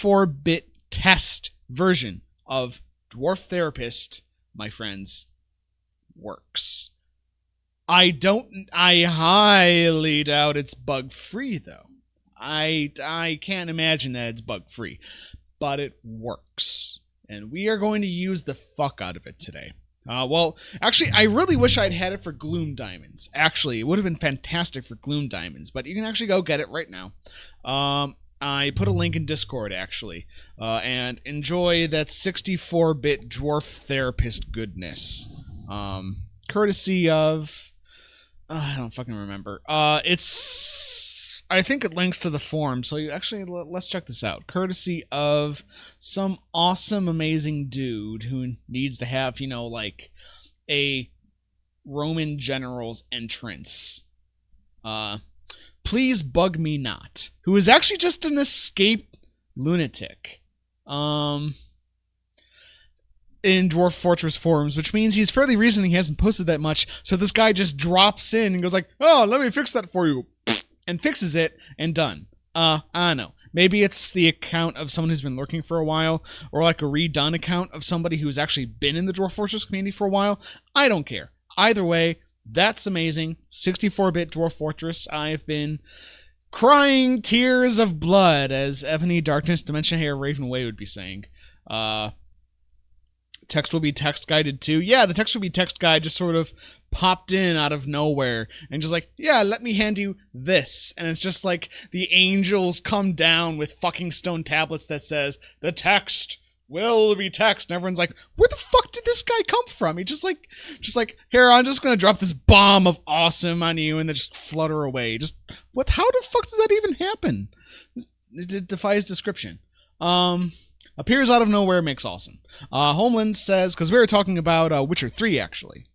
64-bit test version of Dwarf Therapist, my friends, works. I highly doubt it's bug-free, though. I can't imagine that it's bug-free, but it works. And we are going to use the fuck out of it today. Well, actually, I really wish I'd had it for Gloom Diamonds. Actually, it would have been fantastic for Gloom Diamonds, but you can actually go get it right now. I put a link in Discord, actually, and enjoy that 64-bit Dwarf Therapist goodness. Courtesy of... I don't fucking remember. I think it links to the forum, so let's check this out. Courtesy of some awesome, amazing dude who needs to have, like, a Roman general's entrance. Please bug me not. Who is actually just an escaped lunatic. In Dwarf Fortress forums, which means he's fairly recent he hasn't posted that much, so this guy just drops in and goes like, oh, let me fix that for you, and fixes it, and done. I don't know. Maybe it's the account of someone who's been lurking for a while, or like a redone account of somebody who's actually been in the Dwarf Fortress community for a while. I don't care. Either way, that's amazing. 64-bit Dwarf Fortress. I've been crying tears of blood, as Ebony Darkness Dimension Hair Ravenway would be saying. Text will be text guided too. Yeah, the text will be text guide just sort of popped in out of nowhere and just like, yeah, let me hand you this. And it's just like the angels come down with fucking stone tablets that says, the text will be text. And everyone's like, where the fuck did this guy come from? He just like, here, I'm just going to drop this bomb of awesome on you and then just flutter away. Just, what, how the fuck does that even happen? It defies description. Appears out of nowhere, makes awesome. Homeland says, because we were talking about Witcher 3, actually,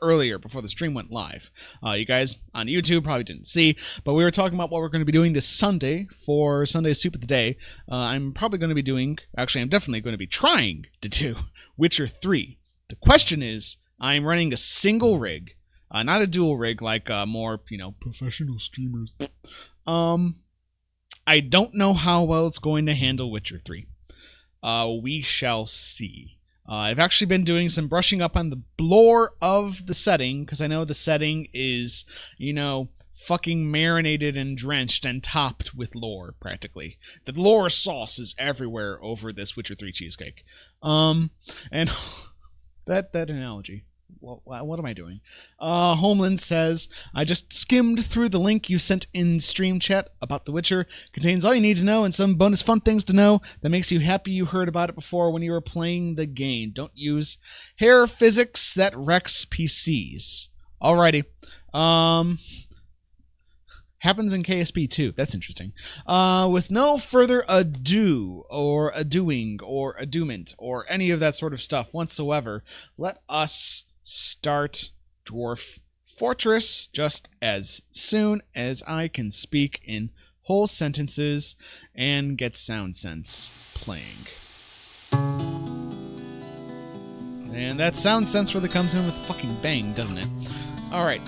earlier, before the stream went live. You guys on YouTube probably didn't see, but we were talking about what we're going to be doing this Sunday for Sunday Soup of the Day. I'm probably going to be doing, actually, I'm definitely going to be trying to do Witcher 3. The question is, I'm running a single rig, not a dual rig like more, professional streamers. I don't know how well it's going to handle Witcher 3. We shall see. I've actually been doing some brushing up on the lore of the setting, because I know the setting is, fucking marinated and drenched and topped with lore, practically. The lore sauce is everywhere over this Witcher 3 cheesecake. And that analogy. What am I doing? Homeland says, I just skimmed through the link you sent in stream chat about The Witcher. Contains all you need to know and some bonus fun things to know that makes you happy you heard about it before when you were playing the game. Don't use hair physics that wrecks PCs. Alrighty. Happens in KSP too. That's interesting. With no further ado, or adoing, or adoement, or any of that sort of stuff whatsoever, let us start Dwarf Fortress just as soon as I can speak in whole sentences and get sound sense playing. And that sound sense really comes in with fucking bang, doesn't it? Alright.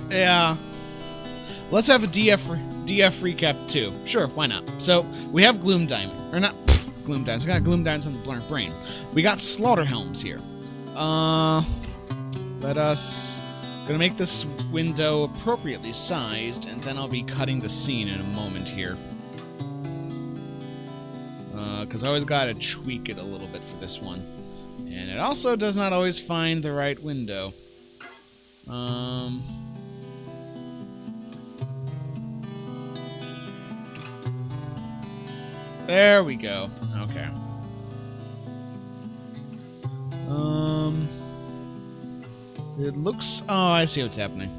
Yeah. Let's have a DF recap too. Sure, why not? So, we have Gloom Diamond. Or not Gloom Diamonds. We got Gloom Diamonds on the Blurred Brain. We got Slaughterhelms here. Let us... Gonna make this window appropriately sized, and then I'll be cutting the scene in a moment here. Because I always gotta tweak it a little bit for this one. And it also does not always find the right window. There we go. Okay. It looks... Oh, I see what's happening.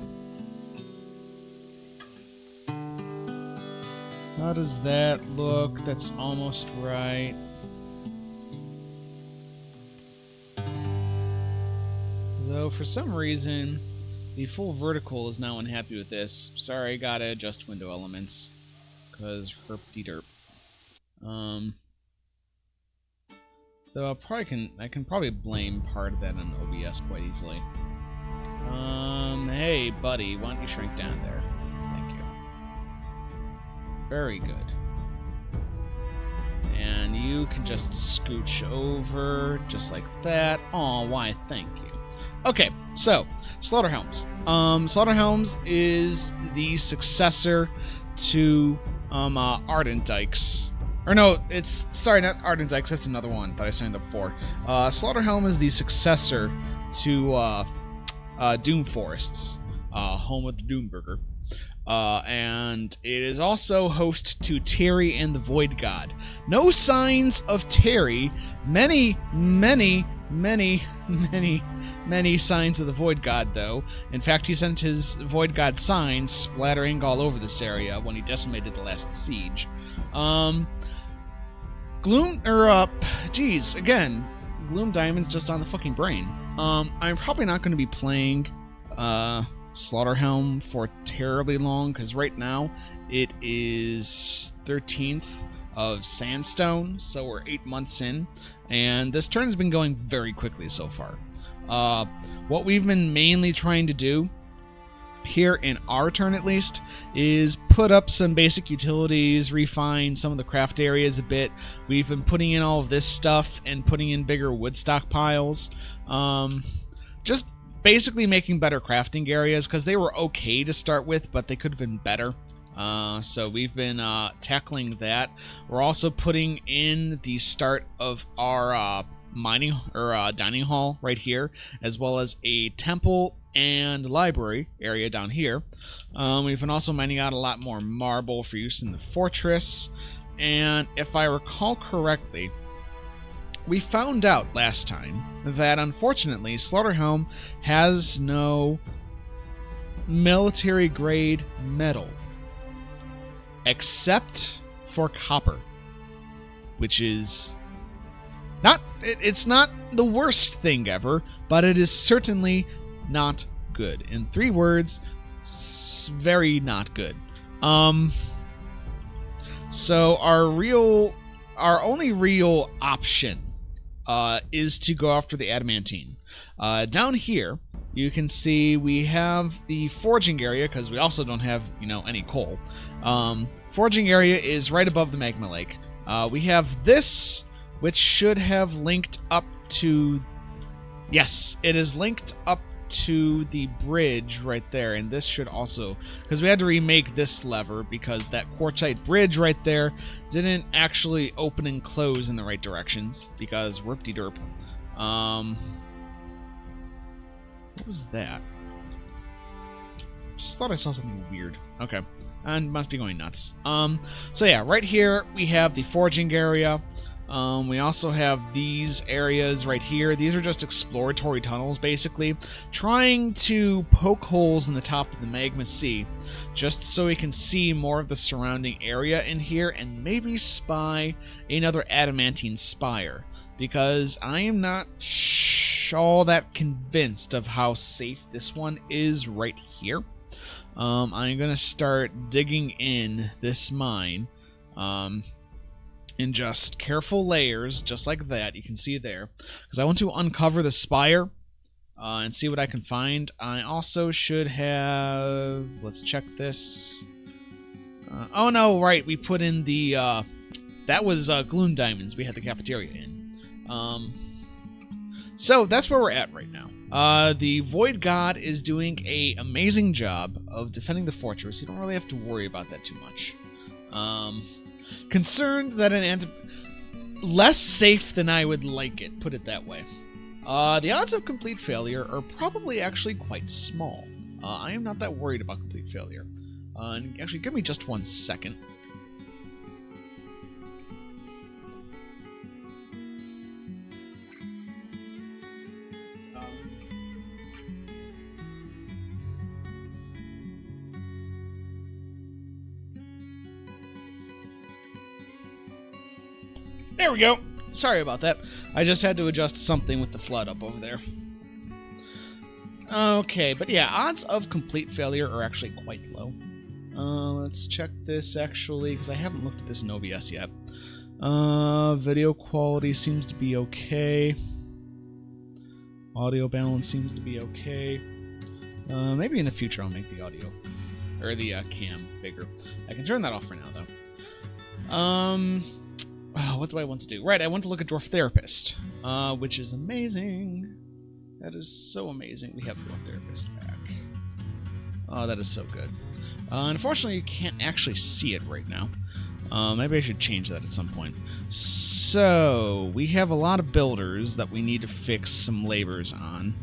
How does that look? That's almost right. Though, for some reason, the full vertical is now unhappy with this. Sorry, gotta adjust window elements. Because herp-de-derp. Though I can probably blame part of that on OBS quite easily. Hey, buddy, why don't you shrink down there? Thank you. Very good. you can just scooch over just like that. Oh, why, thank you. Okay, so Slaughterhelms. Slaughterhelms is the successor to Ardent Dykes. Or no, it's, sorry, not Ardent Dykes, that's another one that I signed up for. Slaughterhelm is the successor to Doom Forests, home of the Doomburger. And it is also host to Terry and the Void God. No signs of Terry. Many signs of the Void God, though. In fact, he sent his Void God signs splattering all over this area when he decimated the last siege. Gloom Diamond's just on the fucking brain. I'm probably not going to be playing Slaughterhelm for terribly long, because right now it is 13th of Sandstone, so we're 8 months in, and this turn's been going very quickly so far. What we've been mainly trying to do here in our turn, at least, is put up some basic utilities, refine some of the craft areas a bit. We've been putting in all of this stuff and putting in bigger wood stockpiles. Just basically making better crafting areas, because they were okay to start with, but they could have been better. So we've been tackling that. We're also putting in the start of our mining or dining hall right here, as well as a temple and library area down here. We've been also mining out a lot more marble for use in the fortress, and if I recall correctly, we found out last time that unfortunately Slaughterhelm has no military grade metal except for copper, which is not, it's not the worst thing ever, but it is certainly not good. In 3 words, very not good. So our only real option is to go after the adamantine. Down here, you can see we have the forging area, because we also don't have, any coal. Forging area is right above the magma lake. We have this, which should have linked up to... Yes, it is linked up to the bridge right there, and this should also, because we had to remake this lever because that quartzite bridge right there didn't actually open and close in the right directions, because whoop-de-derp. What was that? Just thought I saw something weird. Okay, and must be going nuts. So yeah, right here we have the forging area. We also have these areas right here. These are just exploratory tunnels, basically, trying to poke holes in the top of the magma sea, just so we can see more of the surrounding area in here and maybe spy another adamantine spire, because I am not all that convinced of how safe this one is right here. I'm going to start digging in this mine, in just careful layers, just like that, you can see there, because I want to uncover the spire and see what I can find. I also should have, let's check this. Oh no, right, we put in the, that was Gloom Diamonds we had the cafeteria in. So that's where we're at right now. The Void God is doing an amazing job of defending the fortress. You don't really have to worry about that too much. Concerned that less safe than I would like it, put it that way. The odds of complete failure are probably actually quite small. I am not that worried about complete failure. And actually, give me just 1 second. There we go. Sorry about that. I just had to adjust something with the flood up over there. Okay, but yeah, odds of complete failure are actually quite low. Let's check this, actually, because I haven't looked at this in OBS yet. Video quality seems to be okay. Audio balance seems to be okay. Maybe in the future I'll make the audio, or the cam bigger. I can turn that off for now, though. what do I want to do? Right, I want to look at Dwarf Therapist, which is amazing. That is so amazing. We have Dwarf Therapist back. Oh, that is so good. Unfortunately, you can't actually see it right now. Maybe I should change that at some point. So, we have a lot of builders that we need to fix some labors on.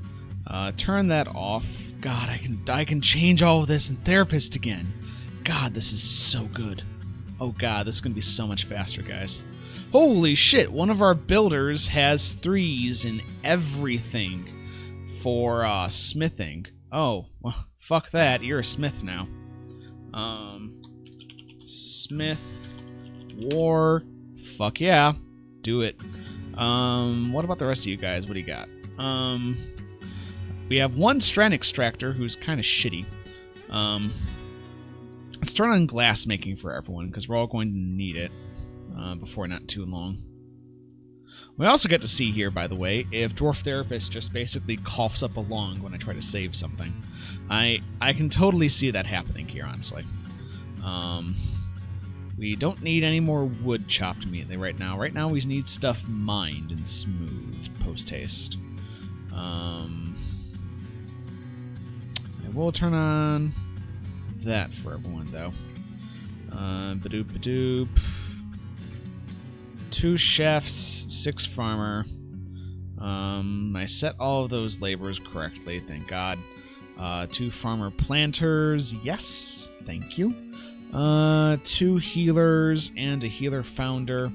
Turn that off. God, I can change all of this in Therapist again. God, this is so good. Oh god, this is going to be so much faster, guys. Holy shit, one of our builders has 3s in everything for smithing. Oh, well, fuck that. You're a smith now. Smith. War. Fuck yeah. Do it. What about the rest of you guys? What do you got? We have one strand extractor who's kind of shitty. Let's turn on glass making for everyone, because we're all going to need it before not too long. We also get to see here, by the way, if Dwarf Therapist just basically coughs up a lung when I try to save something. I can totally see that happening here, honestly. We don't need any more wood chopped immediately right now. Right now we need stuff mined and smoothed post-haste. I will turn on that for everyone, though. Badoop badoop. 2 chefs, 6 farmer. I set all of those laborers correctly, thank God. 2 farmer planters, yes, thank you. 2 healers and a healer founder.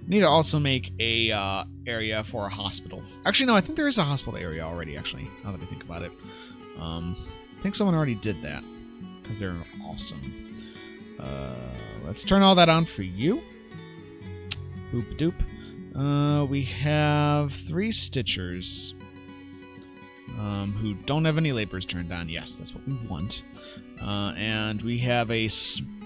Need to also make a area for a hospital. Actually, no, I think there is a hospital area already, actually, now that I think about it. I think someone already did that, because they're awesome. Let's turn all that on for you. Boop doop. We have 3 stitchers who don't have any laborers turned on. Yes, that's what we want. And we have a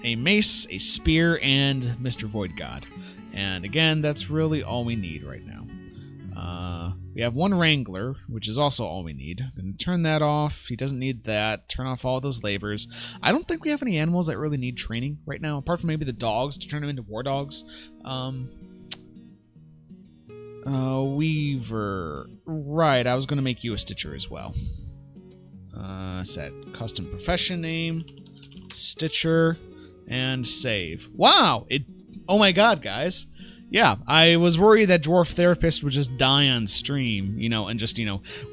mace, a spear, and Mr. Void God. And again, that's really all we need right now. We have 1 wrangler, which is also all we need. I'm going to turn that off. He doesn't need that. Turn off all those laborers. I don't think we have any animals that really need training right now, apart from maybe the dogs, to turn them into war dogs. Weaver. Right, I was going to make you a stitcher as well. Set custom profession name, stitcher, and save. Wow! Oh my god, guys. Yeah, I was worried that Dwarf Therapist would just die on stream, and just,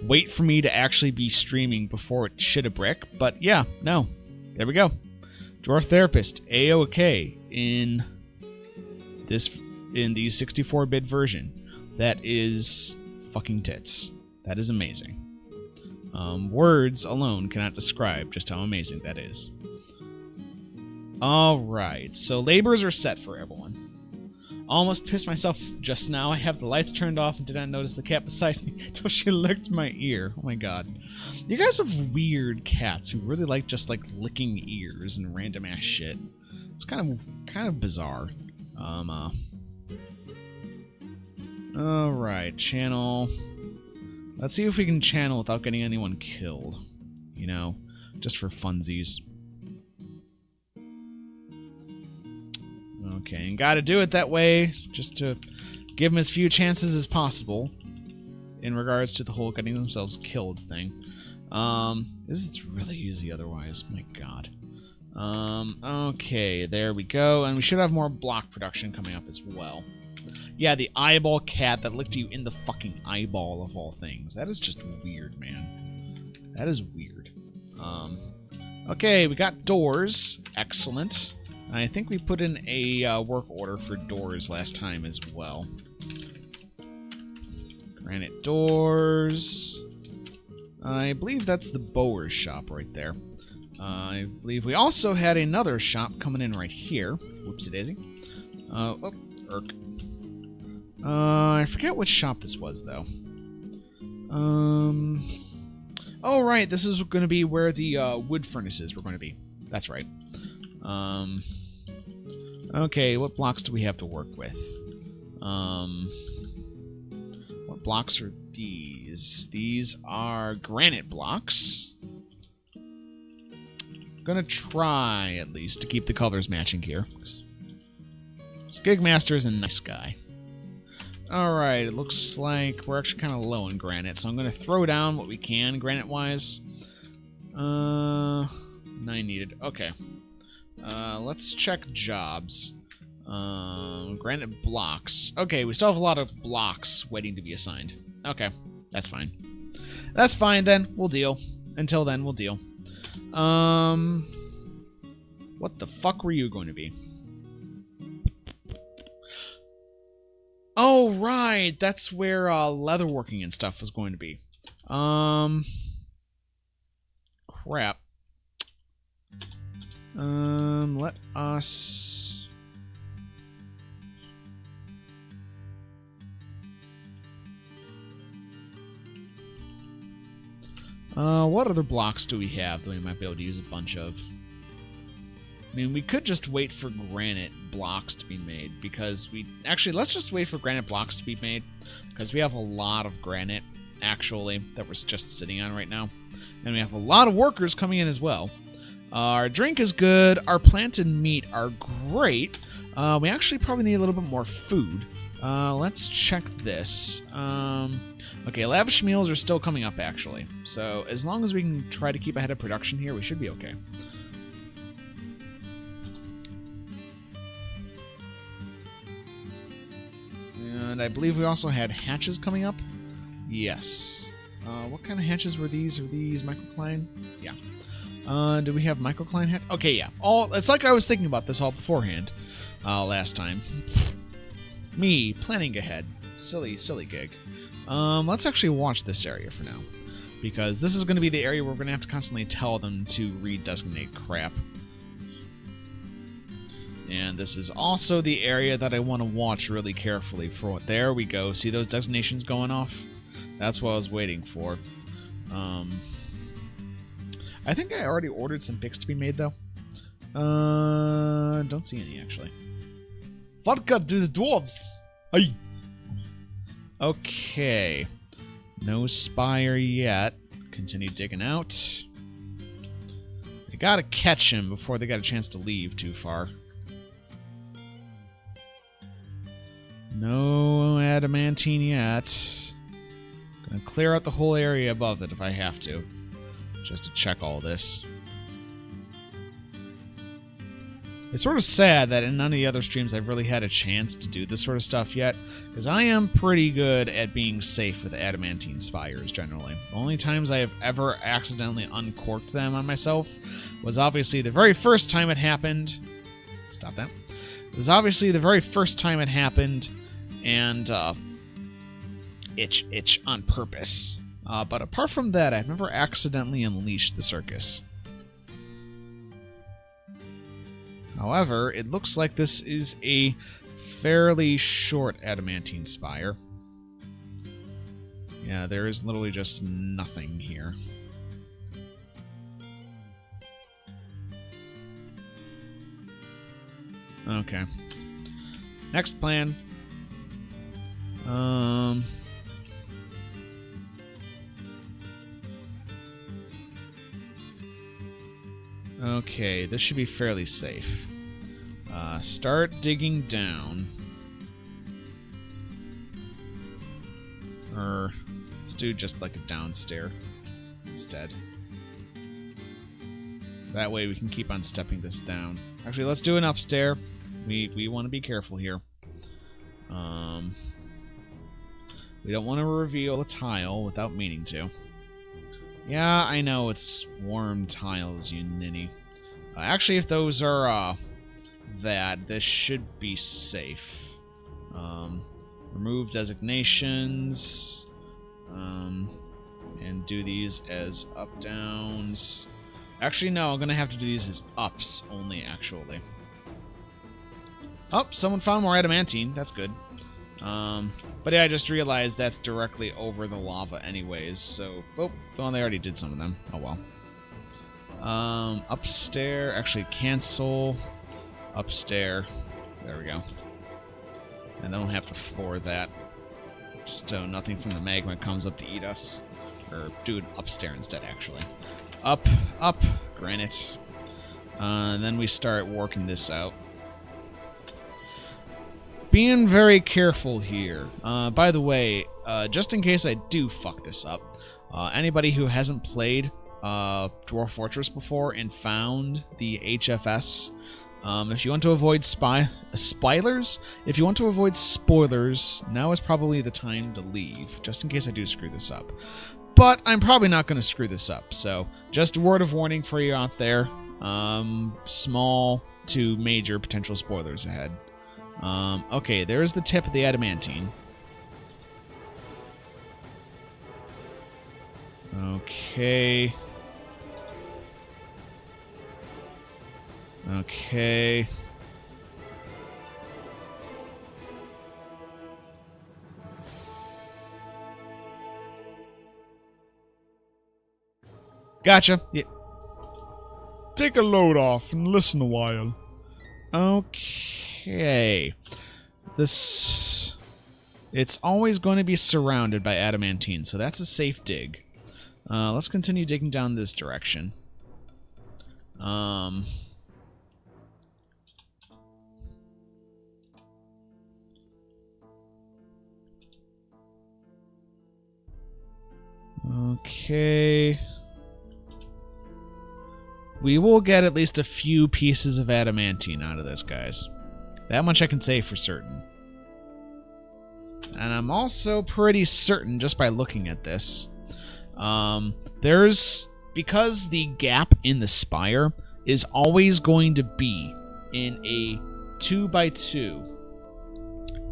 wait for me to actually be streaming before it shit a brick. But yeah, no. There we go. Dwarf Therapist, A-OK in the 64-bit version. That is fucking tits. That is amazing. Words alone cannot describe just how amazing that is. Alright, so labors are set for everyone. Almost pissed myself just now. I have the lights turned off and did not notice the cat beside me until she licked my ear. Oh my god. You guys have weird cats who really like just licking ears and random ass shit. It's kind of bizarre. Alright, channel. Let's see if we can channel without getting anyone killed. Just for funsies. Okay, and gotta do it that way, just to give them as few chances as possible in regards to the whole getting themselves killed thing. This is really easy otherwise, my god. Okay, there we go, and we should have more block production coming up as well. Yeah, the eyeball cat that licked you in the fucking eyeball of all things. That is just weird, man. That is weird. Okay, we got doors. Excellent. I think we put in a work order for doors last time as well. Granite doors. I believe that's the Bower's shop right there. I believe we also had another shop coming in right here. Whoopsie daisy. Irk. I forget which shop this was, though. Oh, right, this is going to be where the wood furnaces were going to be. That's right. Okay, what blocks do we have to work with? What blocks are these? These are granite blocks. Gonna try, at least, to keep the colors matching here. Gigmaster is a nice guy. Alright, it looks like we're actually kind of low in granite, so I'm going to throw down what we can, granite-wise. 9 needed. Okay. Let's check jobs. Granite blocks. Okay, we still have a lot of blocks waiting to be assigned. Okay, that's fine. That's fine, then. We'll deal. Until then, we'll deal. What the fuck were you going to be? Oh, right. That's where leatherworking and stuff was going to be. Crap. Let us... what other blocks do we have that we might be able to use a bunch of? I mean, we could just wait for granite blocks to be made, because we... Actually, let's just wait for granite blocks to be made, because we have a lot of granite, actually, that we're just sitting on right now. And we have a lot of workers coming in as well. Our drink is good. Our planted meat are great. We actually probably need a little bit more food. Let's check this. Okay, lavish meals are still coming up, actually. So as long as we can try to keep ahead of production here, we should be okay. And I believe we also had hatches coming up. Yes. What kind of hatches were these? Are these microcline? Yeah. Do we have microcline hatch? Okay, yeah. It's like I was thinking about this all beforehand. Last time. Me, planning ahead. Silly gig. Let's actually watch this area for now. Because this is going to be the area where we're going to have to constantly tell them to redesignate crap. And this is also the area that I want to watch really carefully for. There we go. See those designations going off? That's what I was waiting for. I think I already ordered some picks to be made, though. Don't see any, actually. Vodka to the dwarves! Aye. Okay. No spire yet. Continue digging out. I gotta catch him before they got a chance to leave too far. No adamantine yet. Gonna clear out the whole area above it if I have to. Just to check all this. It's sort of sad that in none of the other streams I've really had a chance to do this sort of stuff yet, because I am pretty good at being safe with adamantine spires, generally. The only times I have ever accidentally uncorked them on myself was obviously the very first time it happened. Stop that. It was obviously the very first time it happened, and itch on purpose. But apart from that, I've never accidentally unleashed the circus. However, it looks like this is a fairly short adamantine spire. Yeah, there is literally just nothing here. Okay. Next plan. Okay, this should be fairly safe. Start digging down. Or let's do just like a downstair instead. That way we can keep on stepping this down. Actually, let's do an upstair. We want to be careful here. We don't want to reveal a tile without meaning to. Yeah, I know it's swarm tiles, you ninny. Actually, if those are that, this should be safe. Remove designations. And do these as up-downs. Actually, no, I'm going to have to do these as ups only, actually. Oh, someone found more adamantine. That's good. But yeah, I just realized that's directly over the lava anyways, so... Oh, well, they already did some of them. Oh, well. Upstair. Actually, cancel. Upstair. There we go. And then we'll have to floor that. Just so nothing from the magma comes up to eat us. Or do it upstair instead, actually. Up, granite. Then we start working this out. Being very careful here. By the way, just in case I do fuck this up, anybody who hasn't played Dwarf Fortress before and found the HFS, if you want to avoid spoilers, if you want to avoid spoilers, now is probably the time to leave, just in case I do screw this up. But I'm probably not going to screw this up, so just a word of warning for you out there. Small to major potential spoilers ahead. Okay, there's the tip of the adamantine. Okay. Okay. Gotcha. Yeah. Take a load off and listen a while. Okay. This... It's always going to be surrounded by adamantine, so that's a safe dig. Let's continue digging down this direction. Okay. We will get at least a few pieces of adamantine out of this, guys. That much I can say for certain. And I'm also pretty certain, just by looking at this, because the gap in the spire is always going to be in a 2x2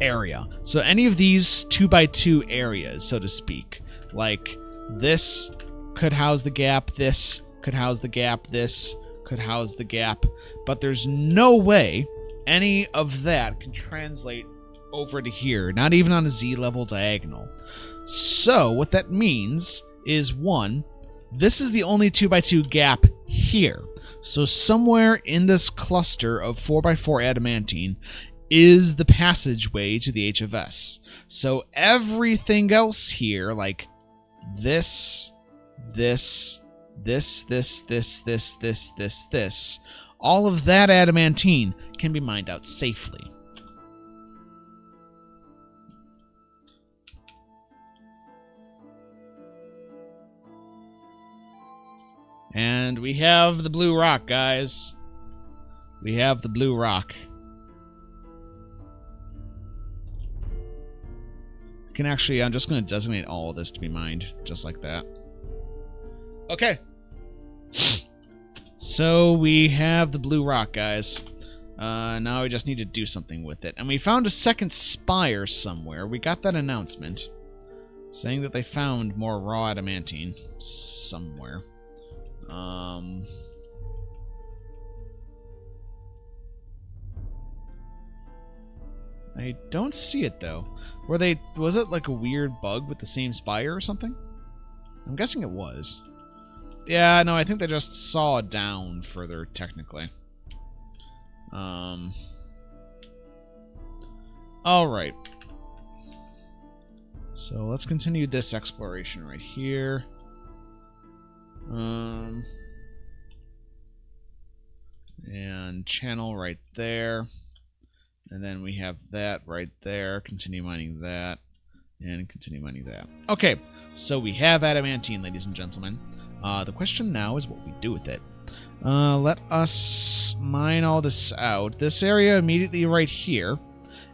area. So any of these 2x2 areas, so to speak, like this could house the gap, this could house the gap, this could house the gap, but there's no way any of that can translate over to here, not even on a Z-level diagonal. So what that means is, one, this is the only 2x2 gap here. So somewhere in this cluster of 4x4 adamantine is the passageway to the HFS. So everything else here, like this, all of that adamantine can be mined out safely. And we have the blue rock, guys. We have the blue rock. I can actually, I'm just going to designate all of this to be mined, just like that. Okay. So we have the blue rock, guys. Now we just need to do something with it. And we found a second spire somewhere. We got that announcement saying that they found more raw adamantine somewhere. I don't see it though. Was it like a weird bug with the same spire or something? I'm guessing it was. Yeah, no, I think they just saw down further, technically. Alright. So let's continue this exploration right here. And channel right there. And then we have that right there. Continue mining that. And continue mining that. Okay, so we have adamantine, ladies and gentlemen. The question now is what we do with it. Let us mine all this out. This area immediately right here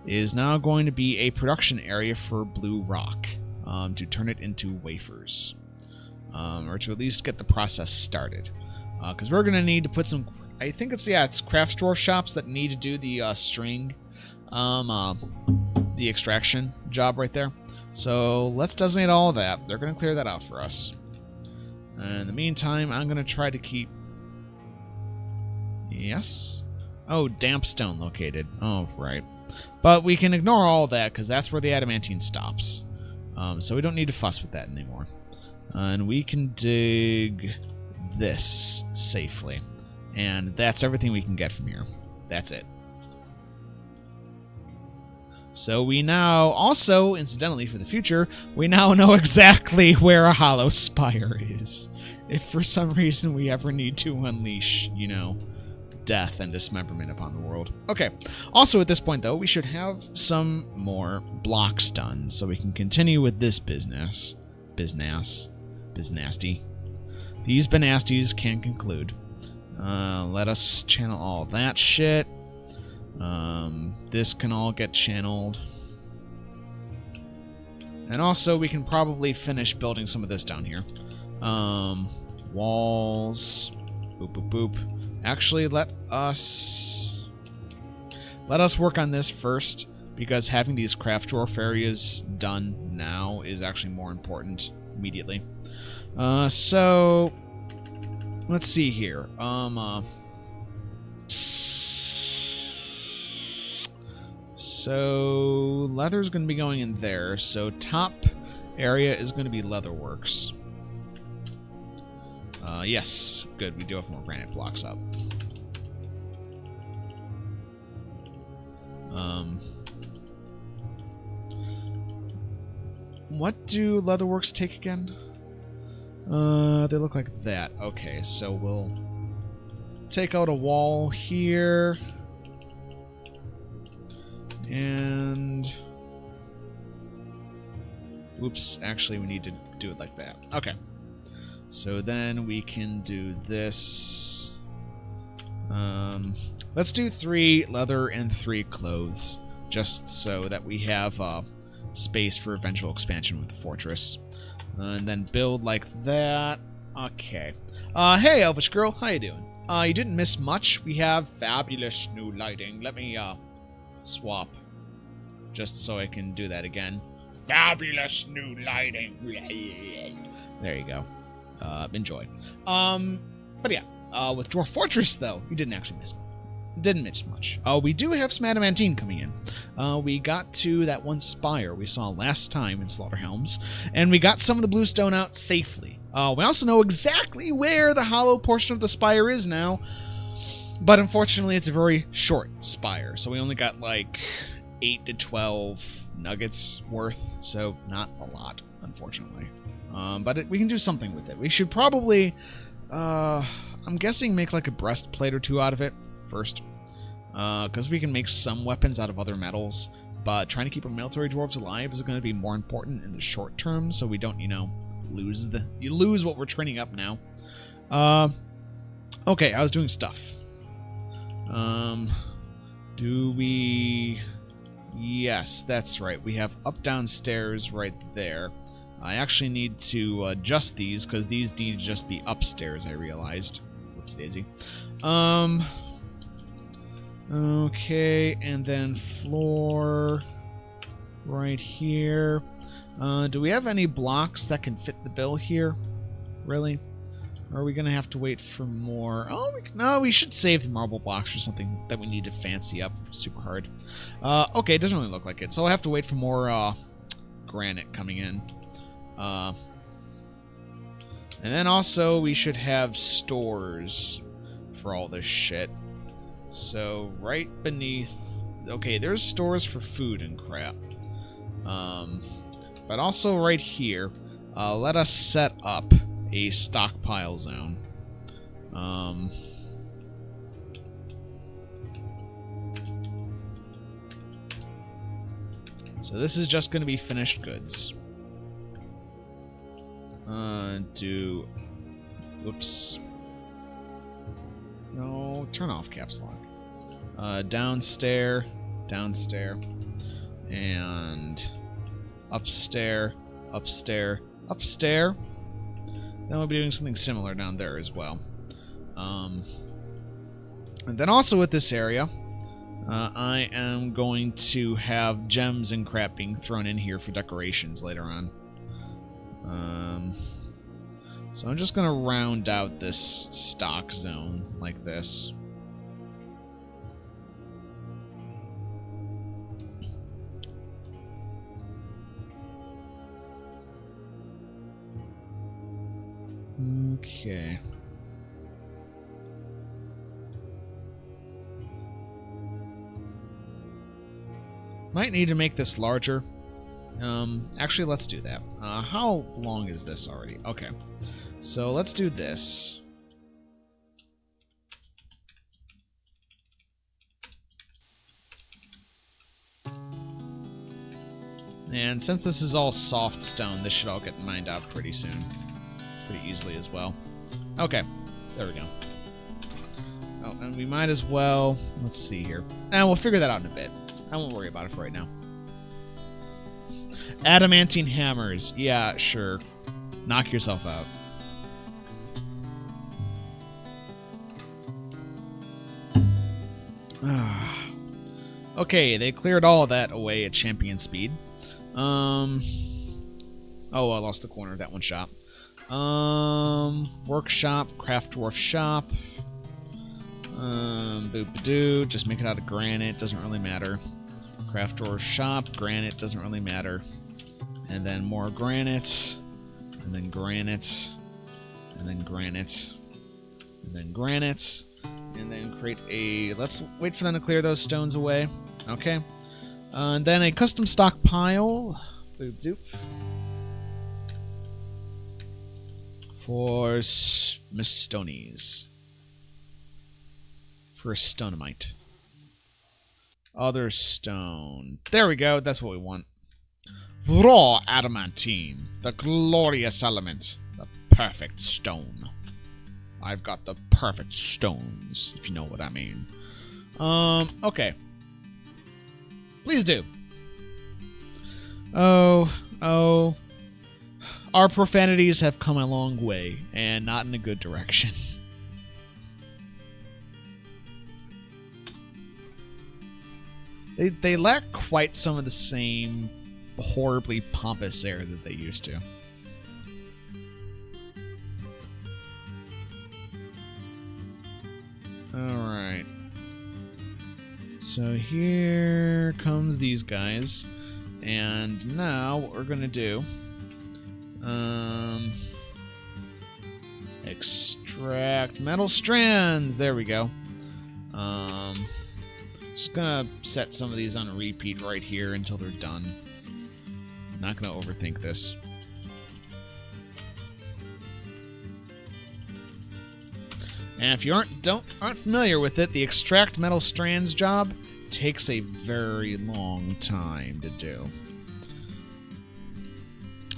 is now going to be a production area for blue rock, to turn it into wafers. Or to at least get the process started. Because we're going to need to put some... I think it's craft store shops that need to do the string, the extraction job right there. So let's designate all of that. They're going to clear that out for us. In the meantime, I'm going to try to keep... Yes? Oh, damp stone located. Oh, right. But we can ignore all of that, because that's where the adamantine stops. So we don't need to fuss with that anymore. And we can dig this safely. And that's everything we can get from here. That's it. So we now also, incidentally for the future, we now know exactly where a hollow spire is. If for some reason we ever need to unleash, you know, death and dismemberment upon the world. Okay. Also, at this point, though, we should have some more blocks done so we can continue with this business. Biznasty. These Benasties can conclude. Let us channel all that shit. This can all get channeled. And also, we can probably finish building some of this down here. Walls. Boop, boop, boop. Actually, let us work on this first, because having these craft dwarf areas done now is actually more important immediately. So let's see here. So leather's going to be going in there. So top area is going to be leatherworks. Yes, good. We do have more granite blocks up. What do leatherworks take again? They look like that. Okay, so we'll take out a wall here. And... Oops, actually we need to do it like that. Okay. So then we can do this. Let's do 3 leather and 3 clothes, just so that we have space for eventual expansion with the fortress. And then build like that. Okay. Hey, Elvish girl, how you doing? You didn't miss much. We have fabulous new lighting. Let me swap, just so I can do that again. Fabulous new lighting. There you go. Enjoy. But yeah, with Dwarf Fortress, though, we didn't actually miss much. We do have some adamantine coming in. We got to that one spire we saw last time in Slaughterhelms, and we got some of the bluestone out safely. We also know exactly where the hollow portion of the spire is now, but unfortunately it's a very short spire, so we only got like 8 to 12 nuggets worth, so not a lot, unfortunately. But we can do something with it. We should probably, I'm guessing, make like a breastplate or 2 out of it first. Because we can make some weapons out of other metals. But trying to keep our military dwarves alive is going to be more important in the short term, so we don't, lose what we're training up now. Okay, I was doing stuff. Do we... Yes, that's right. We have up-down stairs right there. I actually need to adjust these, because these need to just be upstairs, I realized. Whoops daisy. Okay, and then floor right here. Do we have any blocks that can fit the bill here? Really? Or are we going to have to wait for more? Oh, no, we should save the marble blocks for something that we need to fancy up super hard. Okay, it doesn't really look like it, so I'll have to wait for more granite coming in. And then also we should have stores for all this shit. So right beneath... Okay, there's stores for food and crap. But also right here, let us set up a stockpile zone. So this is just going to be finished goods. Whoops. No, turn off caps lock. Downstair, and upstair. Then we'll be doing something similar down there as well. And then also with this area, I am going to have gems and crap being thrown in here for decorations later on. So I'm just going to round out this stock zone like this. Okay. Might need to make this larger. Actually, let's do that. How long is this already? Okay. So let's do this. And since this is all soft stone, this should all get mined out pretty soon. Pretty easily as well. Okay, there we go. Oh, and we might as well... Let's see here. And we'll figure that out in a bit. I won't worry about it for right now. Adamantine hammers. Yeah, sure. Knock yourself out. Okay, they cleared all of that away at champion speed. Oh, I lost the corner of that one shop. Workshop, craft dwarf shop. Boop-a-doo, just make it out of granite, doesn't really matter. Craft dwarf shop, granite, doesn't really matter. And then more granite, and then granite, and then granite, and then granite, and then create a... Let's wait for them to clear those stones away. Okay. And then a custom stockpile. Boop-doop. For Miss Stonies. For a stonemite. Other stone. There we go. That's what we want. Raw adamantine. The glorious element. The perfect stone. I've got the perfect stones, if you know what I mean. Okay. Please do. Oh. Our profanities have come a long way, and not in a good direction. They lack quite some of the same horribly pompous air that they used to. Alright. So here comes these guys. And now what we're going to do... extract metal strands. There we go. Just gonna set some of these on repeat right here until they're done. Not gonna overthink this. And if you aren't familiar with it, the extract metal strands job takes a very long time to do.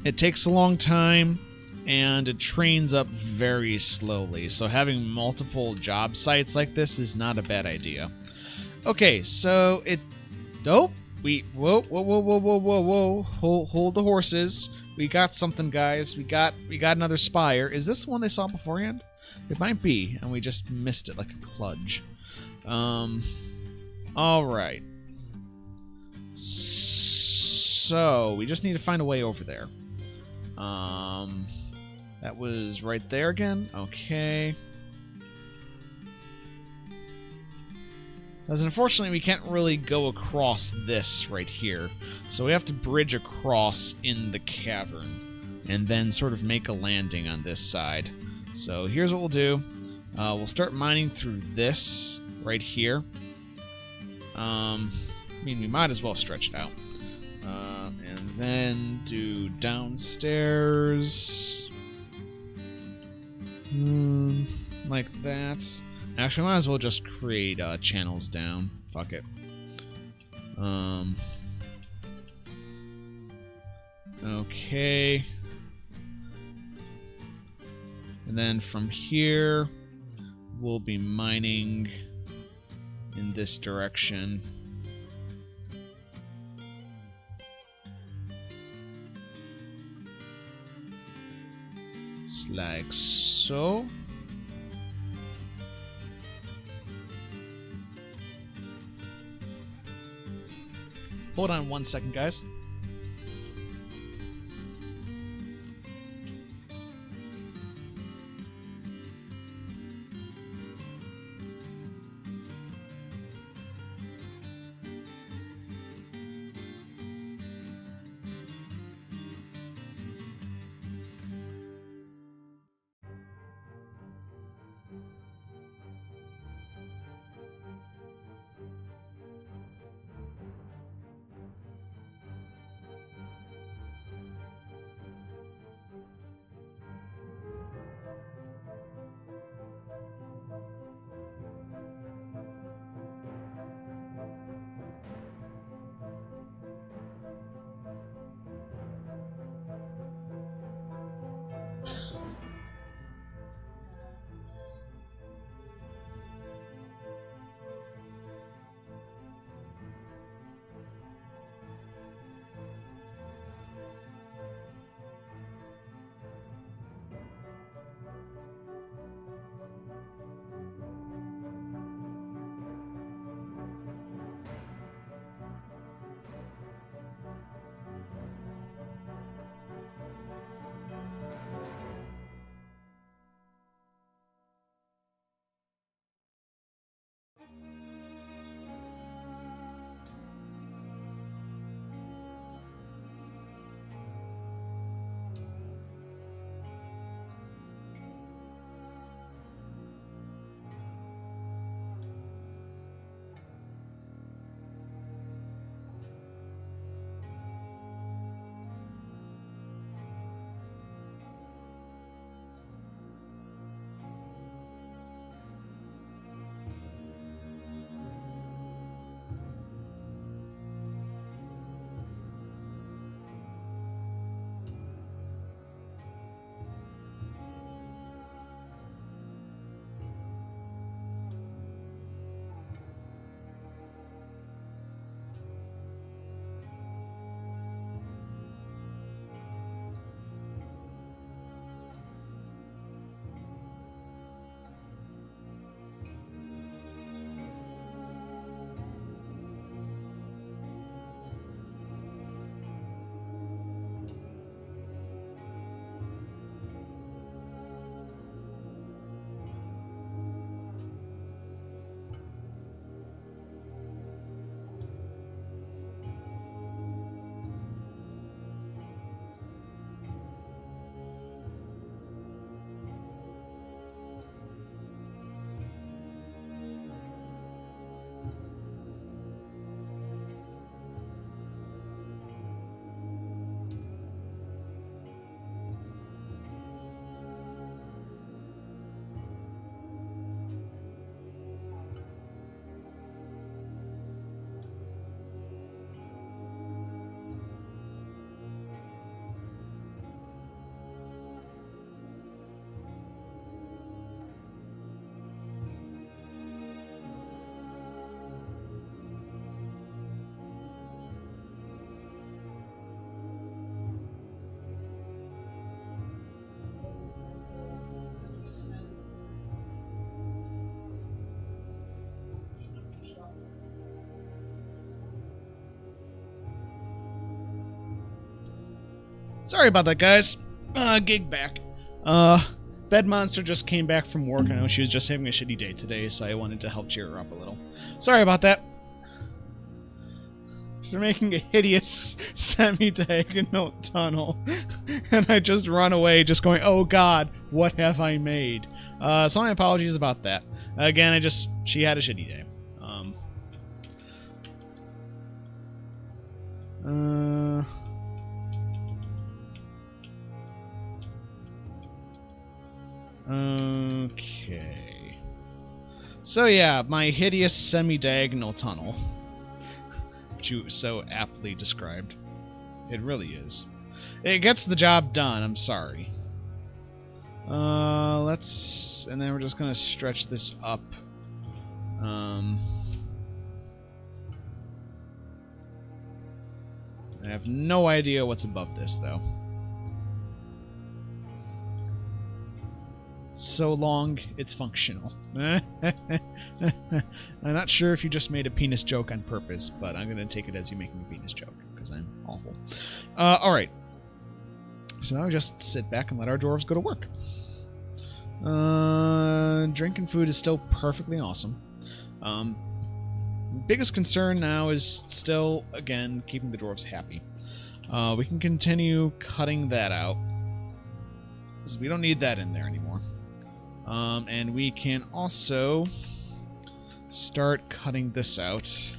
It takes a long time, and it trains up very slowly, so having multiple job sites like this is not a bad idea. Okay, so it... Oh! Whoa. Hold the horses. We got something, guys. We got another spire. Is this the one they saw beforehand? It might be, and we just missed it like a kludge. Alright. So, we just need to find a way over there. That was right there again. Okay. Because unfortunately we can't really go across this right here. So we have to bridge across in the cavern. And then sort of make a landing on this side. So here's what we'll do. We'll start mining through this right here. I mean, we might as well stretch it out. And then do downstairs. Like that. Actually, might as well just create channels down. Fuck it. Okay. And then from here, we'll be mining in this direction. Just like so. Hold on 1 second, guys. Sorry about that, guys. Gig back. Bed Monster just came back from work. I know she was just having a shitty day today, so I wanted to help cheer her up a little. Sorry about that. They're making a hideous semi-diagonal tunnel. And I just run away, just going, oh god, what have I made? So my apologies about that. Again, she had a shitty day. Okay. So yeah, my hideous semi-diagonal tunnel. Which you so aptly described. It really is. It gets the job done, I'm sorry. And then we're just gonna stretch this up. I have no idea what's above this, though. So long, it's functional. I'm not sure if you just made a penis joke on purpose, but I'm gonna take it as you making a penis joke, because I'm awful. Alright. So now we just sit back and let our dwarves go to work. Drinking food is still perfectly awesome. Biggest concern now is still, again, keeping the dwarves happy. We can continue cutting that out, because we don't need that in there anymore. And we can also start cutting this out.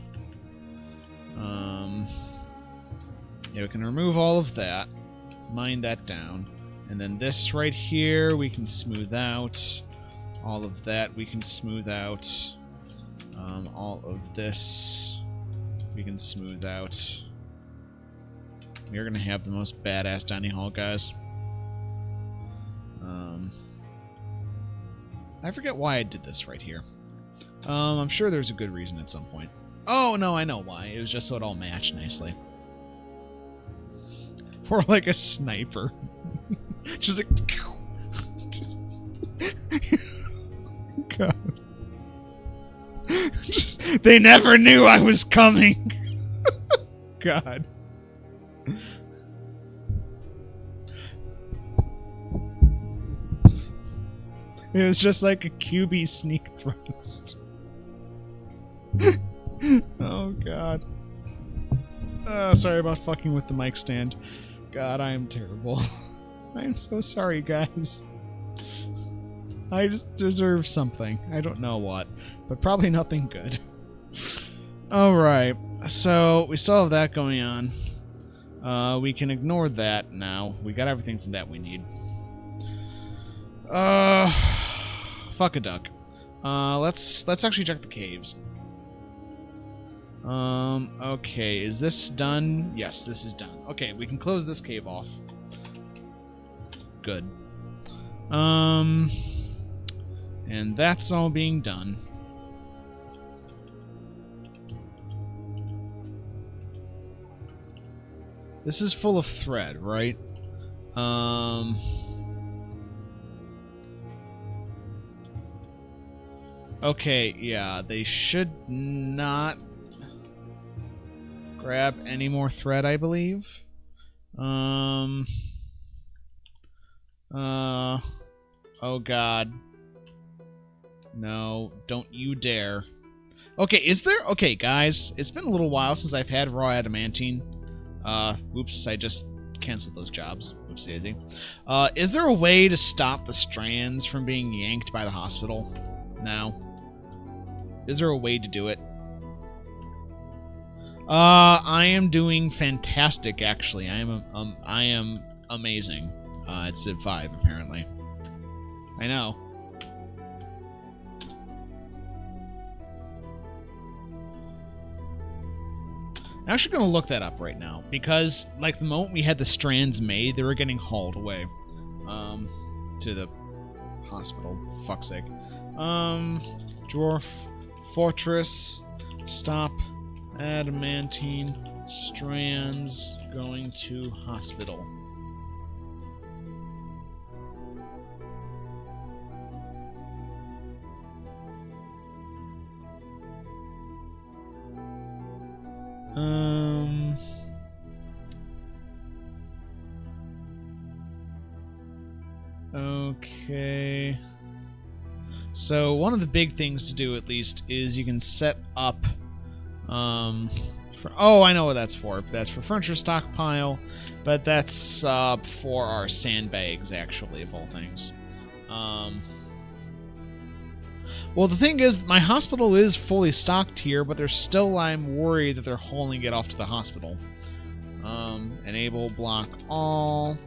Yeah, we can remove all of that, mine that down, and then this right here we can smooth out. All of that we can smooth out. All of this we can smooth out. We're gonna have the most badass dining hall, guys. I forget why I did this right here. I'm sure there's a good reason at some point. Oh, no, I know why. It was just so it all matched nicely. Or like a sniper. Just like... Just... God. Just... They never knew I was coming! God. It was just like a QB sneak thrust. Oh, God. Sorry about fucking with the mic stand. God, I am terrible. I am so sorry, guys. I just deserve something. I don't know what, but probably nothing good. Alright, so we still have that going on. We can ignore that now. We got everything from that we need. Fuck a duck. Let's actually check the caves. Okay, is this done? Yes, this is done. Okay, we can close this cave off. Good. And that's all being done. This is full of thread, right? Okay, yeah, they should not grab any more thread, I believe. Oh god. No, don't you dare. Okay, is there... Okay, guys, it's been a little while since I've had raw adamantine. Oops, I just canceled those jobs. Oops, daisy. Is there a way to stop the strands from being yanked by the hospital now? Is there a way to do it? I am doing fantastic, actually. I am amazing. It's Civ 5, apparently. I know. I'm actually going to look that up right now, because, like, the moment we had the strands made, they were getting hauled away, to the hospital, for fuck's sake. Dwarf Fortress, stop adamantine strands going to hospital. Okay. So one of the big things to do, at least, is you can set up. Oh, I know what that's for. That's for furniture stockpile, but that's for our sandbags, actually, of all things. Well, the thing is, my hospital is fully stocked here, but I'm worried that they're hauling it off to the hospital. Enable block all.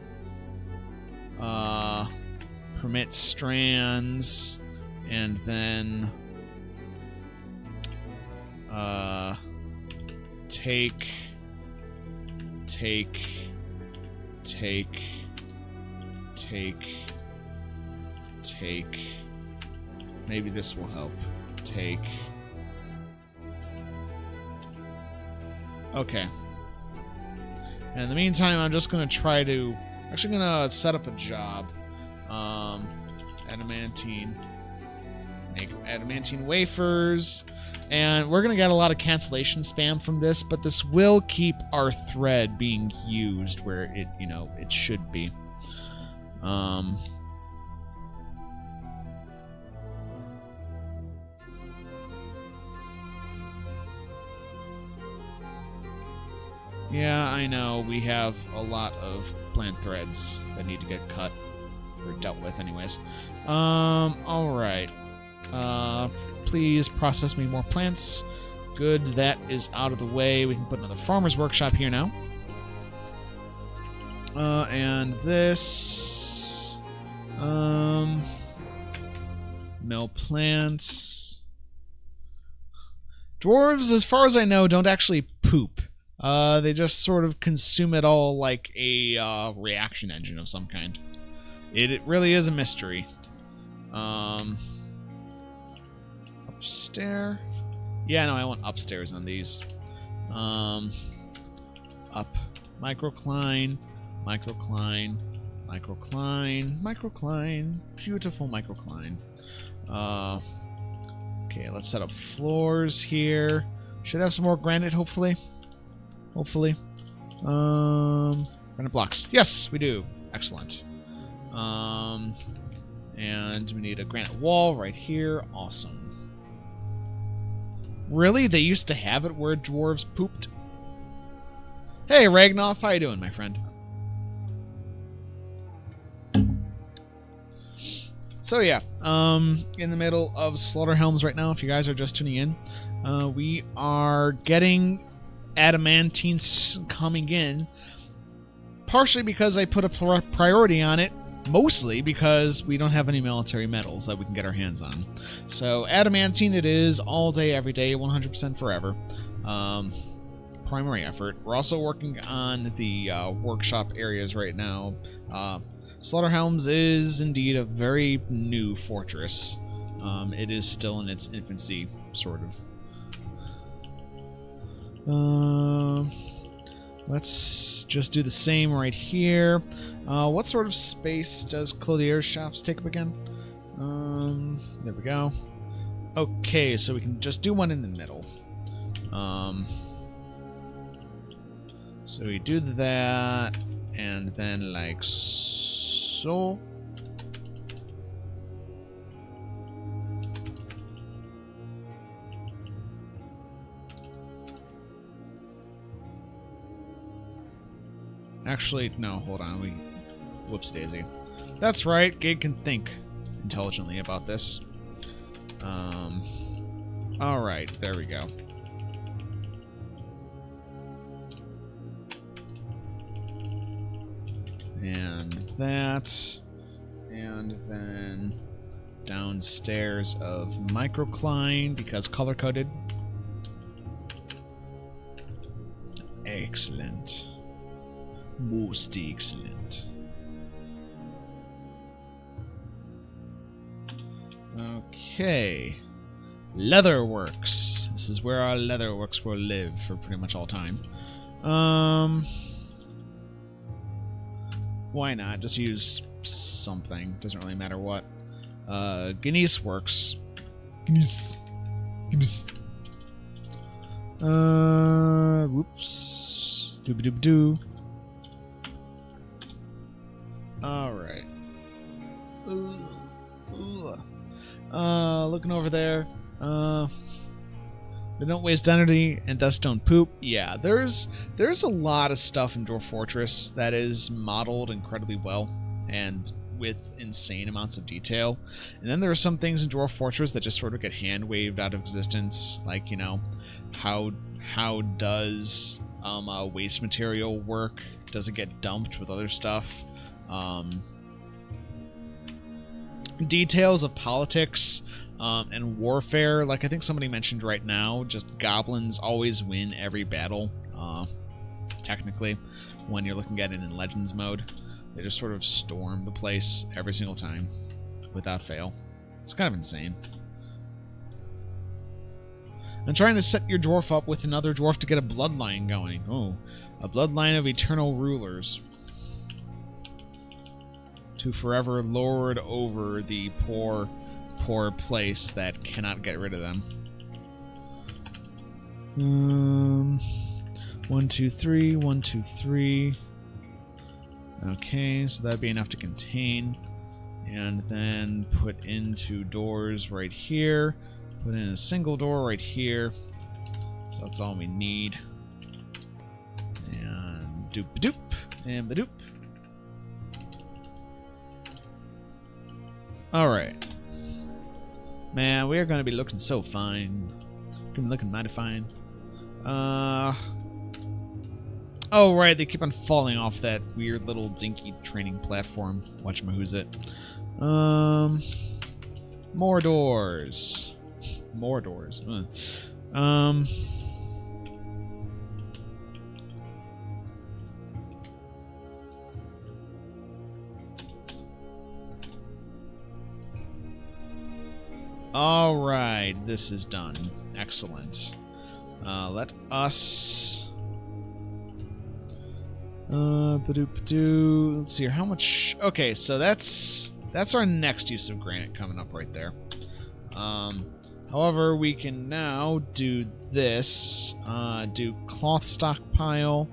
Permit strands, and then take. Maybe this will help. Take. Okay. And in the meantime, I'm just going to try to... Actually going to set up a job. Adamantine. Make adamantine wafers. And we're going to get a lot of cancellation spam from this, but this will keep our thread being used where it, it should be. Yeah, I know. We have a lot of plant threads that need to get cut. Or dealt with, anyways. Alright. Please process me more plants. Good, that is out of the way. We can put another farmer's workshop here now. And this... mill plants. Dwarves, as far as I know, don't actually poop. They just sort of consume it all like a reaction engine of some kind. It really is a mystery. Upstairs? Yeah, no, I want upstairs on these. Up. Microcline. Microcline. Microcline. Microcline. Beautiful microcline. Okay, let's set up floors here. Should have some more granite, hopefully. Hopefully. Granite blocks. Yes, we do. Excellent. And we need a granite wall right here. Awesome. Really? They used to have it where dwarves pooped? Hey, Ragnoff, how you doing, my friend? So yeah, in the middle of Slaughter Helms right now, if you guys are just tuning in, we are getting adamantines coming in, partially because I put a priority on it, mostly because we don't have any military metals that we can get our hands on. So adamantine it is, all day, every day, 100% forever. Primary effort. We're also working on the workshop areas right now. Slaughter Helms is indeed a very new fortress. It is still in its infancy, sort of. Let's just do the same right here. What sort of space does Clothier's shops take up again? There we go. Okay, so we can just do one in the middle. So we do that, and then like so. Actually, no, hold on. Whoops daisy. That's right, Gig can think intelligently about this. Alright, there we go. And that. And then downstairs of microcline, because color-coded. Excellent. Most excellent. Okay. Leatherworks. This is where our leatherworks will live for pretty much all time. Why not? Just use something. Doesn't really matter what. Guinness works. Guinness. Whoops. Dooby-dooby-doo. Alright. They don't waste energy and thus don't poop. Yeah, there's a lot of stuff in Dwarf Fortress that is modeled incredibly well and with insane amounts of detail. And then there are some things in Dwarf Fortress that just sort of get hand-waved out of existence, like, you know, how does waste material work? Does it get dumped with other stuff? Details of politics and warfare, like I think somebody mentioned right now, just goblins always win every battle, technically, when you're looking at it in Legends mode. They just sort of storm the place every single time, without fail. It's kind of insane. And trying to set your dwarf up with another dwarf to get a bloodline going. Oh, a bloodline of eternal rulers. To forever lord over the poor place that cannot get rid of them. 1, 2, 3, 1, 2, 3. Okay, so that'd be enough to contain. And then put in 2 doors right here. Put in a single door right here. So that's all we need. And doop-a-doop. And ba-doop. Alright. Man, we are going to be looking so fine. Going to be looking mighty fine. Oh, right, they keep on falling off that weird little dinky training platform. Whatchamahoozit. More doors. More doors. Alright, this is done. Excellent. Let us... Let's see here. How much... Okay, so that's our next use of granite coming up right there. However, we can now do this. Do cloth stockpile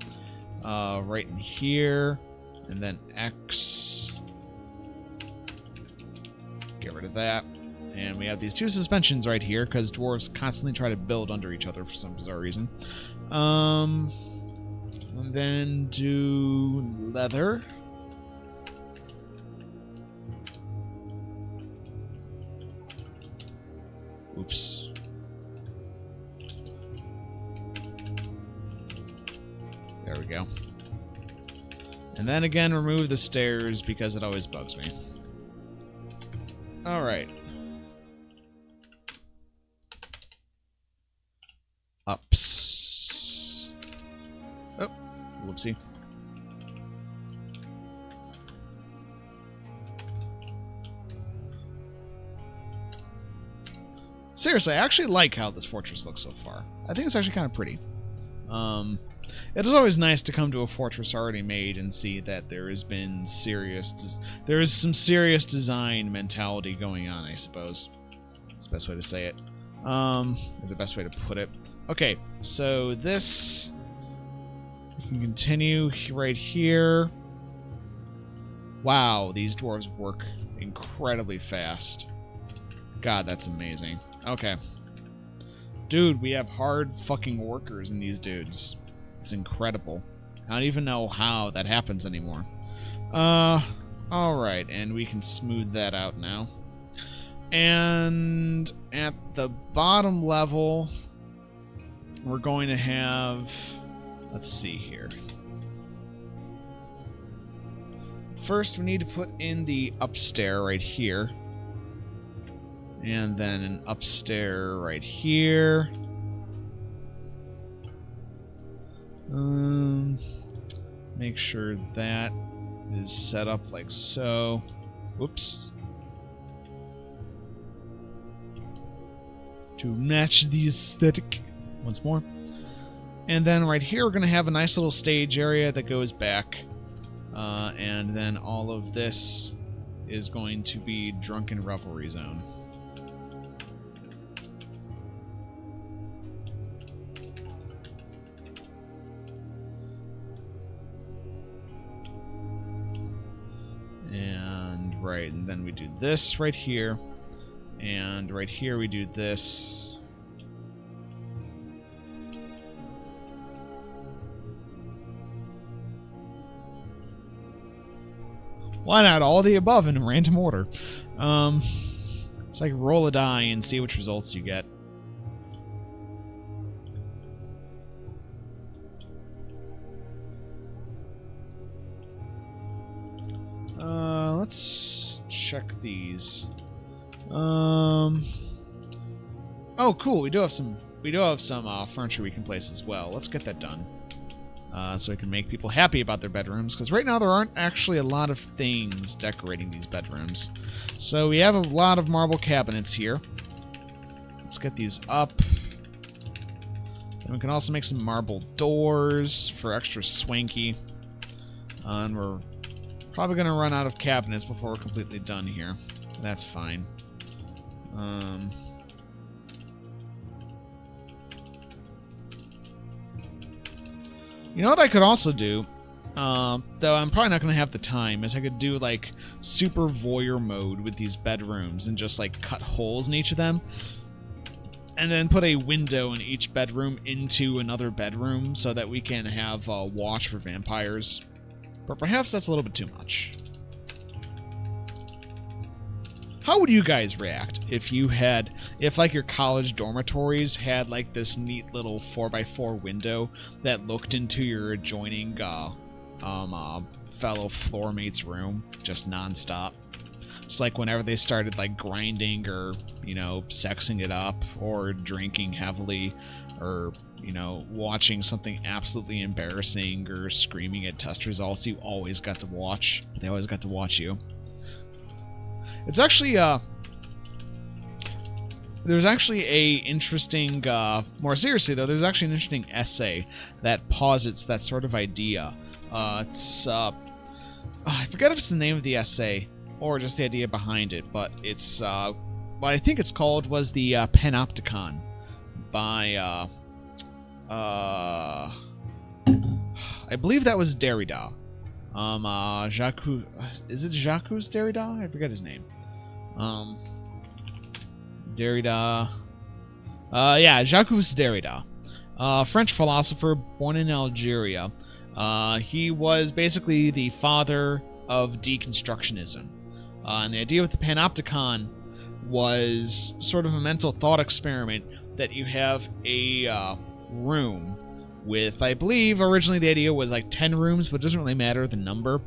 right in here. And then X. Get rid of that. And we have these 2 suspensions right here, because dwarves constantly try to build under each other for some bizarre reason. And then do leather. Oops. There we go. And then again, remove the stairs because it always bugs me. Alright. Ups. Oh, whoopsie. Seriously, I actually like how this fortress looks so far. I think it's actually kind of pretty. It is always nice to come to a fortress already made and see that there has been there is some serious design mentality going on, I suppose. That's the best way to say it. Or the best way to put it. Okay, so this... We can continue right here. Wow, these dwarves work incredibly fast. God, that's amazing. Okay. Dude, we have hard fucking workers in these dudes. It's incredible. I don't even know how that happens anymore. Alright, and we can smooth that out now. And at the bottom level, we're going to have... Let's see here. First, we need to put in the upstairs right here. And then an upstairs right here. Make sure that is set up like so. Whoops. To match the aesthetic. Once more. And then right here we're going to have a nice little stage area that goes back. And then all of this is going to be Drunken Revelry Zone. And right, and then we do this right here. And right here we do this. Why not all the above in random order? It's like roll a die and see which results you get. Let's check these. Oh, cool. We do have some furniture we can place as well. Let's get that done. So we can make people happy about their bedrooms, because right now there aren't actually a lot of things decorating these bedrooms. So we have a lot of marble cabinets here. Let's get these up. Then we can also make some marble doors for extra swanky. And we're probably going to run out of cabinets before we're completely done here. That's fine. You know what I could also do, though I'm probably not going to have the time, is I could do, like, super voyeur mode with these bedrooms and just, like, cut holes in each of them. And then put a window in each bedroom into another bedroom so that we can have a watch for vampires. But perhaps that's a little bit too much. How would you guys react if like your college dormitories had like this neat little 4x4 window that looked into your adjoining fellow floor mate's room just nonstop? Just like whenever they started like grinding or, you know, sexing it up or drinking heavily or, you know, watching something absolutely embarrassing or screaming at test results, you always got to watch. They always got to watch you. It's actually, there's actually a interesting, more seriously though, there's actually an interesting essay that posits that sort of idea. I forget if it's the name of the essay or just the idea behind it, but it's, what I think it's called was the Panopticon by, I believe that was Derrida. Jacques, is it Jacques Derrida? I forget his name. Derrida. Yeah, Jacques Derrida. French philosopher born in Algeria. He was basically the father of deconstructionism. And the idea with the Panopticon was sort of a mental thought experiment that you have a room with, I believe, originally the idea was like 10 rooms, but it doesn't really matter the number,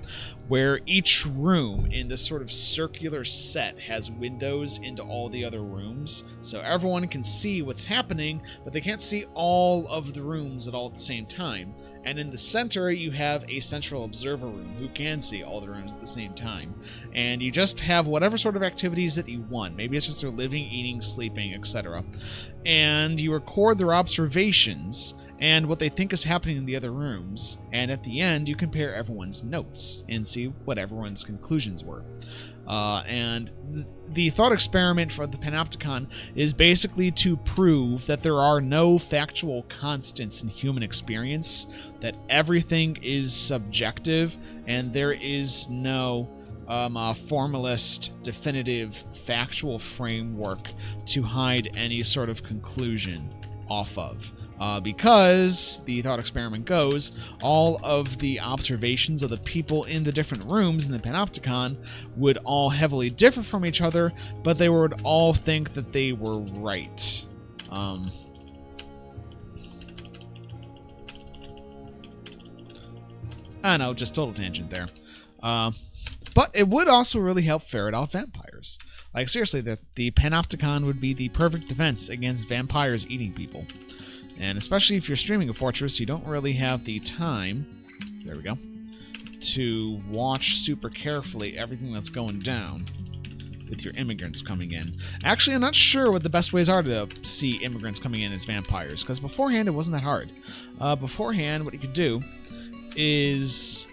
where each room in this sort of circular set has windows into all the other rooms, so everyone can see what's happening, but they can't see all of the rooms at all at the same time. And in the center, you have a central observer room who can see all the rooms at the same time. And you just have whatever sort of activities that you want. Maybe it's just their living, eating, sleeping, etc. And you record their observations and what they think is happening in the other rooms. And at the end, you compare everyone's notes and see what everyone's conclusions were. And the thought experiment for the Panopticon is basically to prove that there are no factual constants in human experience, that everything is subjective, and there is no formalist, definitive, factual framework to hide any sort of conclusion off of. Because, the thought experiment goes, all of the observations of the people in the different rooms in the Panopticon would all heavily differ from each other, but they would all think that they were right. I don't know, just total tangent there. But it would also really help ferret out vampires. Like, seriously, the Panopticon would be the perfect defense against vampires eating people. And especially if you're streaming a fortress, you don't really have the time, there we go, to watch super carefully everything that's going down with your immigrants coming in. Actually, I'm not sure what the best ways are to see immigrants coming in as vampires, because beforehand it wasn't that hard. Beforehand, what you could do is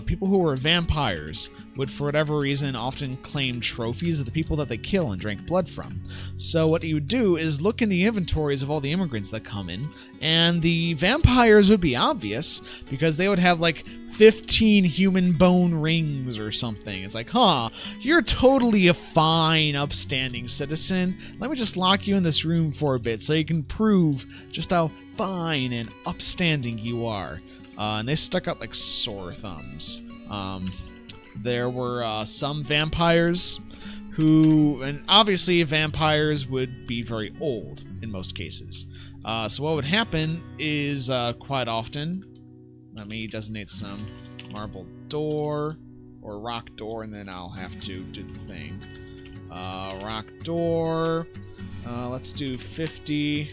people who were vampires would, for whatever reason, often claim trophies of the people that they kill and drank blood from. So what you would do is look in the inventories of all the immigrants that come in, and the vampires would be obvious, because they would have like 15 human bone rings or something. It's like, huh, you're totally a fine, upstanding citizen. Let me just lock you in this room for a bit so you can prove just how fine and upstanding you are. And they stuck up like sore thumbs. there were some vampires who, and obviously vampires would be very old in most cases. So what would happen is quite often, let me designate some marble door or rock door, and then I'll have to do the thing. Rock door, let's do 50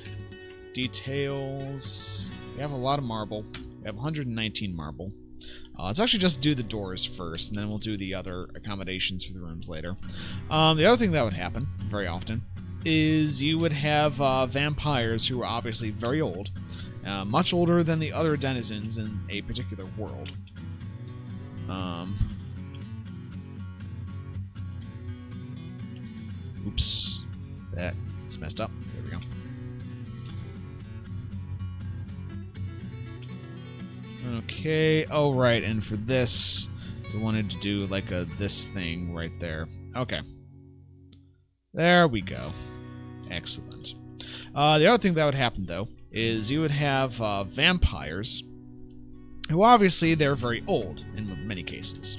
details. We have a lot of marble. We have 119 marble. Let's actually just do the doors first, and then we'll do the other accommodations for the rooms later. The other thing that would happen very often is you would have vampires who are obviously very old, much older than the other denizens in a particular world. Oops, that is messed up. There we go. Okay, oh right, and for this, we wanted to do like this thing right there. Okay. There we go. Excellent. The other thing that would happen, though, is you would have vampires, who obviously they're very old in many cases.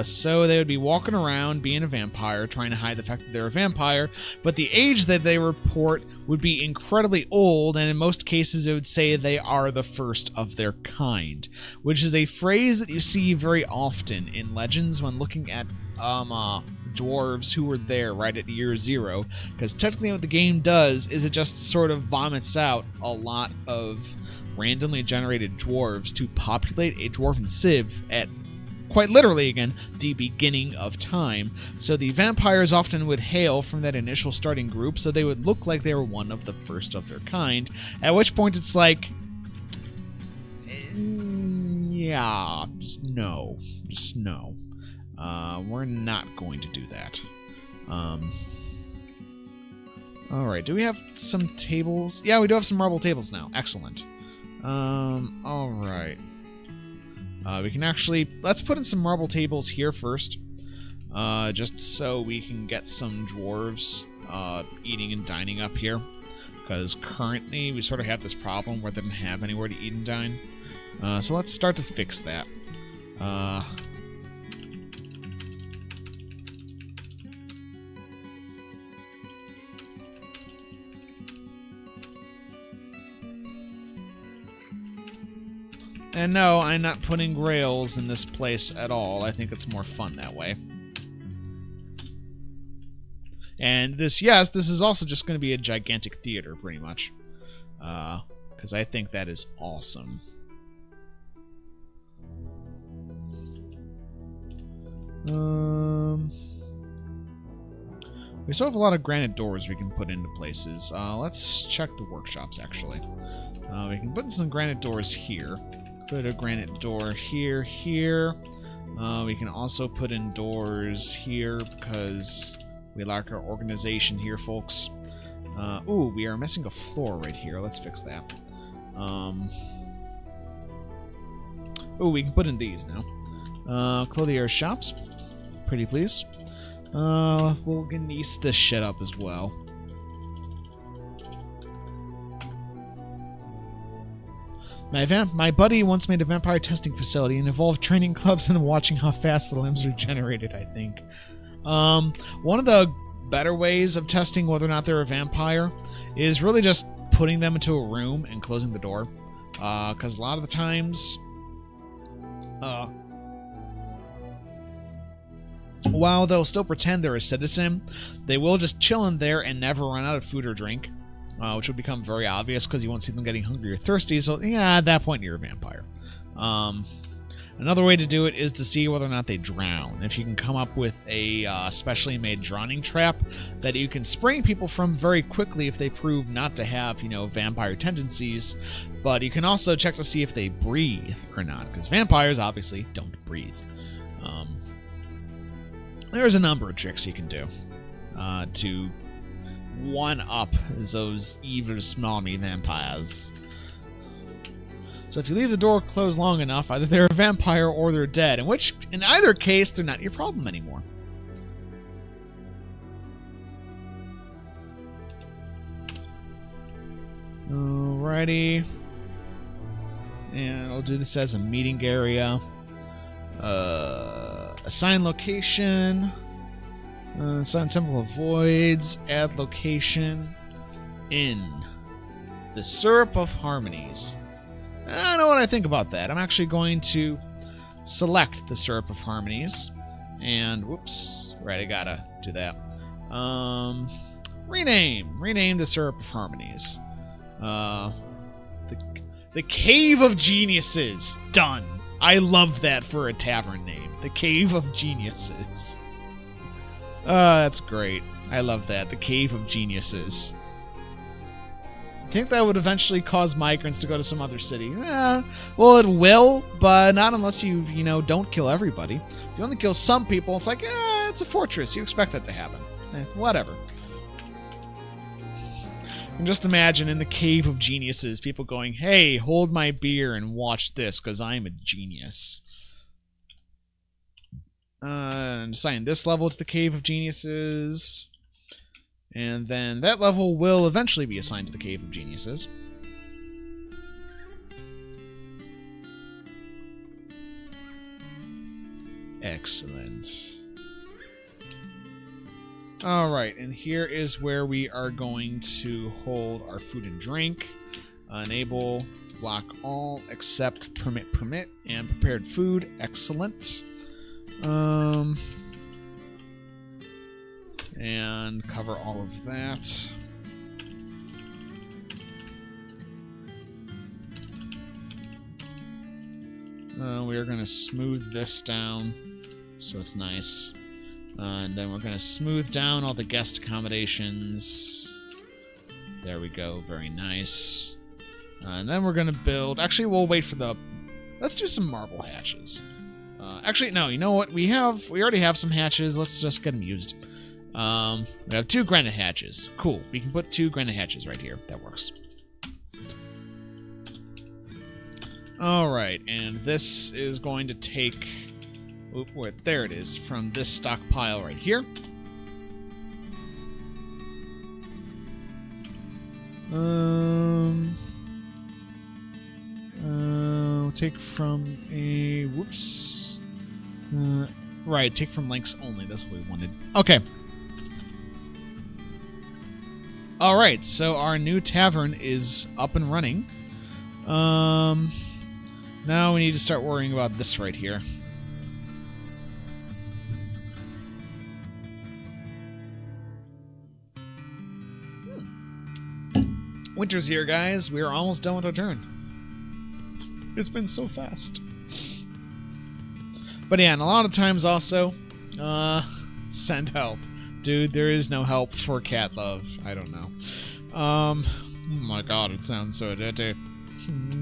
So they would be walking around being a vampire, trying to hide the fact that they're a vampire, but the age that they report would be incredibly old, and in most cases it would say they are the first of their kind, which is a phrase that you see very often in legends when looking at dwarves who were there right at year 0, because technically what the game does is it just sort of vomits out a lot of randomly generated dwarves to populate a dwarven civ at, quite literally again, the beginning of time. So the vampires often would hail from that initial starting group, so they would look like they were one of the first of their kind, at which point it's like, yeah, just no. We're not going to do that. Alright, do we have some tables? Yeah, we do have some marble tables now. Excellent. Alright. We can actually... Let's put in some marble tables here first. Just so we can get some dwarves eating and dining up here. Because currently we sort of have this problem where they don't have anywhere to eat and dine. So let's start to fix that. And no, I'm not putting rails in this place at all. I think it's more fun that way. And this, yes, this is also just going to be a gigantic theater, pretty much. Because I think that is awesome. We still have a lot of granite doors we can put into places. Let's check the workshops, actually. We can put in some granite doors here. Put a granite door here. We can also put in doors here because we lack our organization here, folks. Ooh, we are missing a floor right here. Let's fix that. Ooh, we can put in these now. Clothier shops. Pretty please. We'll geese this shit up as well. My buddy once made a vampire testing facility and involved training clubs and watching how fast the limbs regenerated, I think. One of the better ways of testing whether or not they're a vampire is really just putting them into a room and closing the door. Because a lot of the times... while they'll still pretend they're a citizen, they will just chill in there and never run out of food or drink. Which will become very obvious because you won't see them getting hungry or thirsty, so yeah, at that point you're a vampire. Another way to do it is to see whether or not they drown. If you can come up with a specially made drowning trap that you can spring people from very quickly if they prove not to have, vampire tendencies, but you can also check to see if they breathe or not, because vampires obviously don't breathe. There's a number of tricks you can do to one-up those evil smarmy vampires. So if you leave the door closed long enough, either they're a vampire or they're dead, in either case, they're not your problem anymore. Alrighty. And I'll do this as a meeting area. assign location. Assign Temple of Voids. Add location. In the Syrup of Harmonies. I know what I think about that. I'm actually going to select the Syrup of Harmonies. And, whoops. Right, I gotta do that. Rename the Syrup of Harmonies. The Cave of Geniuses. Done. I love that for a tavern name. The Cave of Geniuses. That's great. I love that. The Cave of Geniuses. I think that would eventually cause migrants to go to some other city. Well, it will, but not unless you don't kill everybody. If you only kill some people, it's like, it's a fortress. You expect that to happen. Whatever. And just imagine in the Cave of Geniuses, people going, hey, hold my beer and watch this, because I'm a genius. And assign this level to the Cave of Geniuses. And then that level will eventually be assigned to the Cave of Geniuses. Excellent. Alright, and here is where we are going to hold our food and drink. Enable, block all, except permit, and prepared food. Excellent. And cover all of that. We are going to smooth this down so it's nice. And then we're going to smooth down all the guest accommodations. There we go. Very nice. And then we're going to build... Actually, we'll wait for the... Let's do some marble hatches. Actually, no. You know what? We already have some hatches. Let's just get them used. We have 2 granite hatches. Cool. We can put 2 granite hatches right here. That works. Alright, and this is going to take... Wait, there it is, from this stockpile right here. Take from a... Whoops. Right, take from links only. That's what we wanted. Okay. Alright, so our new tavern is up and running. Now we need to start worrying about this right here. Winter's here, guys. We are almost done with our turn. It's been so fast. But yeah, and a lot of times also, send help. Dude, there is no help for cat love. I don't know. Oh my god, it sounds so dirty.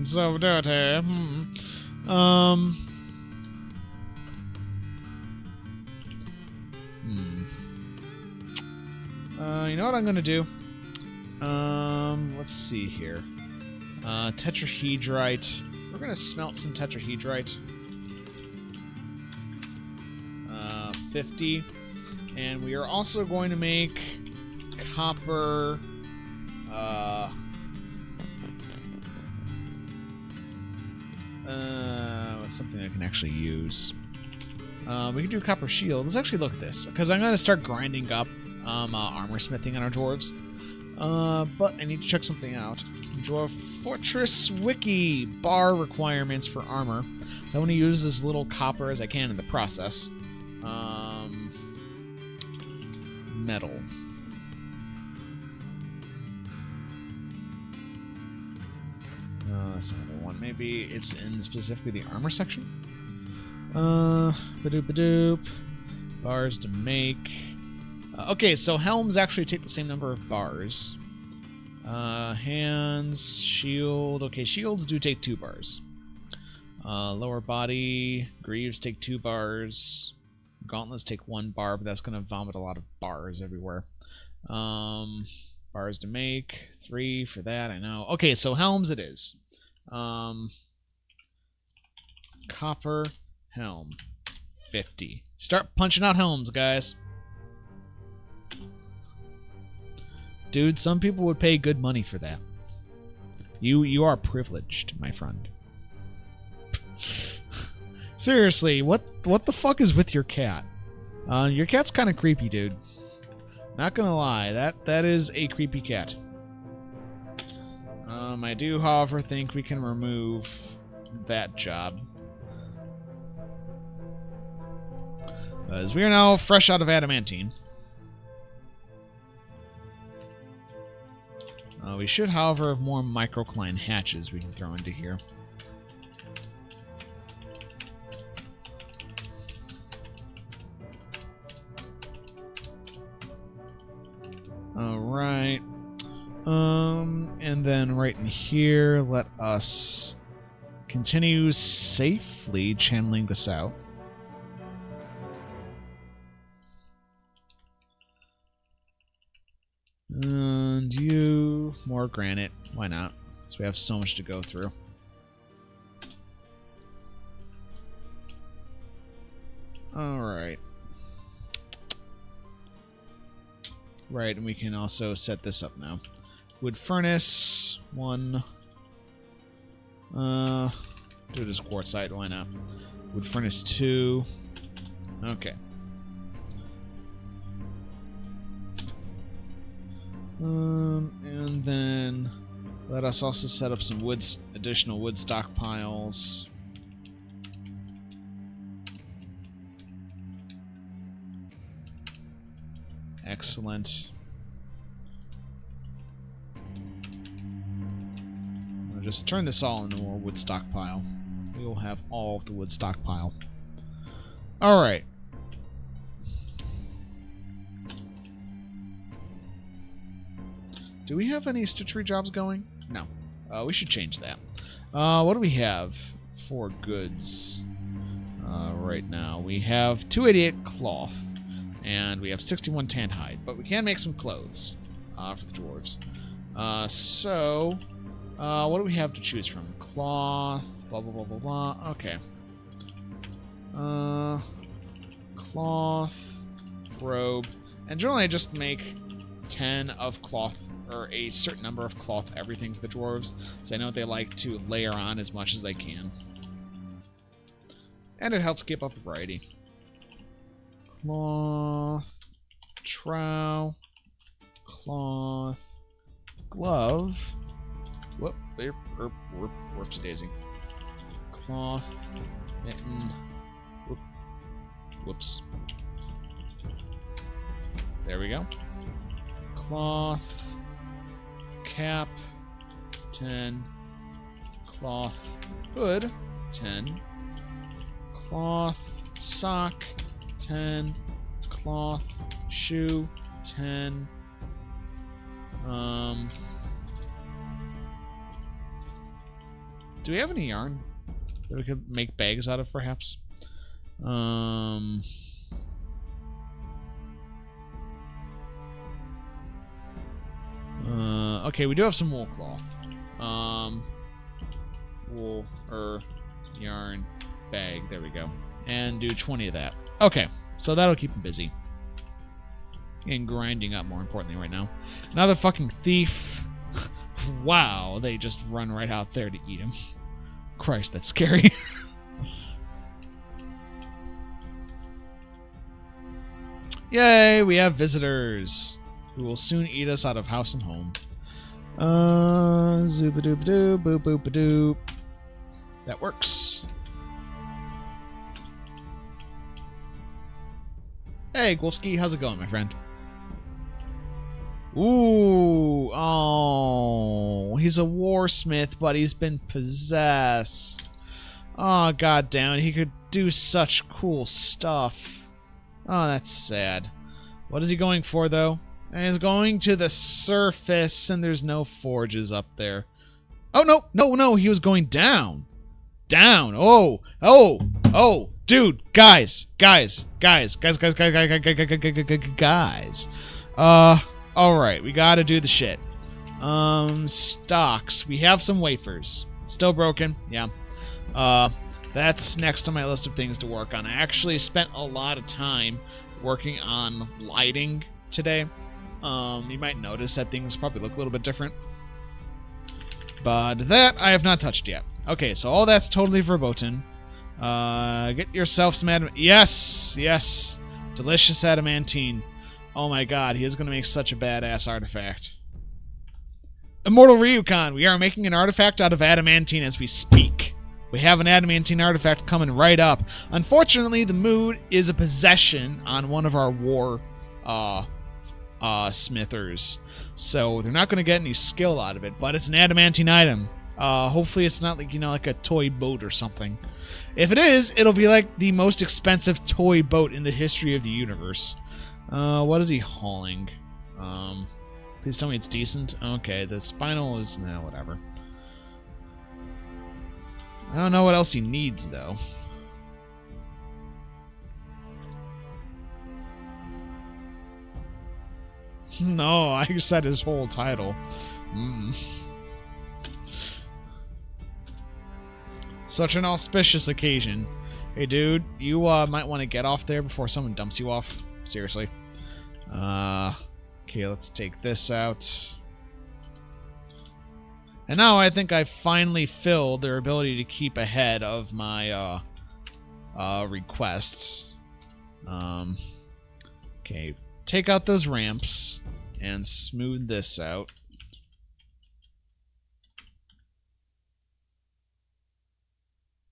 So dirty. You know what I'm gonna do? Let's see here. Tetrahedrite. We're gonna smelt some tetrahedrite. 50. And we are also going to make copper... what's something I can actually use? We can do copper shield. Let's actually look at this, because I'm going to start grinding up armor smithing on our dwarves. But I need to check something out. Dwarf Fortress Wiki. Bar requirements for armor. So I want to use as little copper as I can in the process. Metal. That's another one. Maybe it's in specifically the armor section. Badoop. Bars to make. Okay, so helms actually take the same number of bars. Hands, shield. Okay, shields do take 2 bars. Lower body, greaves take 2 bars. Gauntlets take 1 bar, but that's going to vomit a lot of bars everywhere. Bars to make, 3 for that, I know. Okay, so helms it is. Copper helm, 50. Start punching out helms, guys. Dude, some people would pay good money for that. You are privileged, my friend. Seriously, what the fuck is with your cat? Your cat's kind of creepy, dude. Not gonna lie, that is a creepy cat. I do, however, think we can remove that job. As we are now fresh out of adamantine. We should, however, have more microcline hatches we can throw into here. Alright. And then right in here, let us continue safely channeling the south. And you, more granite. Why not? So we have so much to go through. Alright. Right, and we can also set this up now. Wood furnace, 1. Do it as quartzite, why not? Wood furnace 2. Okay. And then let us also set up some additional wood stockpiles. Excellent. I'll just turn this all into more wood stockpile. We will have all of the wood stockpile. Alright. Do we have any stitchery jobs going? No. We should change that. What do we have for goods right now? We have 288 cloth, and we have 61 tanned hide, but we can make some clothes for the dwarves. What do we have to choose from? Cloth, blah, blah, blah, blah, blah. Okay. Cloth, robe, and generally I just make 10 of cloth, or a certain number of cloth everything for the dwarves, so I know they like to layer on as much as they can. And it helps keep up a variety. Cloth, trow, cloth, glove, whoop, whoopsie-daisy. Cloth, mitten, whoops. There we go. Cloth, cap, 10, cloth, hood, 10, cloth, sock, 10, cloth, shoe, 10, do we have any yarn that we could make bags out of, perhaps? Okay, we do have some wool cloth. Wool, yarn, bag, there we go. And do 20 of that. Okay, so that'll keep him busy. And grinding up, more importantly, right now. Another fucking thief. Wow, they just run right out there to eat him. Christ, that's scary. Yay, we have visitors who will soon eat us out of house and home. Zooba-dooba-doo, boop-boop-a-doop. That works. Hey, Gwolski, how's it going, my friend? Ooh, oh, he's a warsmith, but he's been possessed. Oh, god damn it, he could do such cool stuff. Oh, that's sad. What is he going for, though? And he's going to the surface, and there's no forges up there. Oh, no, he was going down. Down, oh, dude, guys. Alright, we gotta do the shit. Stocks. We have some wafers. Still broken, yeah. That's next on my list of things to work on. I actually spent a lot of time working on lighting today. You might notice that things probably look a little bit different. But that I have not touched yet. Okay, so all that's totally verboten. Get yourself some Yes! Yes! Delicious adamantine. Oh my god, he is going to make such a badass artifact. Immortal Ryukan, we are making an artifact out of adamantine as we speak. We have an adamantine artifact coming right up. Unfortunately, the mood is a possession on one of our war smithers. So they're not going to get any skill out of it, but it's an adamantine item. Hopefully it's not like, like a toy boat or something. If it is, it'll be like the most expensive toy boat in the history of the universe. What is he hauling? Please tell me it's decent. Okay, the spinal is, whatever. I don't know what else he needs, though. No, I said his whole title. Such an auspicious occasion. Hey, dude, you might want to get off there before someone dumps you off. Seriously. Okay, let's take this out. And now I think I've finally filled their ability to keep ahead of my requests. Okay, take out those ramps and smooth this out.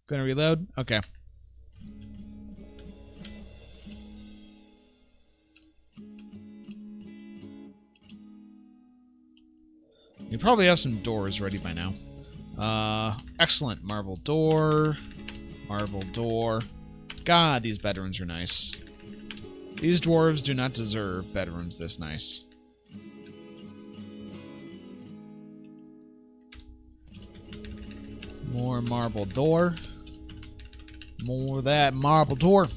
Gonna reload? Okay. You probably have some doors ready by now. Excellent. Marble door. Marble door. God, these bedrooms are nice. These dwarves do not deserve bedrooms this nice. More marble door. More of that marble door.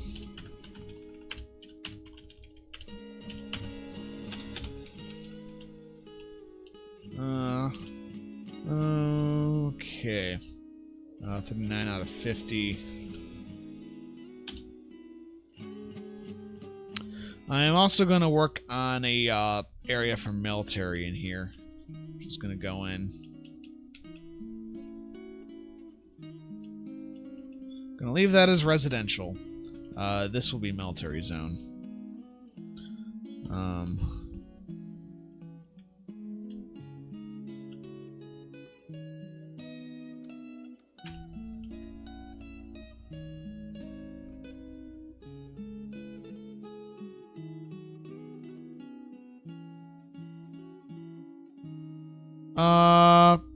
Okay. 39 out of 50. I am also going to work on a area for military in here. Just going to go in. Going to leave that as residential. This will be military zone.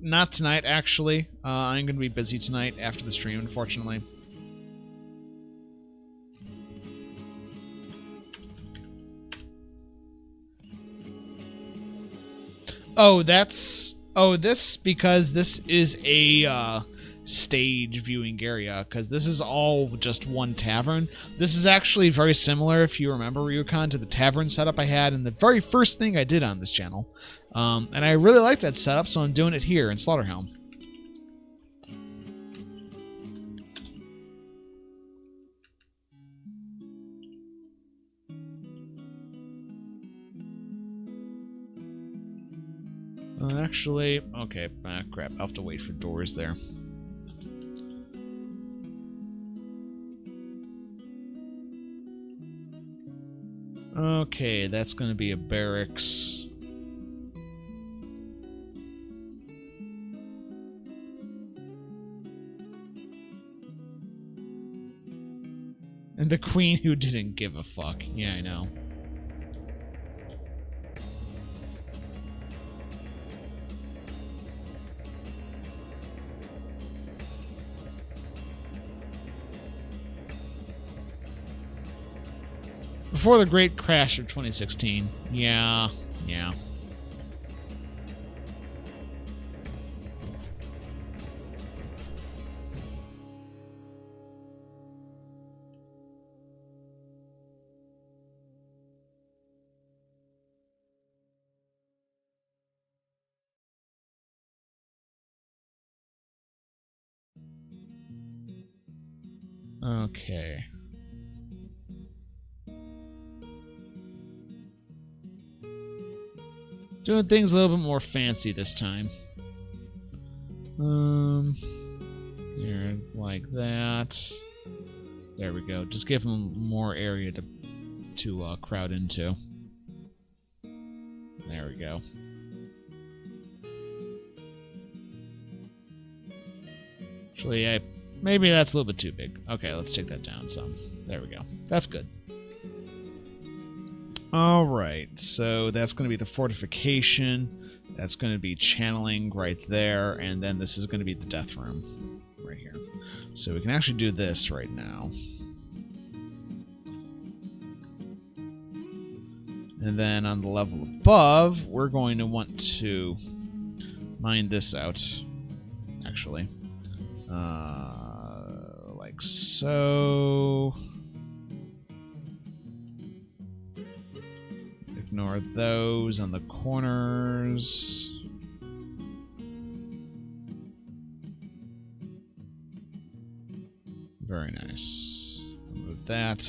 Not tonight, actually. I'm going to be busy tonight after the stream, unfortunately. Oh, that's... Oh, this, because this is a, stage viewing area, because this is all just one tavern. This is actually very similar, if you remember, Ryukan, to the tavern setup I had in the very first thing I did on this channel. And I really like that setup, so I'm doing it here in Slaughterhelm. Actually, okay, crap, I'll have to wait for doors there. Okay, that's going to be a barracks. And the queen who didn't give a fuck. Yeah, I know. Before the great crash of 2016. Yeah. Okay. Doing things a little bit more fancy this time. Here, like that. There we go. Just give them more area to crowd into. There we go. Actually, maybe that's a little bit too big. Okay, let's take that down some. There we go. That's good. Alright, so that's going to be the fortification. That's going to be channeling right there. And then this is going to be the death room right here. So we can actually do this right now. And then on the level above, we're going to want to mine this out, actually. Like so. Ignore those on the corners. Very nice. Remove that.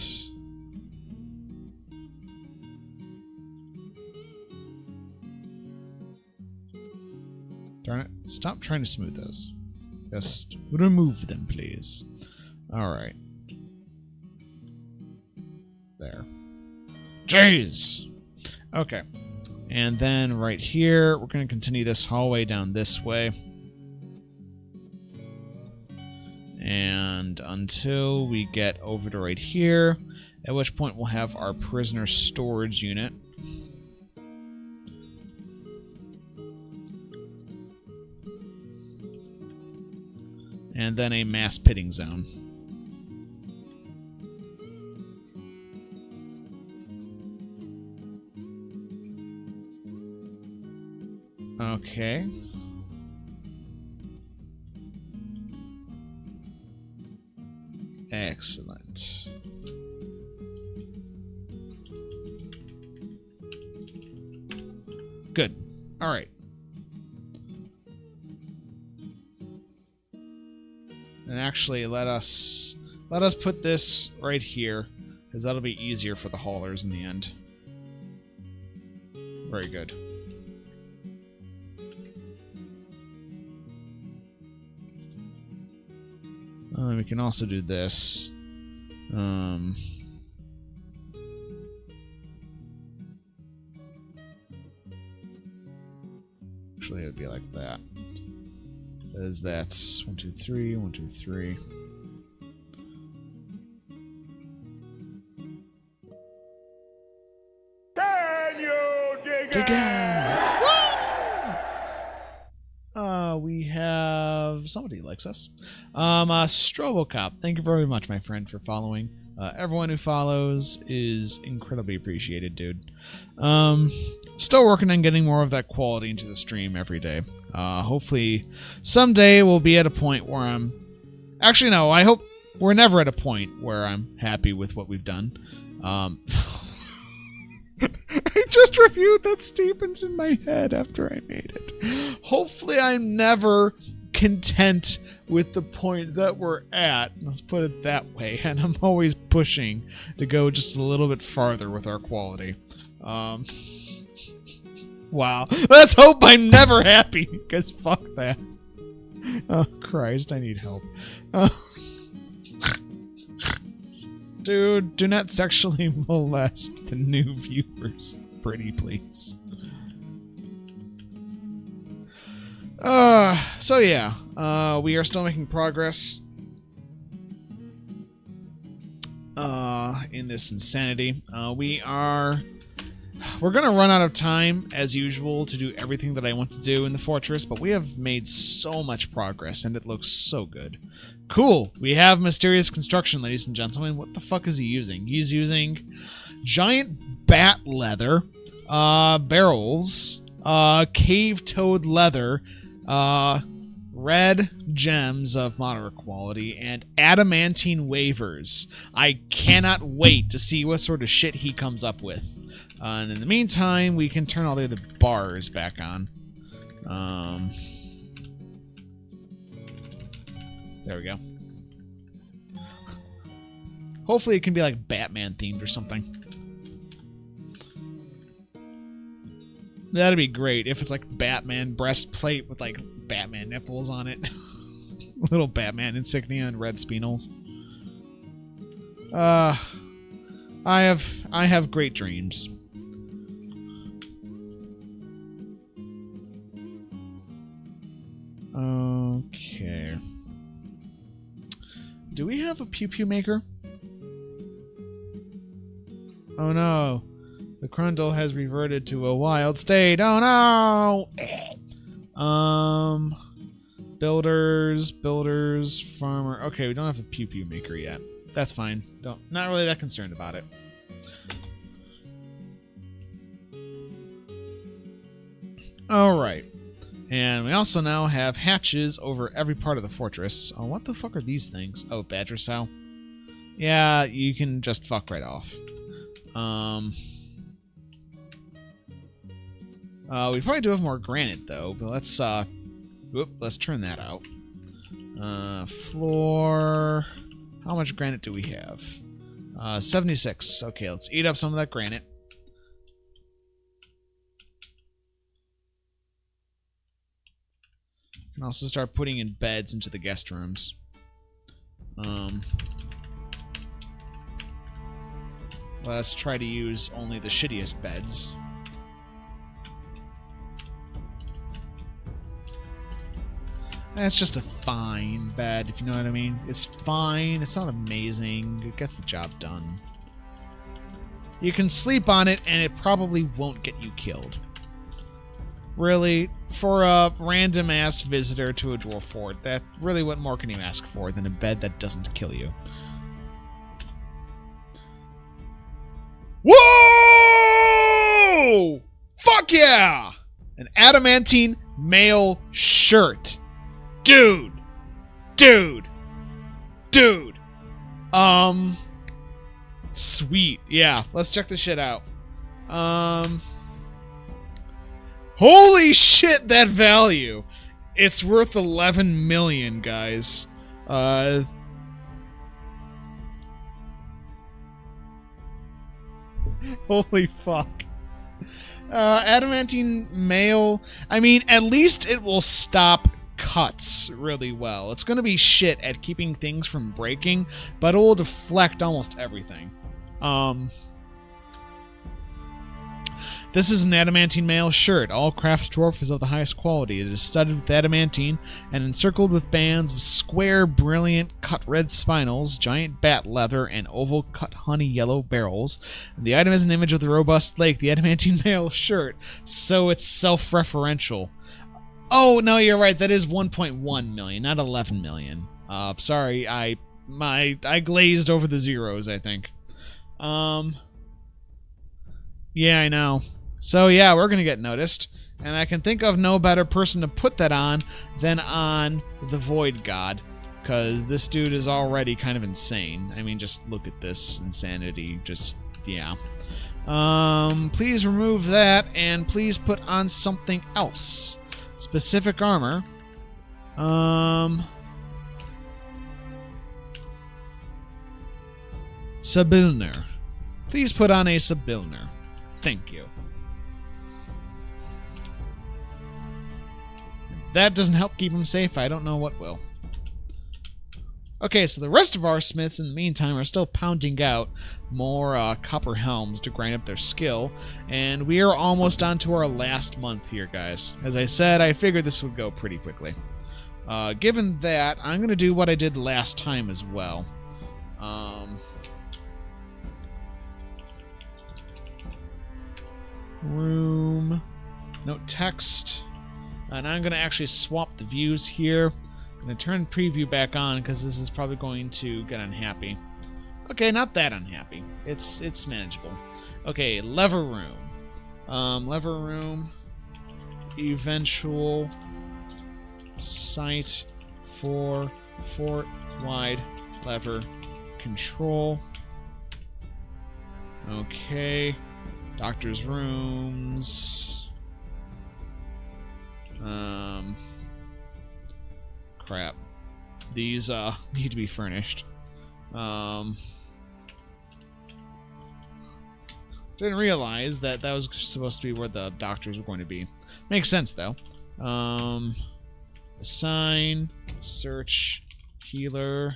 Darn it. Stop trying to smooth those. Just remove them, please. Alright. There. Jeez! Okay. And then right here, we're going to continue this hallway down this way. And until we get over to right here, at which point we'll have our prisoner storage unit. And then a mass pitting zone. Okay. Excellent. Good. All right. And actually, let us put this right here, because that'll be easier for the haulers in the end. Very good. We can also do this. Actually, it would be like that. As that's 1, 2, 3, 1, 2, 3. Can you dig it? We have somebody likes us. Strobocop, thank you very much, my friend, for following. Everyone who follows is incredibly appreciated, dude. Still working on getting more of that quality into the stream every day. Hopefully someday we'll be at a point where I'm... Actually, no, I hope we're never at a point where I'm happy with what we've done. I just reviewed that statement in my head after I made it. Hopefully I'm never content with the point that we're at. Let's put it that way. And I'm always pushing to go just a little bit farther with our quality. Wow. Let's hope I'm never happy, because fuck that. Oh, Christ, I need help. Dude, do not sexually molest the new viewers. Pretty please. So yeah, we are still making progress in this insanity. We're gonna run out of time as usual to do everything that I want to do in the fortress, but we have made so much progress and it looks so good. Cool. We have mysterious construction, ladies and gentlemen. What the fuck is he using? He's using giant bat leather, barrels, cave toad leather, red gems of moderate quality, and adamantine wavers. I cannot wait to see what sort of shit he comes up with. And in the meantime, we can turn all the other bars back on. There we go. Hopefully it can be like Batman themed or something. That'd be great if it's like Batman breastplate with like Batman nipples on it. Little Batman insignia and red spinels. I have great dreams. Okay. Do we have a pew pew maker? Oh no. The Crundle has reverted to a wild state. Oh no! Builders, farmer. Okay, we don't have a pew pew maker yet. That's fine. Not really that concerned about it. Alright. And we also now have hatches over every part of the fortress. Oh, what the fuck are these things? Oh, badger sow. Yeah, you can just fuck right off. We probably do have more granite though, but let's turn that out. Floor. How much granite do we have? 76. Okay, let's eat up some of that granite. Can also start putting in beds into the guest rooms. Let us try to use only the shittiest beds. That's just a fine bed, if you know what I mean. It's fine. It's not amazing. It gets the job done. You can sleep on it, and it probably won't get you killed. Really, for a random-ass visitor to a dwarf fort, what more can you ask for than a bed that doesn't kill you? Whoa! Fuck yeah! An adamantine mail shirt. Dude! Sweet. Yeah, let's check this shit out. Holy shit, that value! It's worth 11 million, guys. Holy fuck. Adamantine mail. I mean, at least it will stop cuts really well. It's going to be shit at keeping things from breaking, but it will deflect almost everything. This is an adamantine mail shirt. All crafts dwarf is of the highest quality. It is studded with adamantine and encircled with bands of square, brilliant, cut red spinels, giant bat leather, and oval cut honey yellow barrels. The item is an image of the robust lake, the adamantine mail shirt, so it's self-referential. Oh, no, you're right. That is 1.1 million, not 11 million. Sorry, I glazed over the zeros, I think. Yeah, I know. So yeah, we're gonna get noticed, and I can think of no better person to put that on than on the Void God, because this dude is already kind of insane. I mean, just look at this insanity. Just, yeah. Please remove that, and please put on something else. Specific armor. Sabilner. Please put on a Sabilner. Thank you. If that doesn't help keep him safe, I don't know what will. Okay, so the rest of our smiths in the meantime are still pounding out more copper helms to grind up their skill, and we are almost on to our last month here, guys. As I said, I figured this would go pretty quickly. Given that, I'm going to do what I did last time as well. Room, no text, and I'm going to actually swap the views here. I'm going to turn preview back on because this is probably going to get unhappy. Okay, not that unhappy. It's manageable. Okay, lever room. Lever room. Eventual site for fort wide lever control. Okay. Doctor's rooms. Crap. These need to be furnished. Didn't realize that was supposed to be where the doctors were going to be. Makes sense though. Assign, search, healer.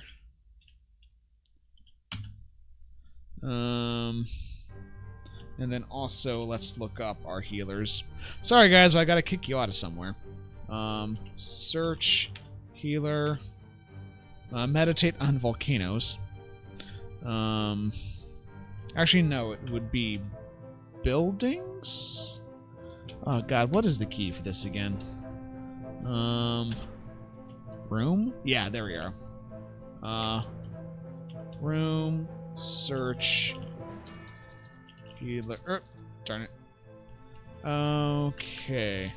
And then also, let's look up our healers. Sorry, guys, but I gotta kick you out of somewhere. Search, healer, meditate on volcanoes. Actually, no, it would be buildings? Oh, God, what is the key for this again? Room? Yeah, there we are. Room, search, healer. Darn it. Okay.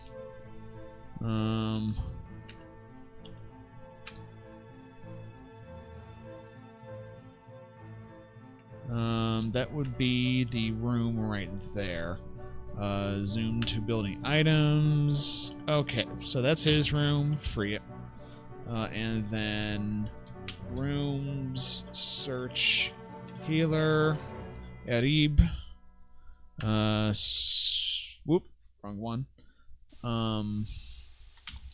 That would be the room right there. Zoom to building items. Okay, so that's his room. Free it. And then rooms, search, healer, Erib. Whoop, wrong one.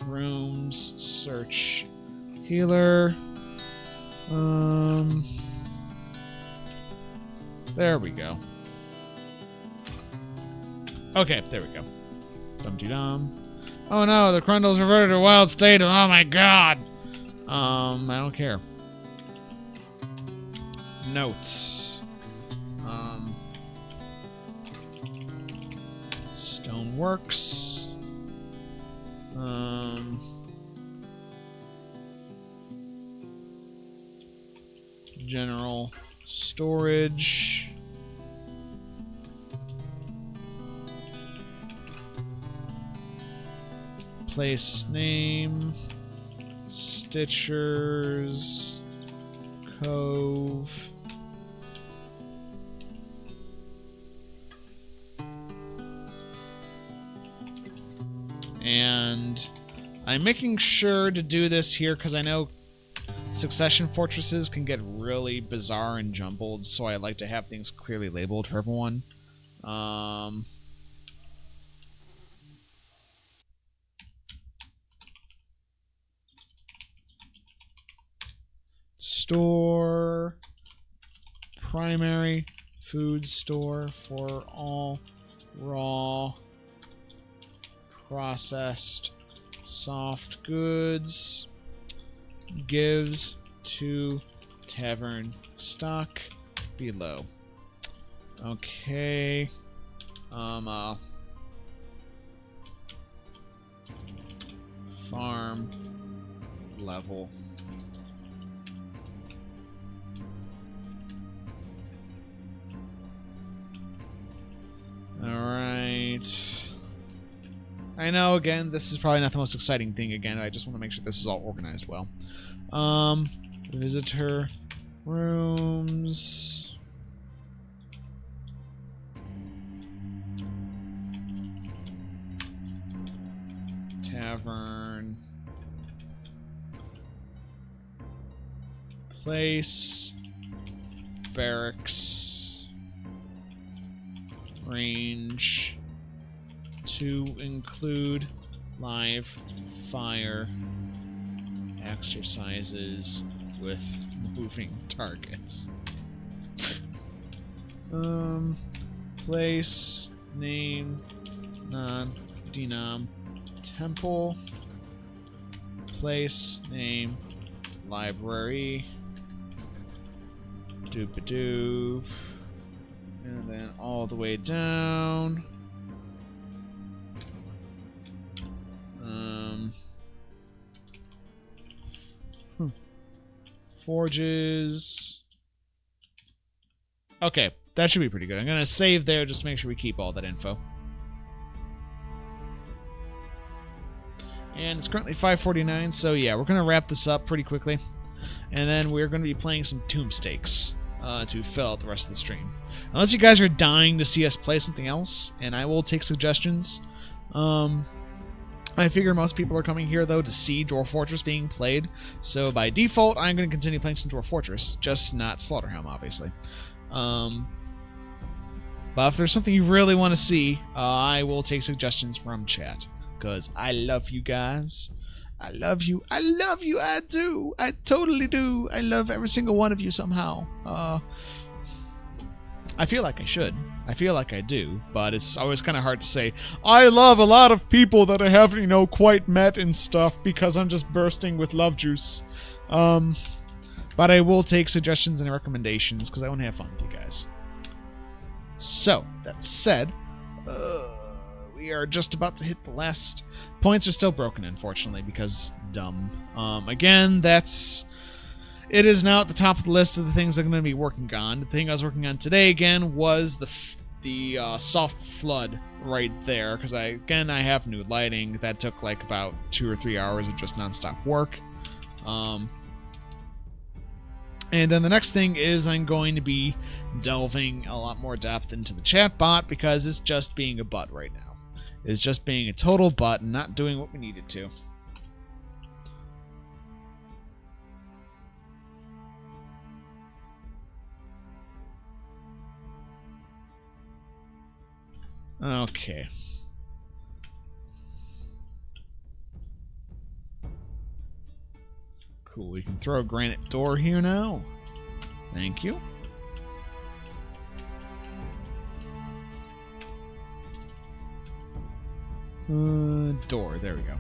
Rooms, search, healer. There we go. Okay, there we go. Dum-de-dum. Oh no, the Crundle's reverted to a wild state. Oh my god. I don't care. Notes. Stoneworks. General storage. Place name. Stitchers. Cove. And I'm making sure to do this here because I know succession fortresses can get really bizarre and jumbled, so I like to have things clearly labeled for everyone. Store, primary food store for all raw, processed, soft goods, gives to tavern stock below. Okay. Farm level. Alright. I know, again, this is probably not the most exciting thing again. I just want to make sure this is all organized well. Visitor rooms. Tavern. Place. Barracks. Range. To include live fire exercises with moving targets. Place, name, non-denom, temple. Place, name, library. Doop-a-doop. And then all the way down. Forges. Okay, that should be pretty good. I'm going to save there just to make sure we keep all that info. And it's currently 5:49, so yeah, we're going to wrap this up pretty quickly. And then we're going to be playing some Tombstakes to fill out the rest of the stream. Unless you guys are dying to see us play something else, and I will take suggestions. I figure most people are coming here, though, to see Dwarf Fortress being played. So by default, I'm going to continue playing some Dwarf Fortress, just not Slaughterhelm, obviously. But if there's something you really want to see, I will take suggestions from chat. Because I love you guys. I love you. I love you. I do. I totally do. I love every single one of you somehow. I feel like I should. I feel like I do, but it's always kind of hard to say, I love a lot of people that I haven't, you know, quite met and stuff because I'm just bursting with love juice. But I will take suggestions and recommendations because I want to have fun with you guys. So, that said, we are just about to hit the last. Points are still broken, unfortunately, because dumb. Again, it is now at the top of the list of the things I'm going to be working on. The thing I was working on today, again, was the soft flood right there, because I have new lighting. That took like about 2 or 3 hours of just nonstop work. And then the next thing is I'm going to be delving a lot more depth into the chat bot because it's just being a butt right now. It's just being a total butt and not doing what we need it to. Okay. Cool, we can throw a granite door here now. Thank you. Door, there we go.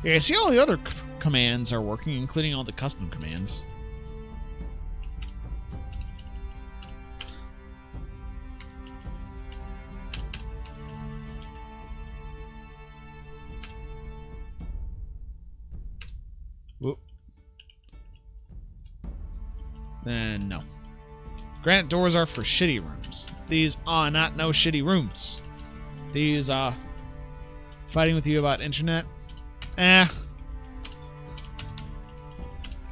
Yeah, see all the other commands are working, including all the custom commands. Whoop. Then no. Granite doors are for shitty rooms. These are not no shitty rooms. These are fighting with you about internet.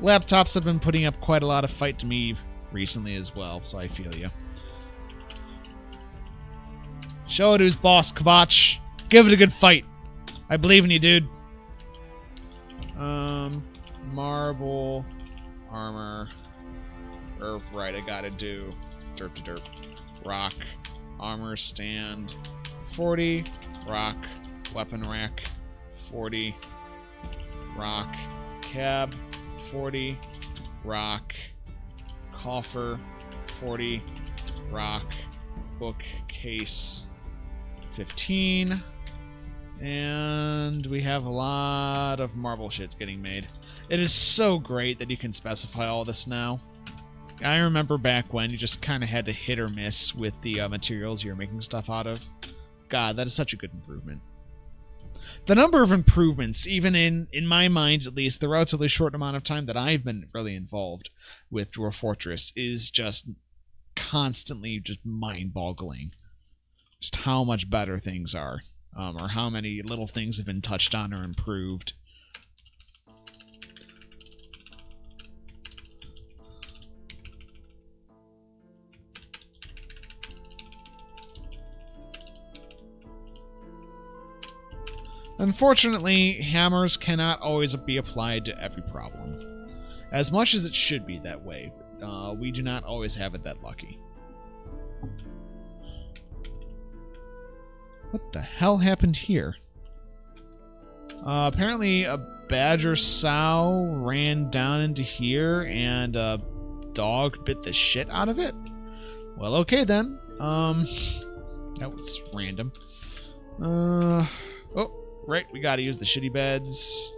Laptops have been putting up quite a lot of fight to me recently as well, so I feel you. Show it who's boss, Kvatch. Give it a good fight. I believe in you, dude. Marble, armor. Right, I gotta do derp to derp. Rock, armor stand, 40. Rock, weapon rack, 40. Rock, cab, 40. Rock, coffer, 40. Rock, bookcase, 15. And we have a lot of marble shit getting made. It is so great that you can specify all this now. I remember back when you just kind of had to hit or miss with the materials you're making stuff out of. God, that is such a good improvement. The number of improvements, even in my mind at least, the relatively short amount of time that I've been really involved with Dwarf Fortress is just constantly just mind-boggling. Just how much better things are. Or how many little things have been touched on or improved. Unfortunately, hammers cannot always be applied to every problem. As much as it should be that way, we do not always have it that lucky. What the hell happened here? Apparently a badger sow ran down into here and a dog bit the shit out of it? Well, okay then. That was random. Oh, right, we gotta use the shitty beds.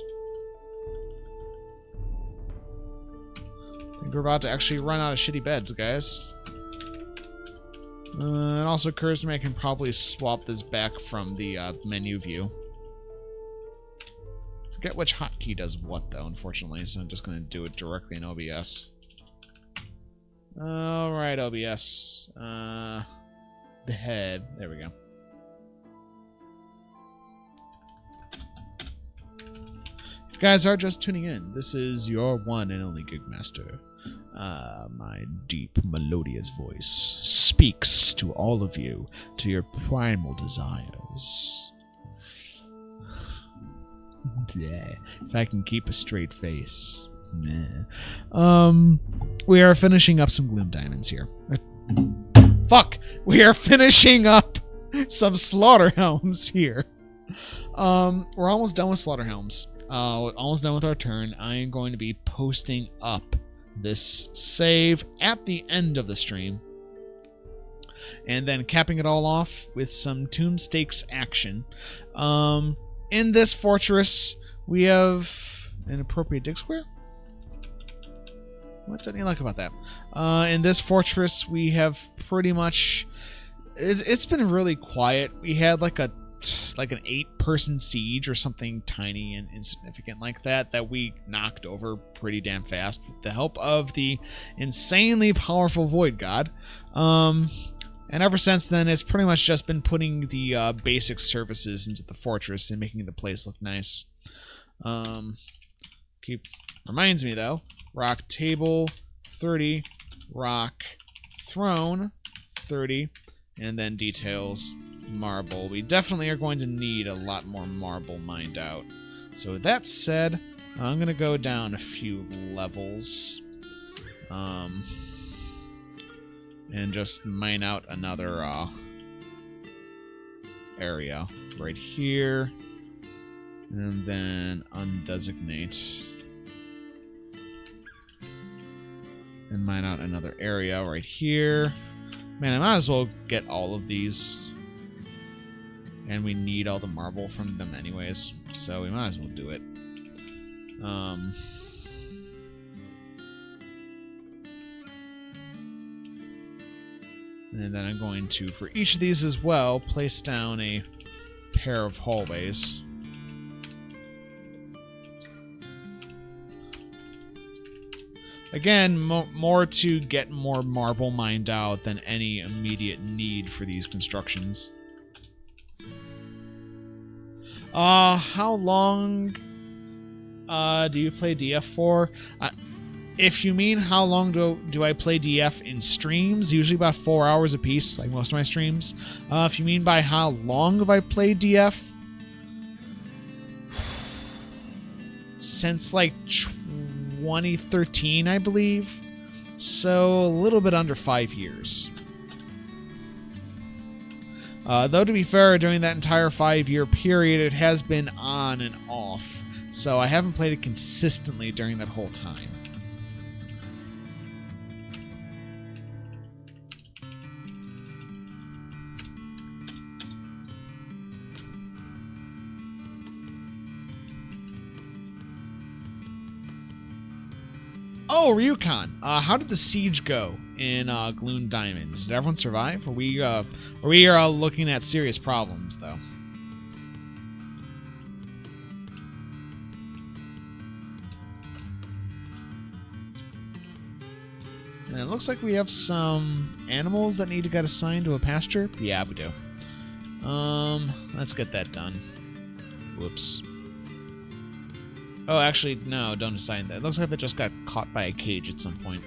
I think we're about to actually run out of shitty beds, guys. It also occurs to me I can probably swap this back from the menu view. Forget which hotkey does what, though, unfortunately, so I'm just going to do it directly in OBS. Alright, OBS. Behead. There we go. If you guys are just tuning in, this is your one and only Gigmaster. My deep, melodious voice speaks to all of you, to your primal desires. If I can keep a straight face. We are finishing up some Gloom Diamonds here. Fuck! We are finishing up some Slaughterhelms here. We're almost done with Slaughterhelms. almost done with our turn. I am going to be posting up this save at the end of the stream. And then capping it all off with some Tombstakes action. In this fortress, we have an appropriate dig square. What don't you like about that? In this fortress, we have pretty much... It's been really quiet. We had like an 8-person siege or something tiny and insignificant like that we knocked over pretty damn fast with the help of the insanely powerful Void God. And ever since then, it's pretty much just been putting the basic services into the fortress and making the place look nice. Reminds me though, rock table 30, rock throne 30, and then details marble. We definitely are going to need a lot more marble mined out. So with that said, I'm going to go down a few levels. And just mine out another area right here. And then undesignate. And mine out another area right here. Man, I might as well get all of these. And we need all the marble from them anyways. So we might as well do it. And then I'm going to, for each of these as well, place down a pair of hallways. Again, more to get more marble mined out than any immediate need for these constructions. How long do you play DF for? If you mean how long do I play DF in streams, usually about 4 hours a piece, like most of my streams. If you mean by how long have I played DF? Since like 2013, I believe. So a little bit under 5 years. Though to be fair, during that entire 5-year period, it has been on and off. So I haven't played it consistently during that whole time. Oh, Ryukon. How did the siege go in Gloon Diamonds? Did everyone survive? Are we looking at serious problems, though? And it looks like we have some animals that need to get assigned to a pasture. Yeah, we do. Let's get that done. Whoops. Oh, actually, no, don't assign that. It looks like they just got caught by a cage at some point.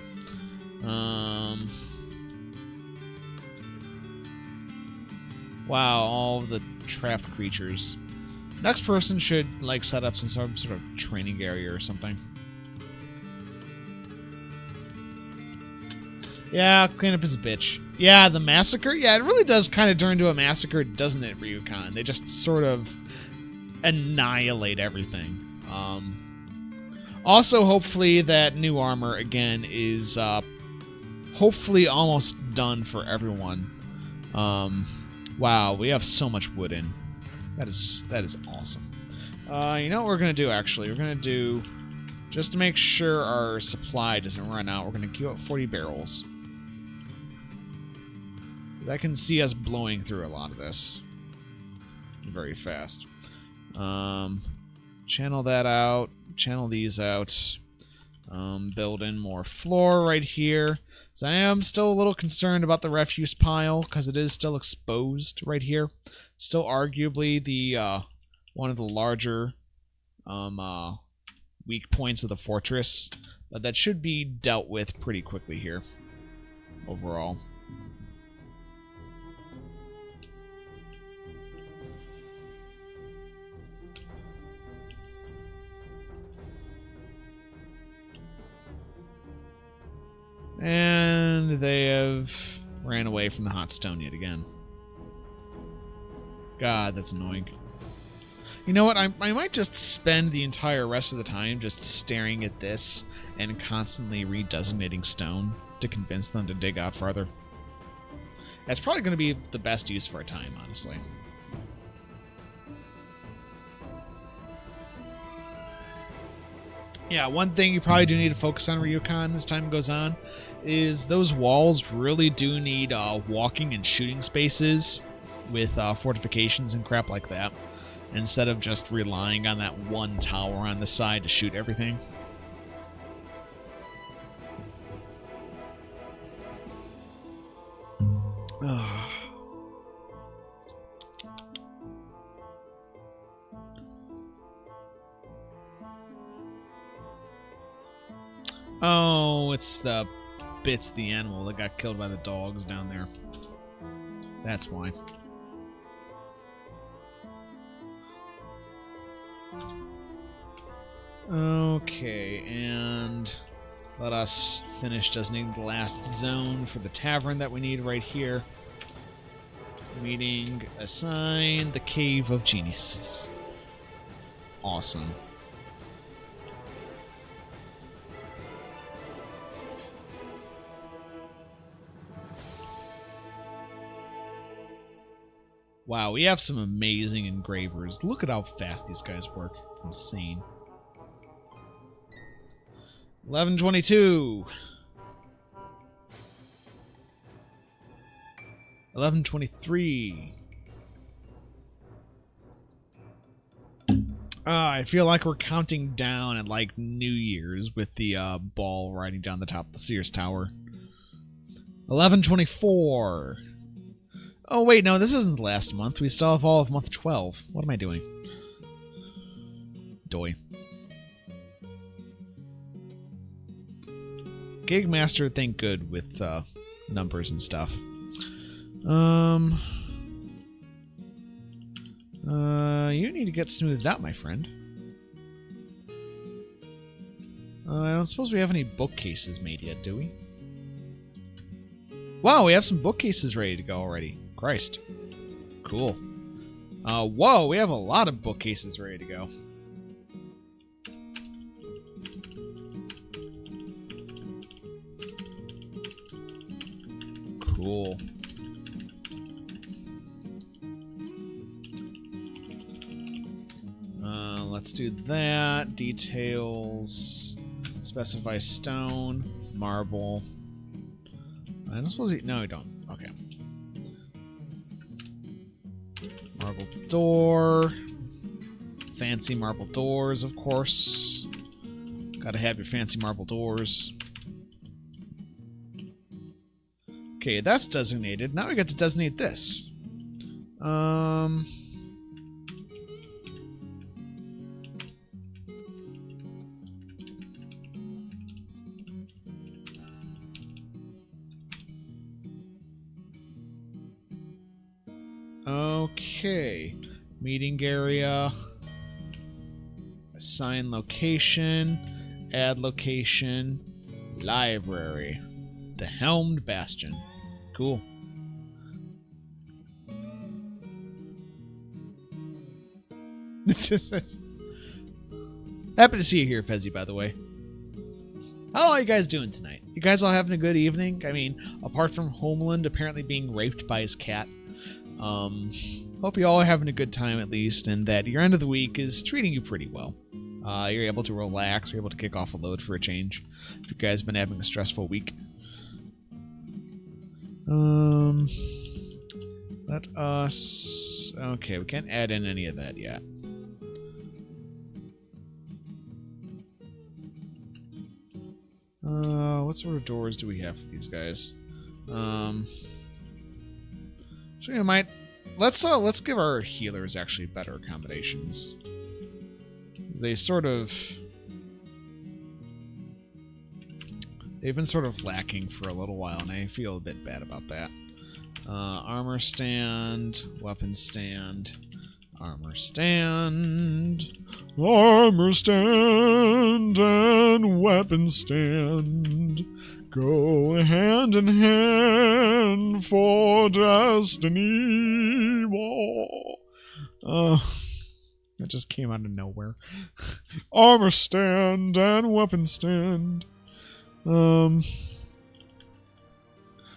Wow, all the trapped creatures. Next person should, like, set up some sort of training area or something. Yeah, cleanup is a bitch. Yeah, the massacre? Yeah, it really does kind of turn into a massacre, doesn't it, Ryukon? They just sort of annihilate everything. Also, hopefully, that new armor, again, is hopefully almost done for everyone. Wow, we have so much wood in. That is awesome. You know what we're going to do, actually? We're going to do, just to make sure our supply doesn't run out, we're going to queue up 40 barrels. I can see us blowing through a lot of this very fast. Channel that out. Channel these out. Build in more floor right here. So I am still a little concerned about the refuse pile because it is still exposed right here. Still arguably the one of the larger weak points of the fortress. But that should be dealt with pretty quickly here overall. And they have ran away from the hot stone yet again. God, that's annoying. You know what? I might just spend the entire rest of the time just staring at this and constantly redesignating stone to convince them to dig out farther. That's probably going to be the best use for our time, honestly. Yeah, one thing you probably do need to focus on, Ryukon, as time goes on, is those walls really do need walking and shooting spaces with fortifications and crap like that, instead of just relying on that one tower on the side to shoot everything. Oh, it's the Bits, the animal that got killed by the dogs down there. That's why. Okay, and let us finish designating the last zone for the tavern that we need right here. Meeting assigned, the Cave of Geniuses. Awesome. Wow, we have some amazing engravers. Look at how fast these guys work. It's insane. 11:22. 11:23. I feel like we're counting down at like New Year's with the ball riding down the top of the Sears Tower. 11:24. Oh wait, no, this isn't the last month. We still have all of month 12. What am I doing? Doy. Gigmaster, think good with numbers and stuff. You need to get smoothed out, my friend. I don't suppose we have any bookcases made yet, do we? Wow, we have some bookcases ready to go already. Christ. Cool. Whoa, we have a lot of bookcases ready to go. Cool. Let's do that. Details. Specify stone. Marble. I don't suppose you... No, we don't. Okay. Marble door. Fancy marble doors, of course. Gotta have your fancy marble doors. Okay, that's designated. Now we got to designate this. Okay. Meeting area. Assign location. Add location. Library. The Helmed Bastion. Cool. Happy to see you here, Fezzy, by the way. How are you guys doing tonight? You guys all having a good evening? I mean, apart from Homeland apparently being raped by his cat. Hope you all are having a good time at least, and that your end of the week is treating you pretty well. You're able to relax, you're able to kick off a load for a change. If you guys have been having a stressful week. Let us... Okay, we can't add in any of that yet. What sort of doors do we have for these guys? So we might... Let's give our healers actually better accommodations. They sort of... They've been sort of lacking for a little while, and I feel a bit bad about that. Armor stand, weapon stand, armor stand, armor stand, and weapon stand go hand in hand for destiny. I just came out of nowhere. Armor stand and weapon stand.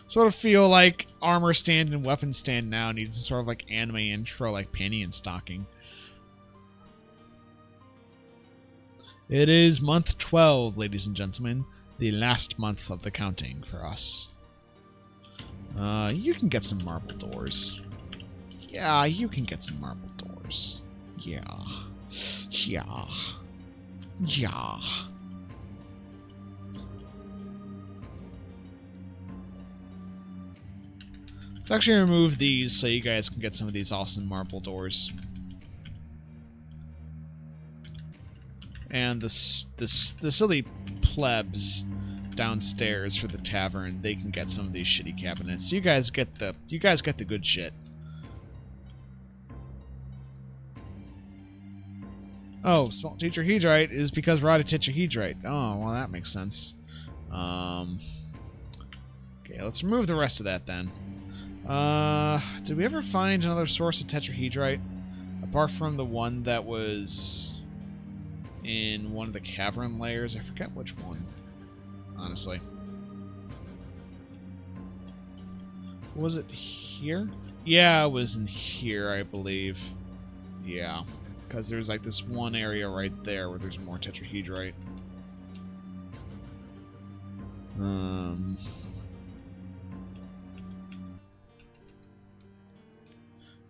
Sort of feel like armor stand and weapon stand now needs sort of like anime intro, like panty and stocking. It is month 12, ladies and gentlemen. The last month of the counting for us. You can get some marble doors. Yeah, you can get some marble doors. Yeah. Yeah. Yeah. Let's actually remove these so you guys can get some of these awesome marble doors. And the silly plebs downstairs for the tavern, they can get some of these shitty cabinets. You guys get the good shit. Oh, small tetrahedrite is because we're out of tetrahedrite. Oh, well, that makes sense. Okay, let's remove the rest of that then. Did we ever find another source of tetrahedrite? Apart from the one that was in one of the cavern layers? I forget which one, honestly. Was it here? Yeah, it was in here, I believe. Yeah, because there's like this one area right there where there's more tetrahedrite.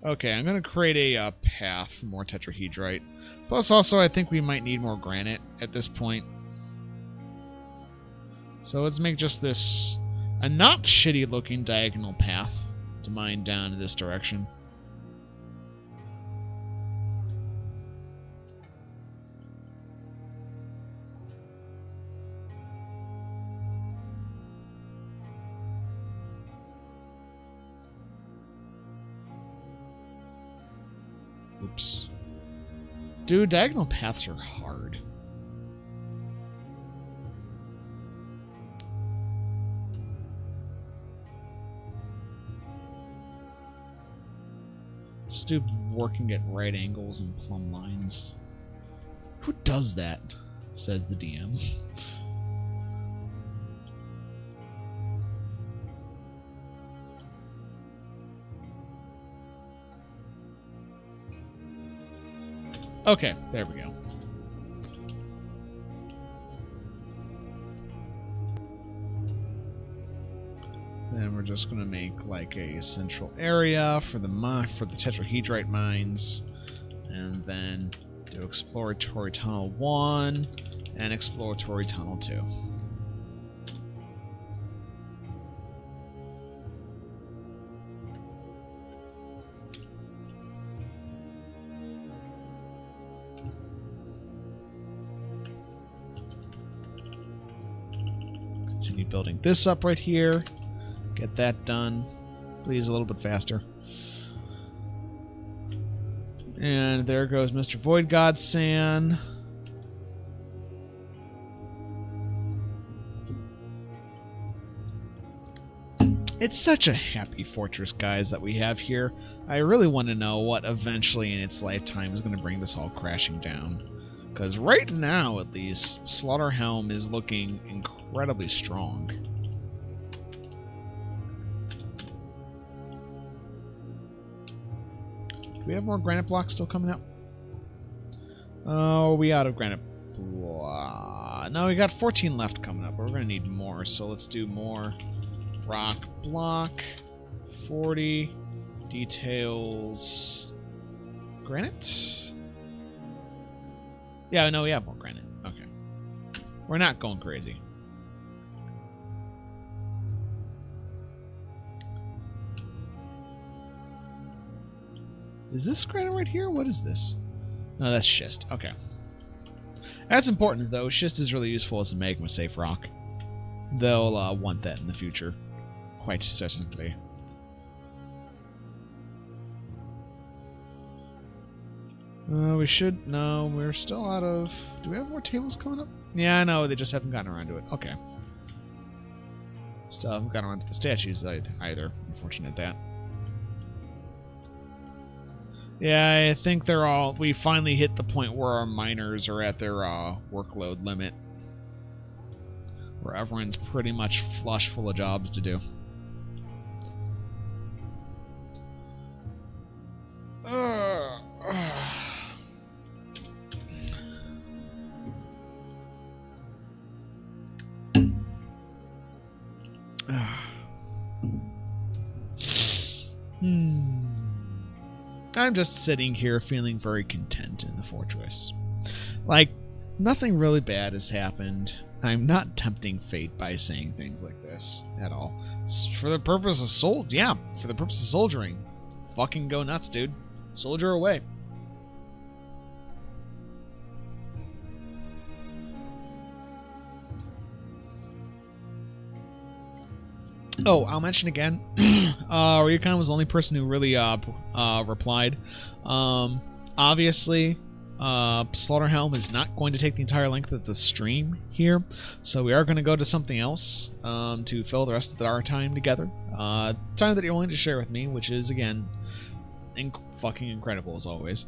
Okay, I'm going to create a path for more tetrahedrite. Plus, also, I think we might need more granite at this point. So let's make just this a not shitty-looking diagonal path to mine down in this direction. Oops. Dude, diagonal paths are hard. Stupid working at right angles and plumb lines. Who does that? Says the DM. Okay, there we go. Then we're just gonna make like a central area for the tetrahedrite mines, and then do exploratory tunnel 1 and exploratory tunnel 2. Continue building this up right here. Get that done. Please, a little bit faster. And there goes Mr. Void God San. It's such a happy fortress, guys, that we have here. I really want to know what eventually in its lifetime is going to bring this all crashing down. Because right now, at least, Slaughterhelm is looking incredibly strong. Do we have more granite blocks still coming up? Oh, are we out of granite block? No, we got 14 left coming up, but we're going to need more, so let's do more rock block. 40 details. Granite? Yeah, no, we have more granite. Okay. We're not going crazy. Is this granite right here? What is this? No, that's schist. Okay. That's important, though. Schist is really useful as a magma-safe rock. They'll want that in the future. Quite certainly. We should... No, we're still out of... Do we have more tables coming up? Yeah, I know. They just haven't gotten around to it. Okay. Still haven't gotten around to the statues either. Unfortunate that. Yeah, I think they're all... We finally hit the point where our miners are at their workload limit. Where everyone's pretty much flush full of jobs to do. I'm just sitting here feeling very content in the fortress. Like, nothing really bad has happened. I'm not tempting fate by saying things like this at all. For the purpose of for the purpose of soldiering. Fucking go nuts, dude. Soldier away. Oh, I'll mention again, Ryukan was the only person who really replied. Obviously, Slaughterhelm is not going to take the entire length of the stream here, so we are going to go to something else to fill the rest of our time together. Time that you're willing to share with me, which is, again, fucking incredible as always.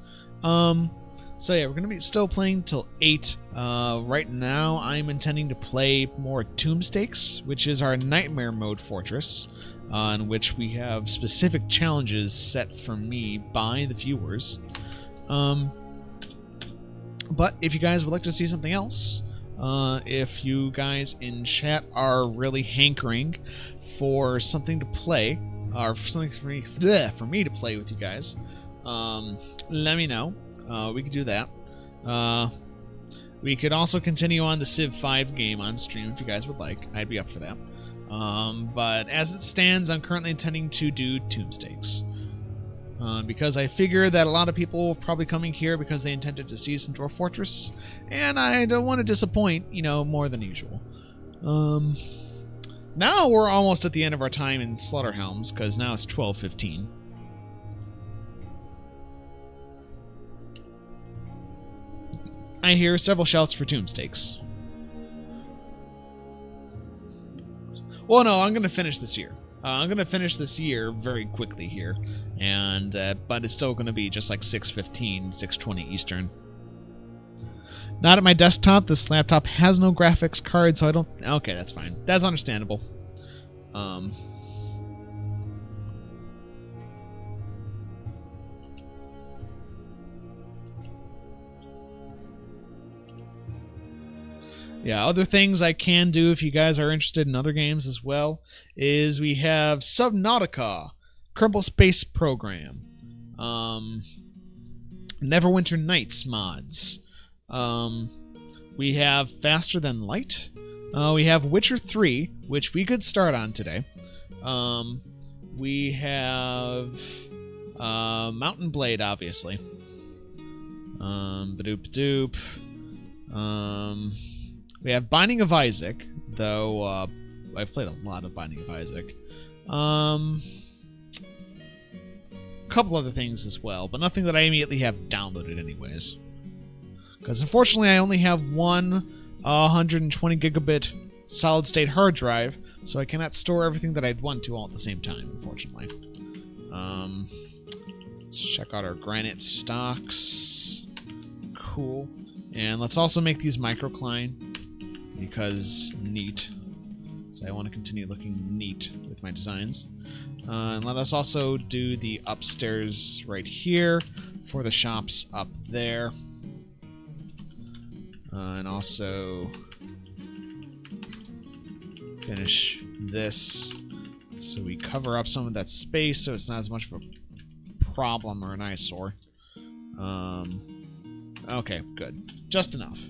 So yeah, we're going to be still playing till 8. Right now, I'm intending to play more Tombstakes, which is our Nightmare Mode Fortress, in which we have specific challenges set for me by the viewers. But if you guys would like to see something else, if you guys in chat are really hankering for something to play, or for something for me to play with you guys, let me know. We could do that. We could also continue on the Civ 5 game on stream if you guys would like. I'd be up for that. But as it stands, I'm currently intending to do Tombstakes. Because I figure that a lot of people are probably coming here because they intended to see some Dwarf Fortress, and I don't want to disappoint, more than usual. Now we're almost at the end of our time in Slaughterhelms, because now it's 12:15. I hear several shouts for Tombstakes. Well, no, I'm going to finish this year. I'm going to finish this year very quickly here, and but it's still going to be just like 6:15, 6:20 Eastern. Not at my desktop. This laptop has no graphics card, so I don't... Okay, that's fine. That's understandable. Yeah, other things I can do if you guys are interested in other games as well is we have Subnautica, Kerbal Space Program, Neverwinter Nights mods. We have Faster Than Light. We have Witcher 3, which we could start on today. We have Mountain Blade, obviously. Badoop-doop. We have Binding of Isaac, though I've played a lot of Binding of Isaac. A couple other things as well, but nothing that I immediately have downloaded anyways. Because unfortunately I only have one 120 gigabit solid state hard drive, so I cannot store everything that I'd want to all at the same time, unfortunately. Let's check out our granite stocks. Cool. And let's also make these microcline, because neat. So I want to continue looking neat with my designs. And let us also do the upstairs right here for the shops up there. And also finish this so we cover up some of that space so it's not as much of a problem or an eyesore. Okay, good. Just enough.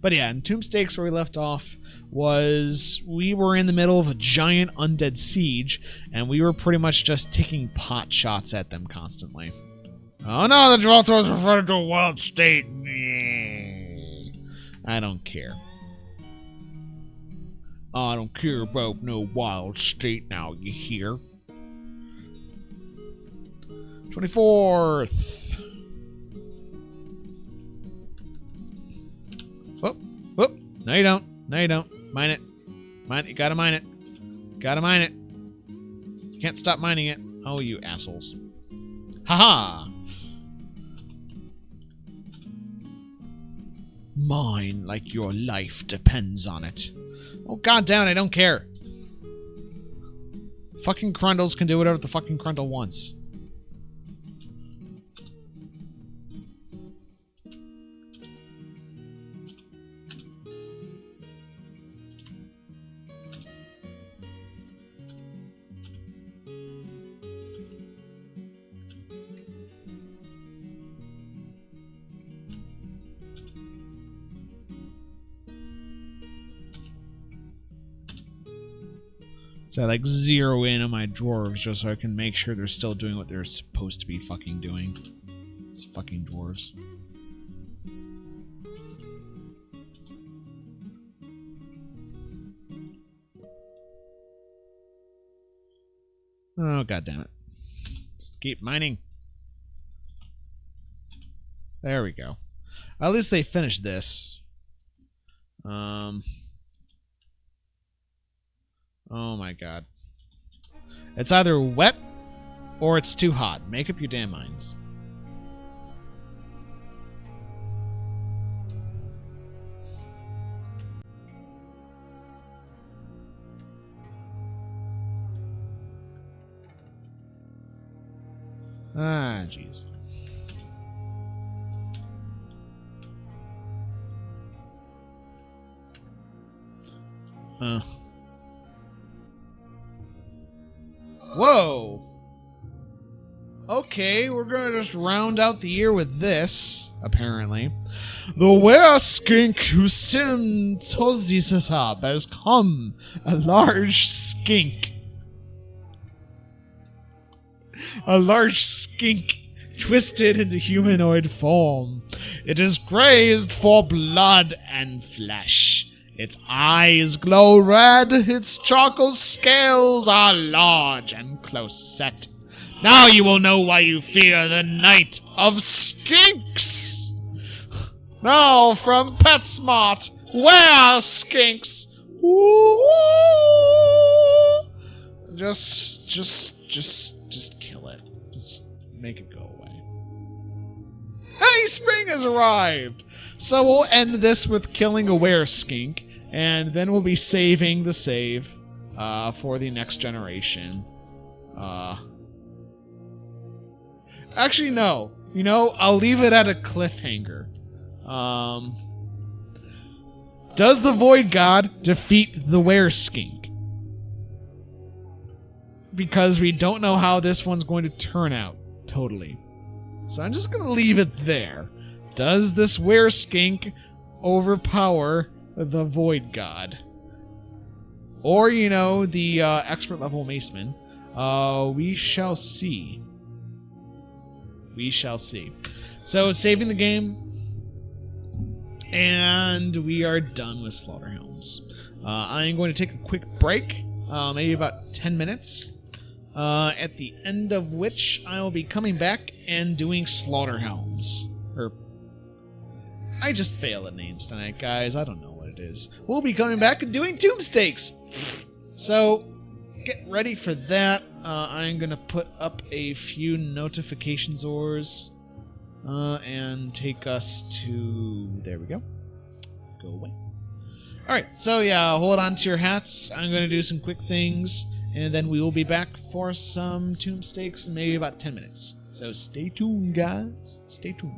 But yeah, in Tombstakes, where we left off was we were in the middle of a giant undead siege, and we were pretty much just taking pot shots at them constantly. Oh no, the Dwarf Fortress referred to a wild state. I don't care. I don't care about no wild state now, you hear? 24th. Oh, No, you don't. No, you don't. Mine it. Mine it. You gotta mine it. Gotta mine it. You can't stop mining it. Oh, you assholes. Haha! Mine like your life depends on it. Oh, goddamn, I don't care. Fucking Crundles can do whatever the fucking Crundle wants. So I like zero in on my dwarves just so I can make sure they're still doing what they're supposed to be fucking doing. These fucking dwarves. Oh, god damn it. Just keep mining. There we go. At least they finished this. Oh my god. It's either wet or it's too hot. Make up your damn minds. Ah, jeez. Whoa! Okay, we're gonna just round out the year with this, apparently. The were-skink who sinned Tozisasab has come, a large skink. A large skink twisted into humanoid form. It is grazed for blood and flesh. Its eyes glow red, its charcoal scales are large and close set. Now you will know why you fear the Night of Skinks! Now from PetSmart, where are skinks? Ooh. Just kill it. Just make it go away. Hey, spring has arrived! So we'll end this with killing a were-skink, and then we'll be saving the save for the next generation. Actually, no. You know, I'll leave it at a cliffhanger. Does the Void God defeat the were-skink? Because we don't know how this one's going to turn out, totally. So I'm just going to leave it there. Does this were-skink overpower the Void God? Or, you know, the expert level Maceman? We shall see. We shall see. So, saving the game. And we are done with Slaughterhounds. I'm going to take a quick break. Maybe about 10 minutes. At the end of which I'll be coming back and doing Slaughterhounds. I just fail at names tonight, guys. I don't know what it is. We'll be coming back and doing Tombstakes. So, get ready for that. I'm going to put up a few notifications ors. And take us to... There we go. Go away. Alright, so yeah, hold on to your hats. I'm going to do some quick things. And then we will be back for some Tombstakes in maybe about 10 minutes. So stay tuned, guys. Stay tuned.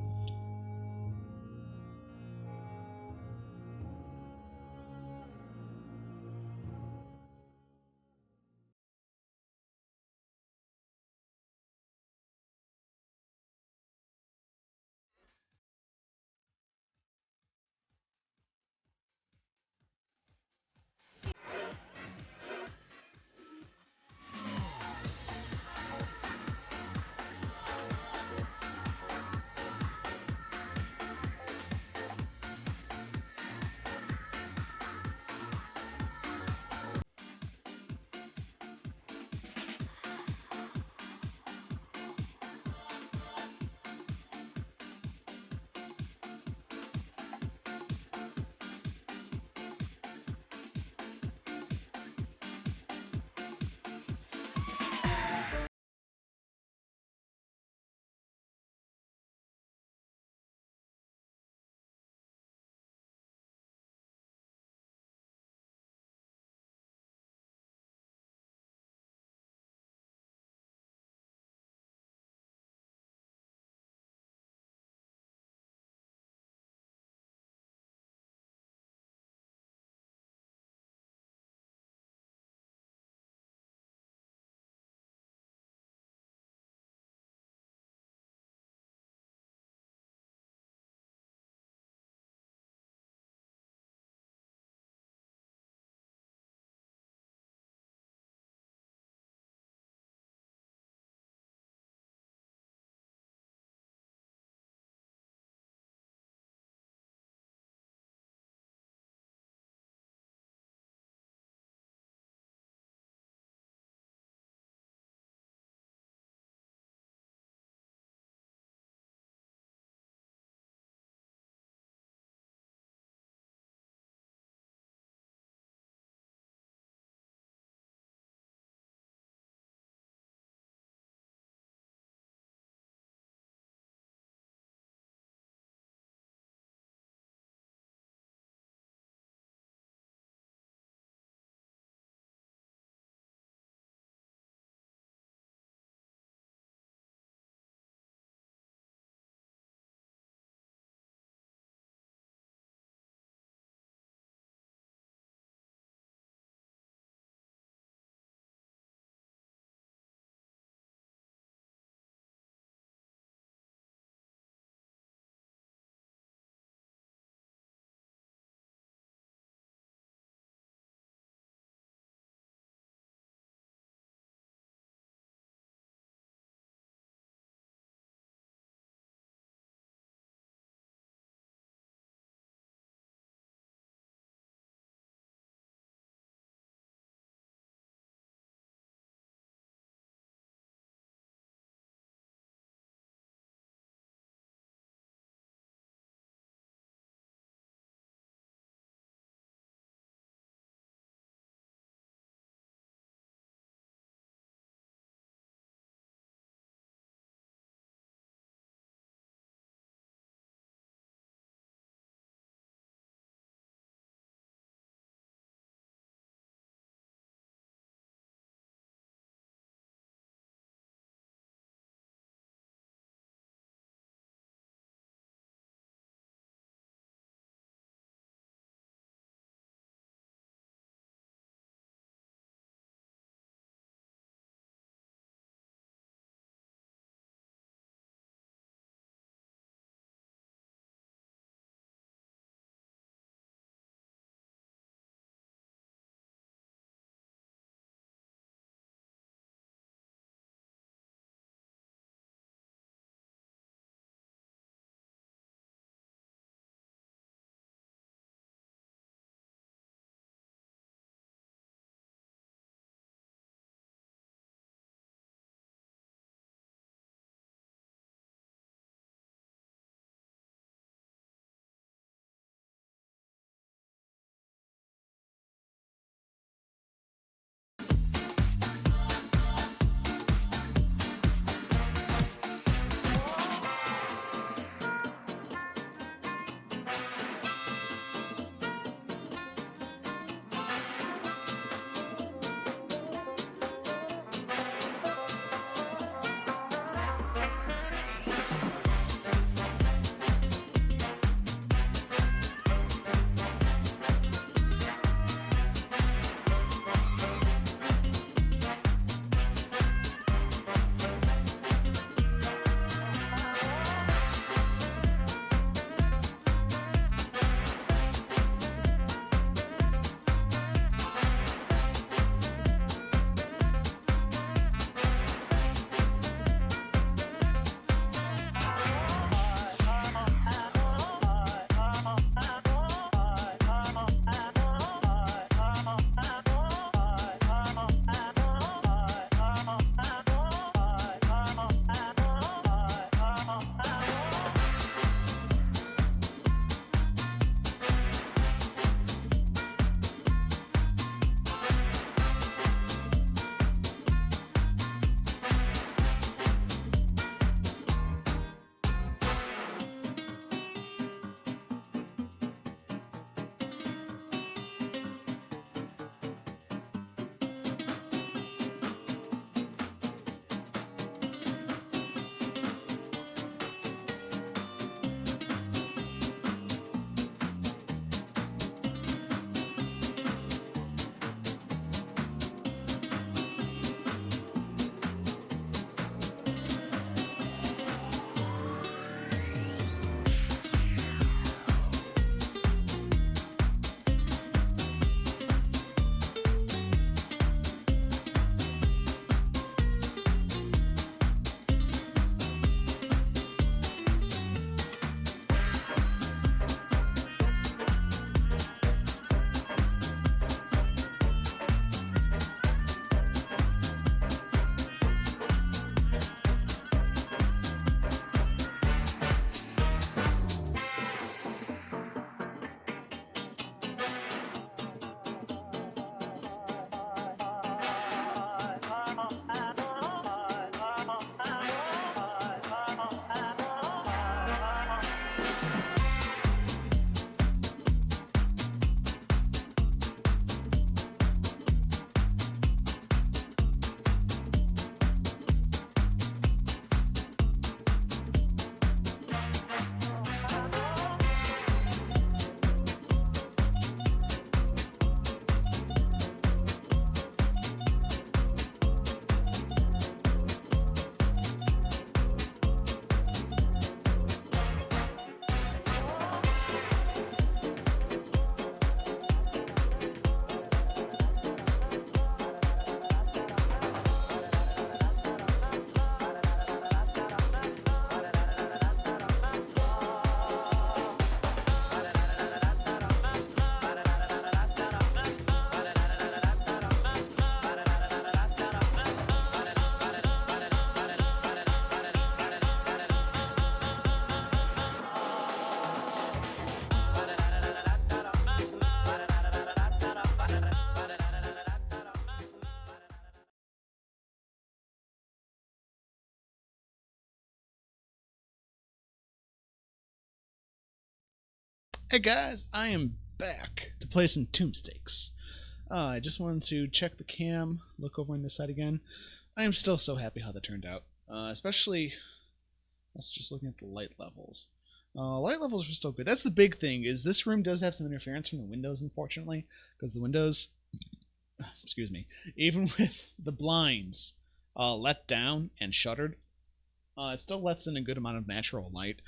Hey guys, I am back to play some Tombstakes. I just wanted to check the cam, look over on this side again. I am still so happy how that turned out. Especially, that's just looking at the light levels. Light levels are still good. That's the big thing, is this room does have some interference from the windows, unfortunately, because the windows, excuse me, even with the blinds let down and shuttered, it still lets in a good amount of natural light.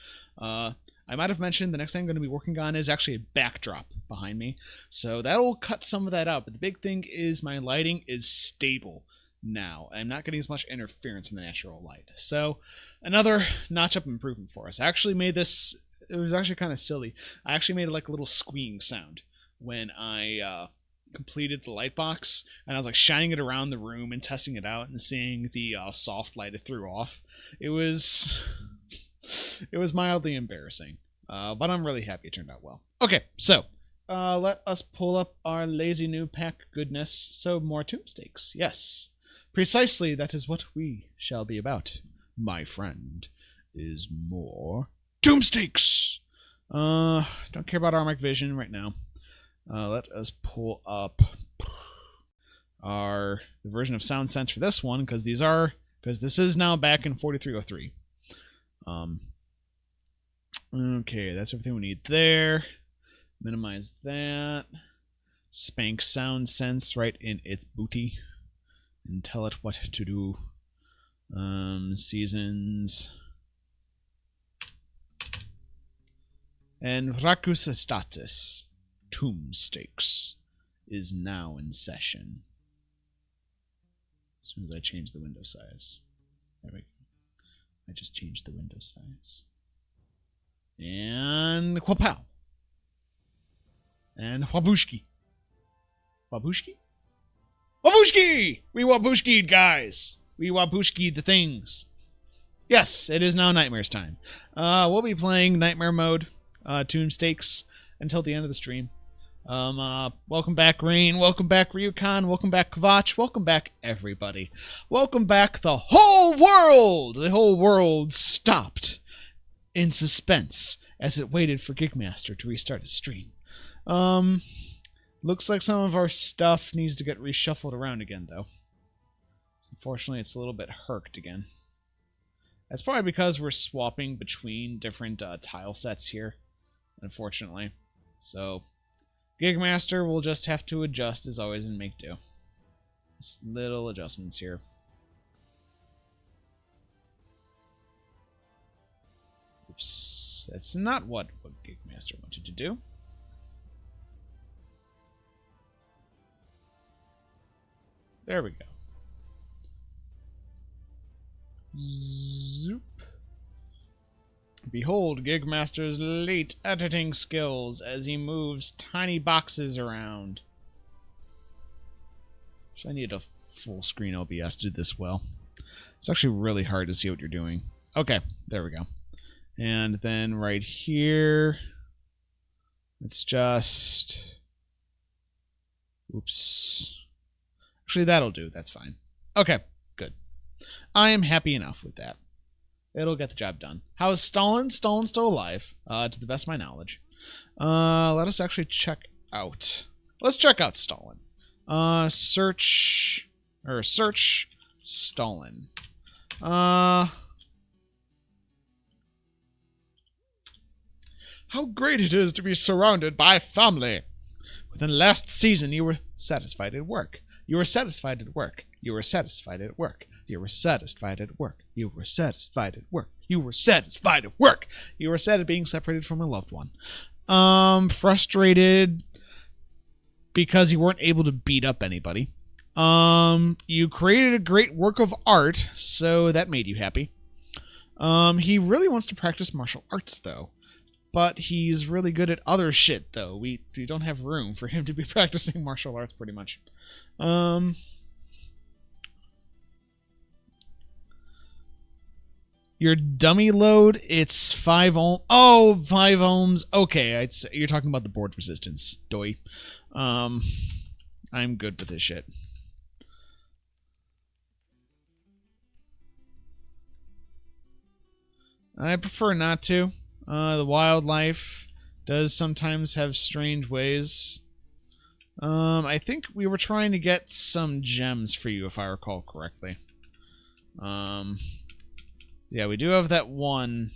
I might have mentioned the next thing I'm going to be working on is actually a backdrop behind me, so that'll cut some of that out, but the big thing is my lighting is stable now. I'm not getting as much interference in the natural light. So, another notch-up improvement for us. I actually made this, it was actually kind of silly. I actually made like a little squeaking sound when I completed the light box, and I was like shining it around the room and testing it out and seeing the soft light it threw off. It was mildly embarrassing, but I'm really happy it turned out well. Okay, so let us pull up our lazy new pack goodness. So more Tombstakes, yes. Precisely, that is what we shall be about, my friend, is more Tombstakes! Don't care about Armic Vision right now. Let us pull up the version of Sound Sense for this one, because this is now back in 4303. Okay, that's everything we need there. Minimize that. Spank Sound Sense right in its booty. And tell it what to do. Seasons. And Rakus Status. Tombstakes is now in session. As soon as I change the window size. There we go. I just changed the window size. And Quapow. And Wabushki. Wabushki? Wabushki! We Wabushki'd, guys! We Wabushki'd the things. Yes, it is now Nightmares time. We'll be playing Nightmare Mode, Tombstakes, until the end of the stream. Welcome back, Rain. Welcome back, Ryukan. Welcome back, Kvatch. Welcome back, everybody. Welcome back, the whole world! The whole world stopped in suspense as it waited for Gigmaster to restart his stream. Looks like some of our stuff needs to get reshuffled around again, though. Unfortunately, it's a little bit herked again. That's probably because we're swapping between different tile sets here, unfortunately. So, Gigmaster will just have to adjust as always and make do. Just little adjustments here. Oops, that's not what Gigmaster wanted to do. There we go. Zoop. Behold Gigmaster's late editing skills as he moves tiny boxes around. I need a full screen OBS to do this well. It's actually really hard to see what you're doing. Okay, there we go. And then right here, it's just... Oops. Actually, that'll do. That's fine. Okay, good. I am happy enough with that. It'll get the job done. How is Stalin? Stalin's still alive, to the best of my knowledge. Let us actually check out. Let's check out Stalin. Search Stalin. How great it is to be surrounded by family. Within last season, you were satisfied at work. You were satisfied at work. You were satisfied at work. You were satisfied at work. You were satisfied at work. You were satisfied at work. You were sad at being separated from a loved one. Frustrated because you weren't able to beat up anybody. You created a great work of art, so that made you happy. He really wants to practice martial arts, though. But he's really good at other shit, though. We don't have room for him to be practicing martial arts, pretty much. Your dummy load, it's 5 ohms. Oh, 5 ohms. Okay, you're talking about the board resistance, doy. I'm good with this shit. I prefer not to. The wildlife does sometimes have strange ways. I think we were trying to get some gems for you, if I recall correctly. Yeah, we do have that one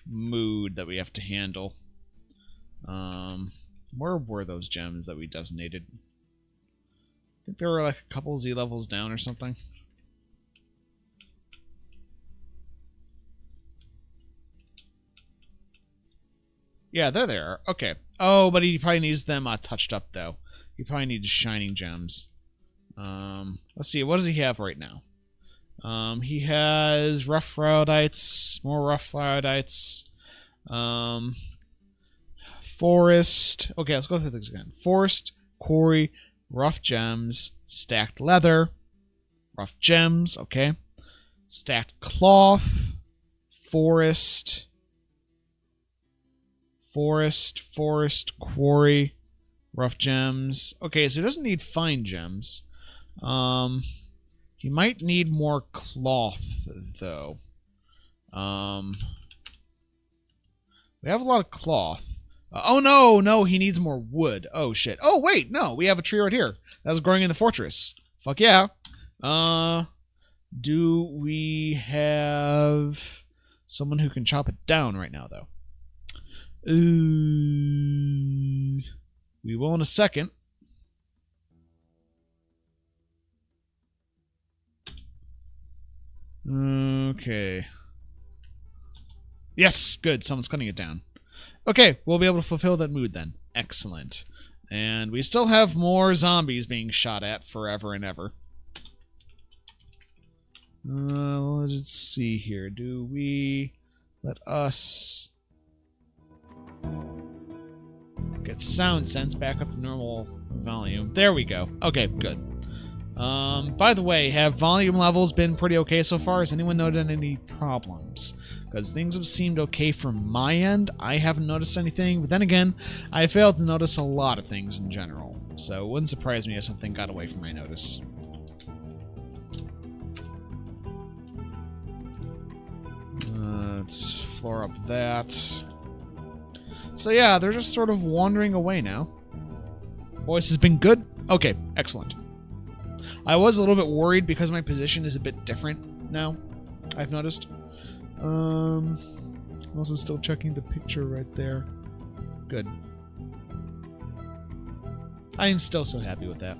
mood that we have to handle. Where were those gems that we designated? I think there were like a couple Z levels down or something. Yeah, they're there. Okay. Oh, but he probably needs them touched up, though. He probably needs shining gems. Let's see. What does he have right now? He has rough rhyodites, more rough rhyodites, forest. Okay, let's go through this again. Forest, quarry, rough gems, stacked leather, rough gems, okay. Stacked cloth, forest, quarry, rough gems. Okay, so he doesn't need fine gems. He might need more cloth, though. We have a lot of cloth. Oh, no, he needs more wood. Oh, shit. Oh, wait, no, we have a tree right here. That was growing in the fortress. Fuck yeah. Do we have someone who can chop it down right now, though? We will in a second. Okay. Yes, good. Someone's cutting it down. Okay, we'll be able to fulfill that mood then. Excellent. And we still have more zombies being shot at forever and ever. Let's see here. Do we let us get sound sense back up to normal volume? There we go. Okay, good. By the way, have volume levels been pretty okay so far? Has anyone noted any problems? Because things have seemed okay from my end. I haven't noticed anything, but then again, I failed to notice a lot of things in general. So it wouldn't surprise me if something got away from my notice. Let's floor up that. So yeah, they're just sort of wandering away now. Voice has been good? Okay, excellent. I was a little bit worried because my position is a bit different now, I've noticed. I'm also still checking the picture right there. Good. I am still so happy with that.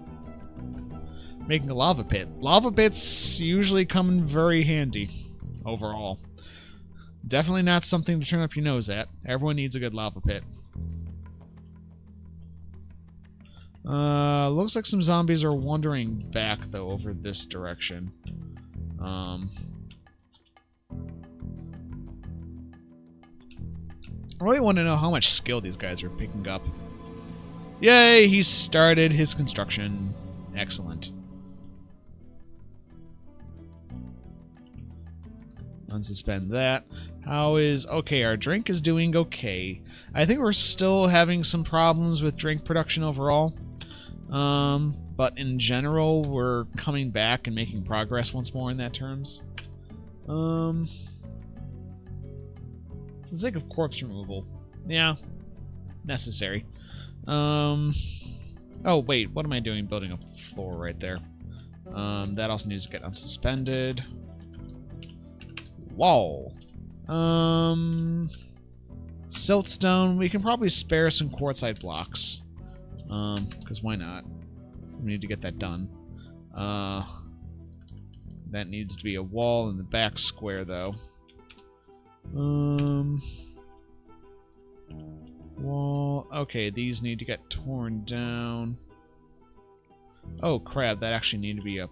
Making a lava pit. Lava pits usually come in very handy, overall. Definitely not something to turn up your nose at. Everyone needs a good lava pit. Looks like some zombies are wandering back, though, over this direction. I really want to know how much skill these guys are picking up. Yay, he started his construction. Excellent. Unsuspend that. How is... Okay, our drink is doing okay. I think we're still having some problems with drink production overall. But in general, we're coming back and making progress once more in that terms. For the sake of corpse removal. Yeah. Necessary. Oh, wait. What am I doing building a floor right there? That also needs to get unsuspended. Wall. Siltstone. We can probably spare some quartzite blocks. Because why not? We need to get that done. That needs to be a wall in the back square, though. Wall. Okay, these need to get torn down. Oh, crap. That actually need to be a...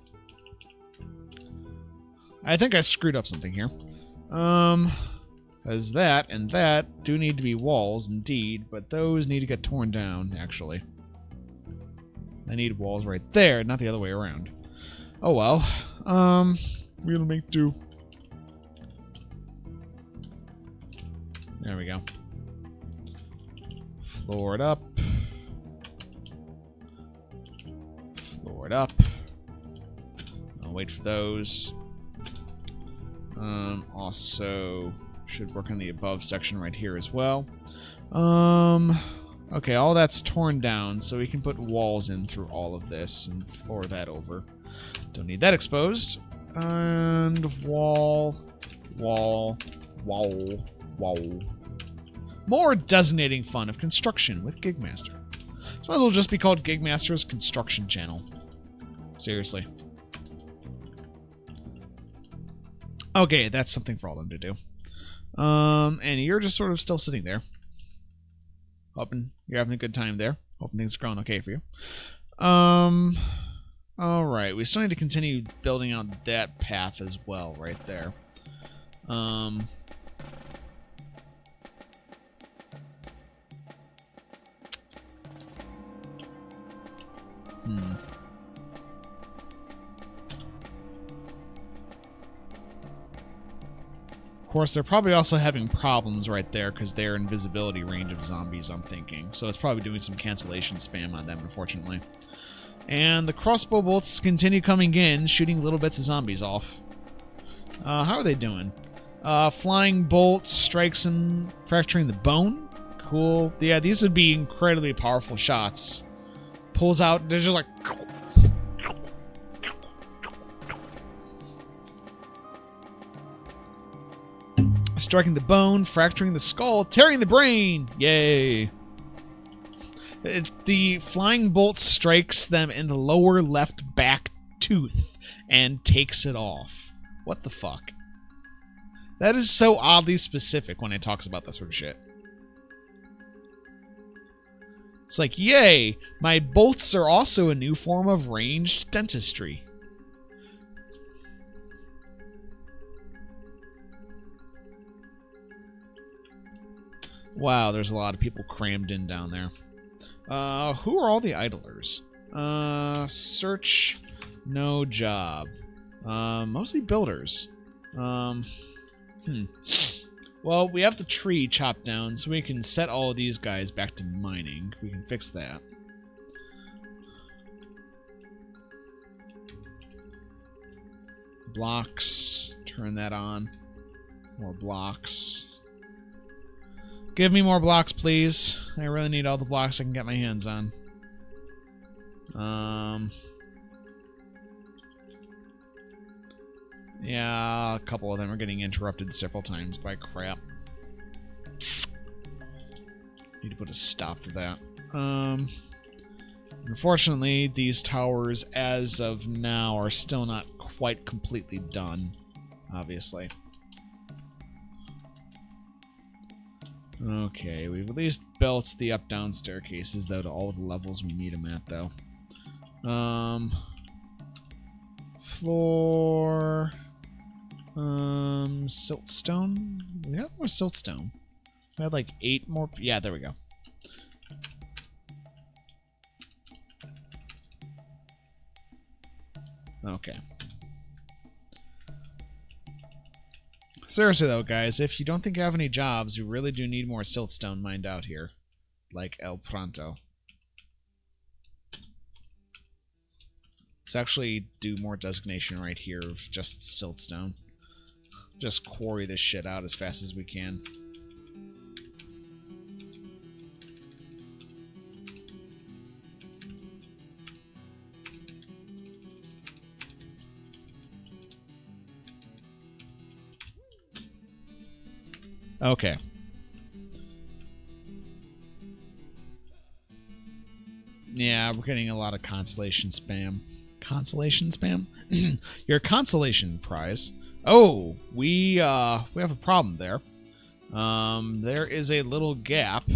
I think I screwed up something here. Because that and that do need to be walls, indeed, but those need to get torn down, actually. I need walls right there, not the other way around. Oh well. We'll make do. There we go. Floor it up. Floor it up. I'll wait for those. Also, should work on the above section right here as well. Okay, all that's torn down, so we can put walls in through all of this and floor that over. Don't need that exposed. And wall, wall, wall, wall. More designating fun of construction with Gigmaster. This might as well just be called Gigmaster's Construction Channel. Seriously. Okay, that's something for all of them to do. And you're just sort of still sitting there. Hoping you're having a good time there. Hoping things are going okay for you. Alright, we still need to continue building out that path as well, right there. Of course, they're probably also having problems right there because they're invisibility range of zombies, I'm thinking. So it's probably doing some cancellation spam on them, unfortunately. And the crossbow bolts continue coming in, shooting little bits of zombies off. How are they doing? Flying bolts, strikes and fracturing the bone. Cool. Yeah, these would be incredibly powerful shots. Pulls out, there's just like... striking the bone, fracturing the skull, tearing the brain! Yay! The flying bolt strikes them in the lower left back tooth and takes it off. What the fuck? That is so oddly specific when it talks about that sort of shit. It's like, yay! My bolts are also a new form of ranged dentistry. Wow, there's a lot of people crammed in down there. Who are all the idlers? Search, no job. Mostly builders. Well, we have the tree chopped down, so we can set all of these guys back to mining. We can fix that. Blocks. Turn that on. More blocks. Give me more blocks, please. I really need all the blocks I can get my hands on. Yeah, a couple of them are getting interrupted several times by crap. Need to put a stop to that. Unfortunately, these towers, as of now, are still not quite completely done, obviously. Okay, we've at least built the up-down staircases, though, to all the levels we need them at, though. Floor... siltstone? We have more siltstone. We had like 8 more... Yeah, there we go. Okay. Seriously though, guys, if you don't think you have any jobs, you really do need more siltstone mined out here. Like El Pronto. Let's actually do more designation right here of just siltstone. Just quarry this shit out as fast as we can. Okay. Yeah, we're getting a lot of consolation spam. Consolation spam? Your consolation prize. Oh, we have a problem there. There is a little gap.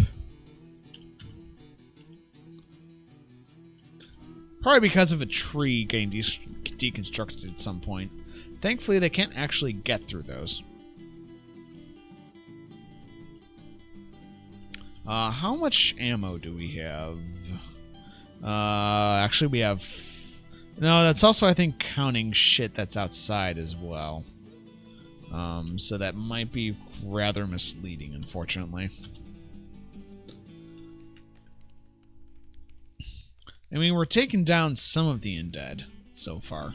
Probably because of a tree getting deconstructed at some point. Thankfully, they can't actually get through those. How much ammo do we have? Actually, we have... No, that's also, I think, counting shit that's outside as well. So that might be rather misleading, unfortunately. I mean, we're taking down some of the undead so far.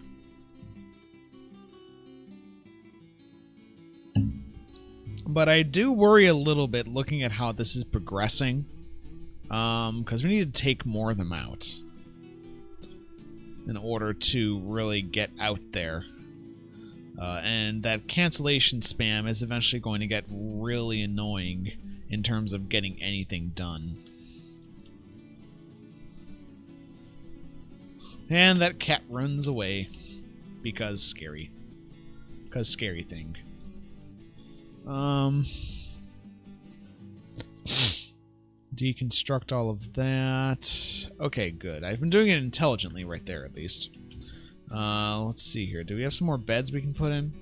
But I do worry a little bit looking at how this is progressing. Because we need to take more of them out in order to really get out there. And that cancellation spam is eventually going to get really annoying in terms of getting anything done. And that cat runs away because scary. Because scary thing. Deconstruct all of that. Okay, good. I've been doing it intelligently right there, at least. Let's see here. Do we have some more beds we can put in?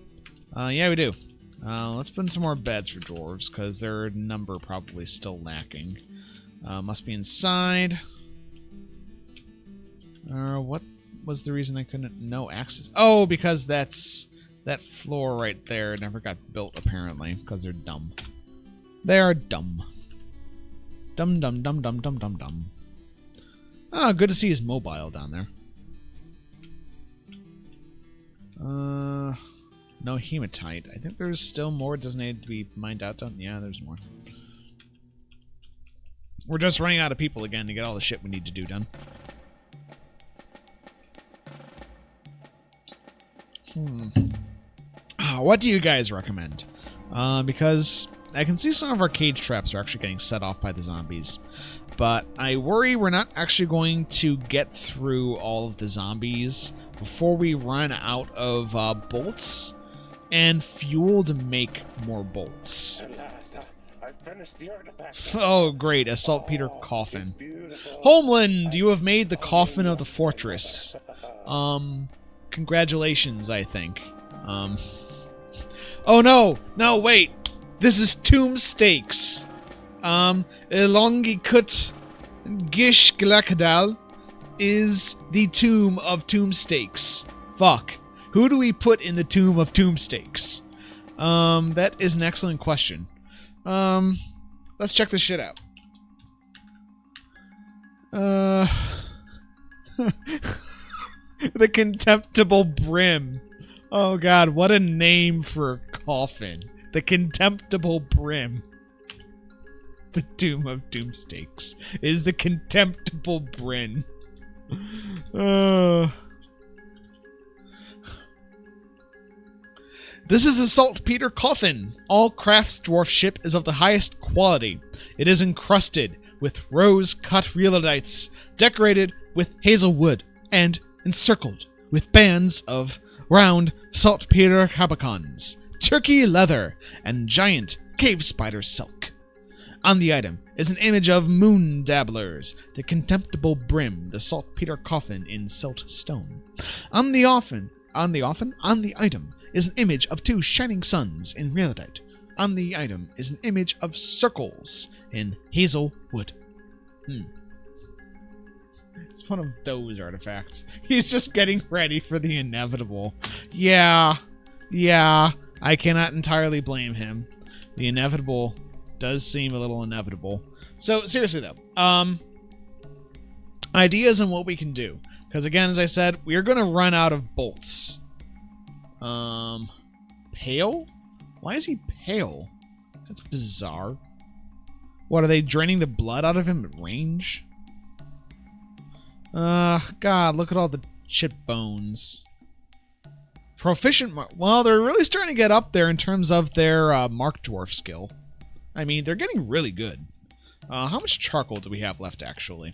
Yeah, we do. Let's put in some more beds for dwarves, because their number probably still lacking. Must be inside. What was the reason I couldn't... No access? Oh, because that's... That floor right there never got built, apparently, because they're dumb. They are dumb. Dumb, dumb, dumb, dumb, dumb, dumb, dumb. Ah, good to see his mobile down there. No hematite. I think there's still more designated to be mined out. Yeah, there's more. We're just running out of people again to get all the shit we need to do done. What do you guys recommend? Because I can see some of our cage traps are actually getting set off by the zombies. But I worry we're not actually going to get through all of the zombies before we run out of bolts and fuel to make more bolts. At last, I finished the artifact. Oh, great. A saltpeter coffin. Homeland, you have made the coffin of the fortress. Congratulations, I think. Oh, no! No, wait! This is Tombstakes. Elongikut Gish Glakadal is the tomb of Tombstakes. Fuck. Who do we put in the tomb of Tombstakes? That is an excellent question. Let's check this shit out. The Contemptible Brim. Oh god, what a name for a coffin. The Contemptible Brim. The Tomb of Tombstakes is the Contemptible Brim. This is a saltpeter coffin. All crafts dwarf ship is of the highest quality. It is encrusted with rose-cut realites, decorated with hazel wood, and encircled with bands of round saltpeter habakons, turkey leather, and giant cave spider silk. On the item is an image of moon dabblers, the Contemptible Brim, the saltpeter coffin in silt stone. On the item is an image of two shining suns in realite. On the item is an image of circles in hazel wood. It's one of those artifacts. He's just getting ready for the inevitable. Yeah, I cannot entirely blame him. The inevitable does seem a little inevitable. So, seriously though, ideas on what we can do. Because again, as I said, we are going to run out of bolts. Pale? Why is he pale? That's bizarre. What, are they draining the blood out of him at range? God, look at all the chip bones. Proficient well, they're really starting to get up there in terms of their Mark Dwarf skill. I mean, they're getting really good. How much charcoal do we have left, actually?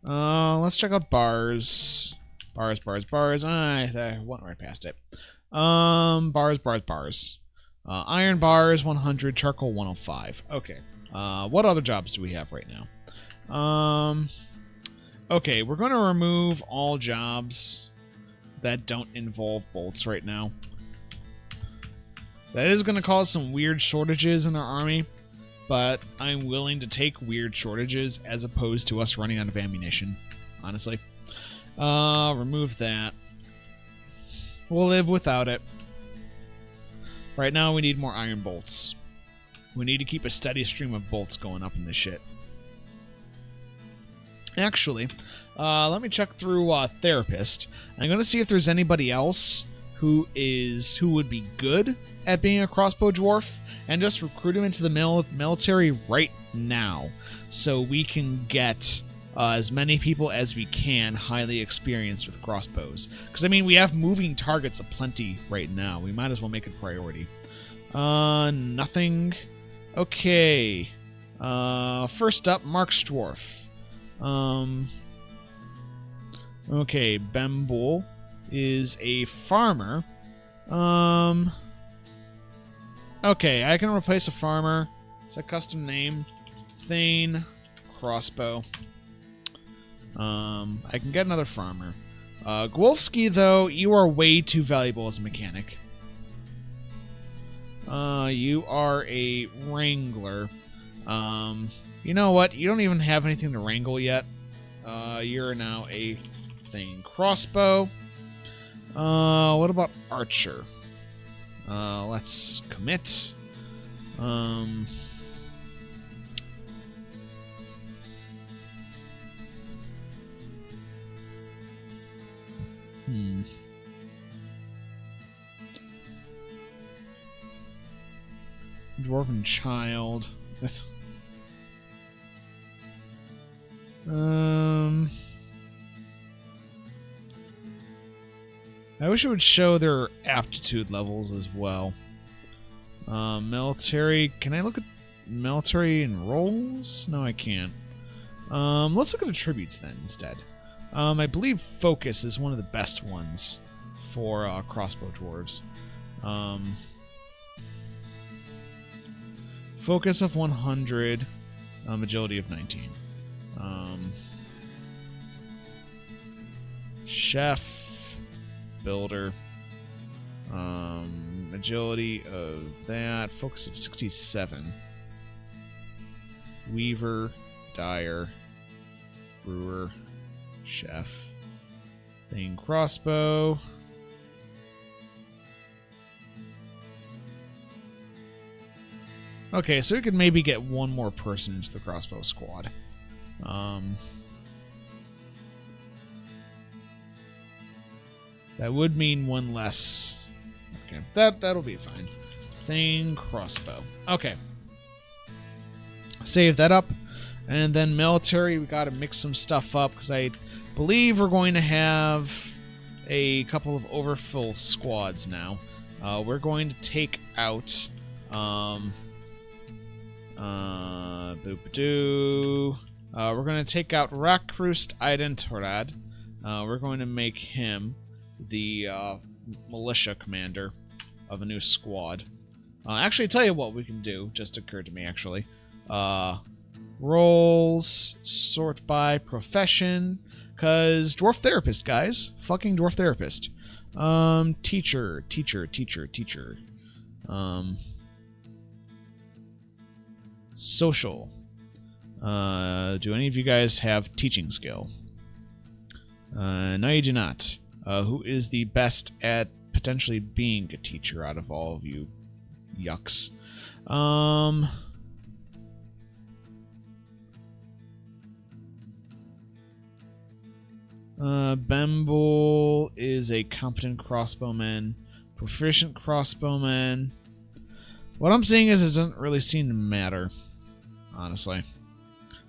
Let's check out bars. Bars. I went right past it. Bars. Iron bars, 100. Charcoal, 105. Okay. What other jobs do we have right now? Okay, we're going to remove all jobs that don't involve bolts right now. That is going to cause some weird shortages in our army, but I'm willing to take weird shortages as opposed to us running out of ammunition, honestly. Remove that. We'll live without it. Right now we need more iron bolts. We need to keep a steady stream of bolts going up in this shit. Actually, let me check through Therapist. I'm going to see if there's anybody else who would be good at being a crossbow dwarf and just recruit him into the military right now so we can get as many people as we can highly experienced with crossbows. Because, I mean, we have moving targets aplenty right now. We might as well make it a priority. Nothing. Okay. First up, Mark's dwarf. Okay, Bembul is a farmer. Okay, I can replace a farmer. It's a custom name. Thane crossbow. I can get another farmer. Gwolfski, though, you are way too valuable as a mechanic. You are a wrangler. You know what? You don't even have anything to wrangle yet. You're now a Thane crossbow. What about archer? Let's commit. Dwarven child. That's... I wish it would show their aptitude levels as well. Military. Can I look at military and roles? No, I can't. Let's look at attributes then instead. I believe focus is one of the best ones for crossbow dwarves. Focus of 100, agility of 19. Chef, builder, agility of that, focus of 67. Weaver, dyer, brewer, chef, Thane crossbow. Okay, so we could maybe get one more person into the crossbow squad. That would mean one less. Okay, that'll be fine. Thane crossbow. Okay. Save that up. And then military, we gotta mix some stuff up because I believe we're going to have a couple of overfull squads now. We're going to take out we're going to take out Rakrust Identorad. We're going to make him the militia commander of a new squad. Actually, tell you what we can do. Just occurred to me, actually. Roles, sort by profession. Because dwarf therapist, guys. Fucking dwarf therapist. Teacher. Social. Do any of you guys have teaching skill? No, you do not. Who is the best at potentially being a teacher out of all of you yucks? Bembul is a competent crossbowman, proficient crossbowman. What I'm seeing is it doesn't really seem to matter, honestly.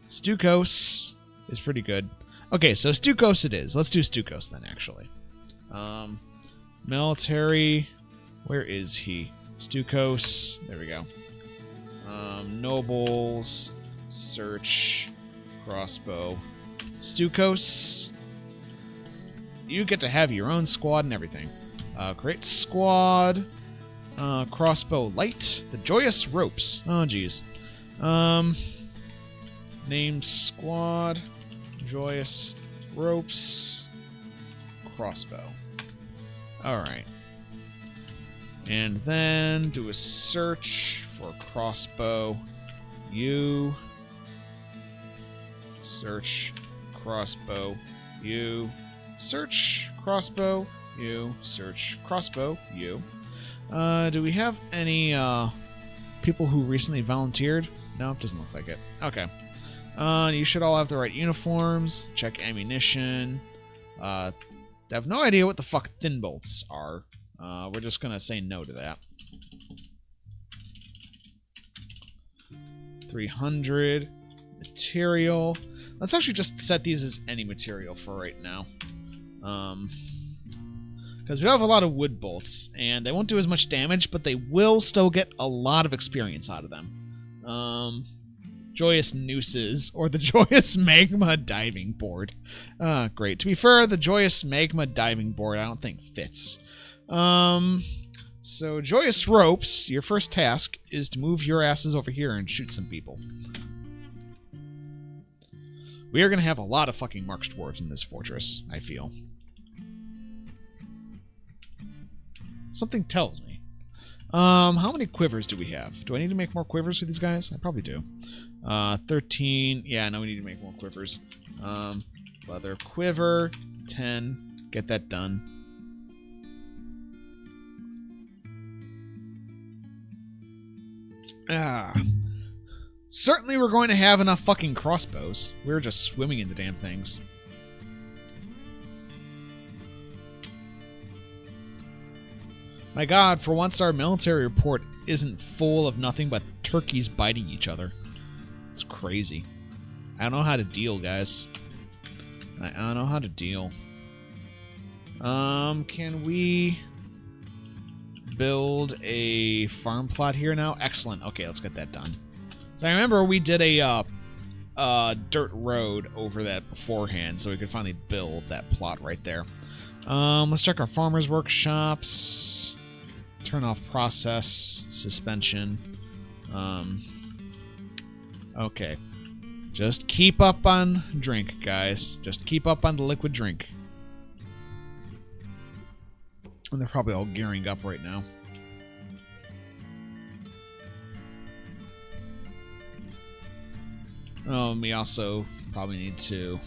Stukos is pretty good. Okay, so Stukos it is. Let's do Stukos then, actually. Military, where is he? Stukos, there we go. Nobles, search, crossbow. Stukos, you get to have your own squad and everything. Create squad. Crossbow light. The joyous ropes. Oh, geez. Name squad. Joyous ropes. Crossbow. Alright. And then do a search for crossbow. You. Search crossbow. You. Search crossbow. You. Search crossbow. You. Do we have any people who recently volunteered? No, it doesn't look like it. Okay. You should all have the right uniforms. Check ammunition. I have no idea what the fuck thin bolts are. We're just gonna say no to that. 300 material. Let's actually just set these as any material for right now. Because we have a lot of wood bolts, and they won't do as much damage, but they will still get a lot of experience out of them. Joyous Nooses, or the Joyous Magma Diving Board. Great. To be fair, the Joyous Magma Diving Board I don't think fits. So, Joyous Ropes, your first task is to move your asses over here and shoot some people. We are going to have a lot of fucking Marks Dwarves in this fortress, I feel. Something tells me. How many quivers do we have? Do I need to make more quivers for these guys? I probably do. 13. Yeah, no, we need to make more quivers. Leather quiver. 10. Get that done. Certainly we're going to have enough fucking crossbows. We're just swimming in the damn things. My god, for once our military report isn't full of nothing but turkeys biting each other. It's crazy. I don't know how to deal, guys. I don't know how to deal. Can we build a farm plot here now? Excellent. Okay, let's get that done. So I remember we did a dirt road over that beforehand, so we could finally build that plot right there. Let's check our farmers' workshops. Turn off process suspension. Okay. Just keep up on drink, guys. Just keep up on the liquid drink. And they're probably all gearing up right now. We also probably need to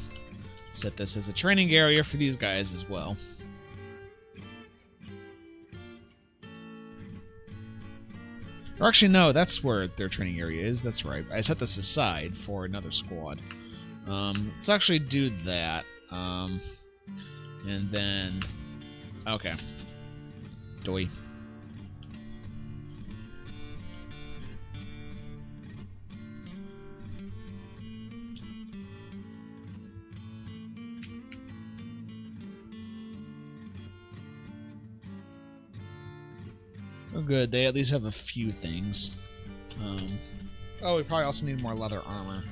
set this as a training area for these guys as well. Or actually, no, that's where their training area is. That's right. I set this aside for another squad. Let's actually do that. And then... Okay. Doi. Oh, good. They at least have a few things. Oh, we probably also need more leather armor.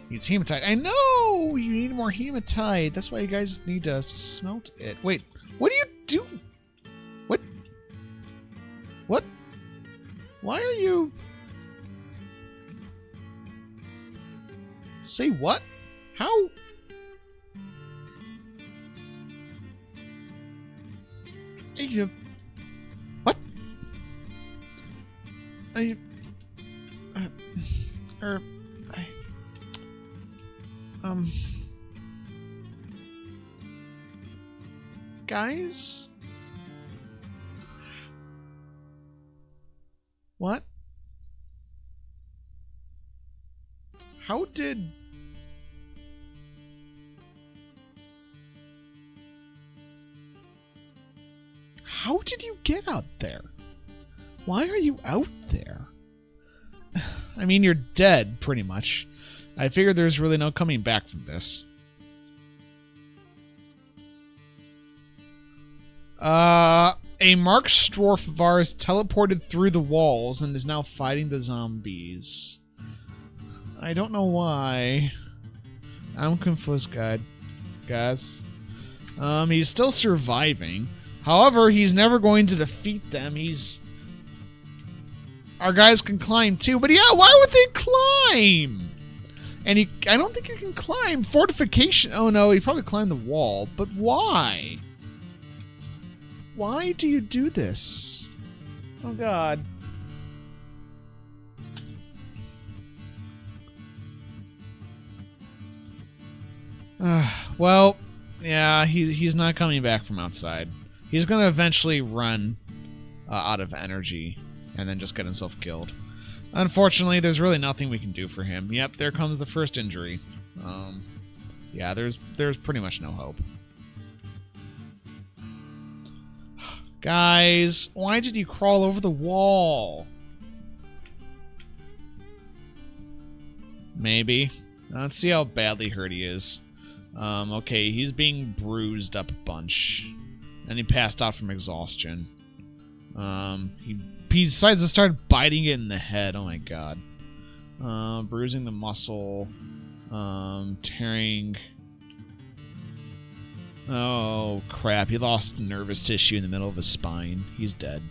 Needs hematite. I know! You need more hematite. That's why you guys need to smelt it. Wait, what do you do? What? What? Why are you... Say what? How? What? Guys? What? How did... How did you get out there? Why are you out there? I mean, you're dead, pretty much. I figured there's really no coming back from this. A Marks dwarf of ours teleported through the walls and is now fighting the zombies. I don't know why. I'm confused, guys. He's still surviving. However, he's never going to defeat them. Our guys can climb too, but yeah, why would they climb? And I don't think you can climb fortification. Oh no, he probably climbed the wall, but why? Why do you do this? Oh god. Well, yeah, he's not coming back from outside. He's going to eventually run out of energy and then just get himself killed. Unfortunately, there's really nothing we can do for him. Yep, there comes the first injury. Yeah, there's pretty much no hope. Guys, why did you crawl over the wall? Maybe. Let's see how badly hurt he is. Okay, he's being bruised up a bunch. And he passed out from exhaustion. He decides to start biting it in the head. Oh my god. Bruising the muscle. Tearing... Oh, crap. He lost nervous tissue in the middle of his spine. He's dead.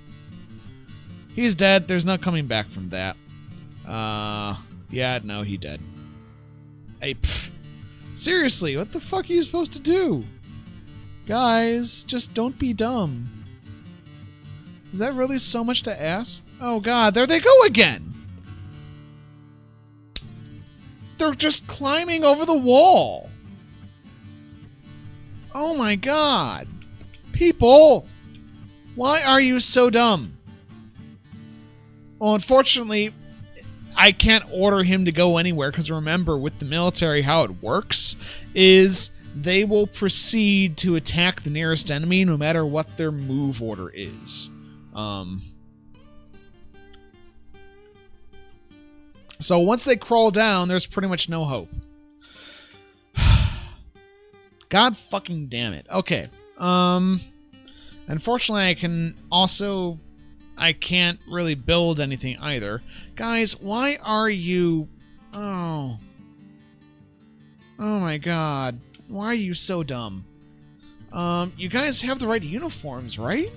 He's dead. There's no coming back from that. Yeah, no, he dead. Hey, pfft. Seriously, what the fuck are you supposed to do? Guys, just don't be dumb. Is that really so much to ask? Oh god, there they go again! They're just climbing over the wall! Oh my god! People! Why are you so dumb? Well, unfortunately, I can't order him to go anywhere, because remember, with the military, how it works is they will proceed to attack the nearest enemy no matter what their move order is. So once they crawl down, there's pretty much no hope. God fucking damn it. Okay. Unfortunately, I can't really build anything either. Guys, why are you... Oh my god. Why are you so dumb? You guys have the right uniforms, right?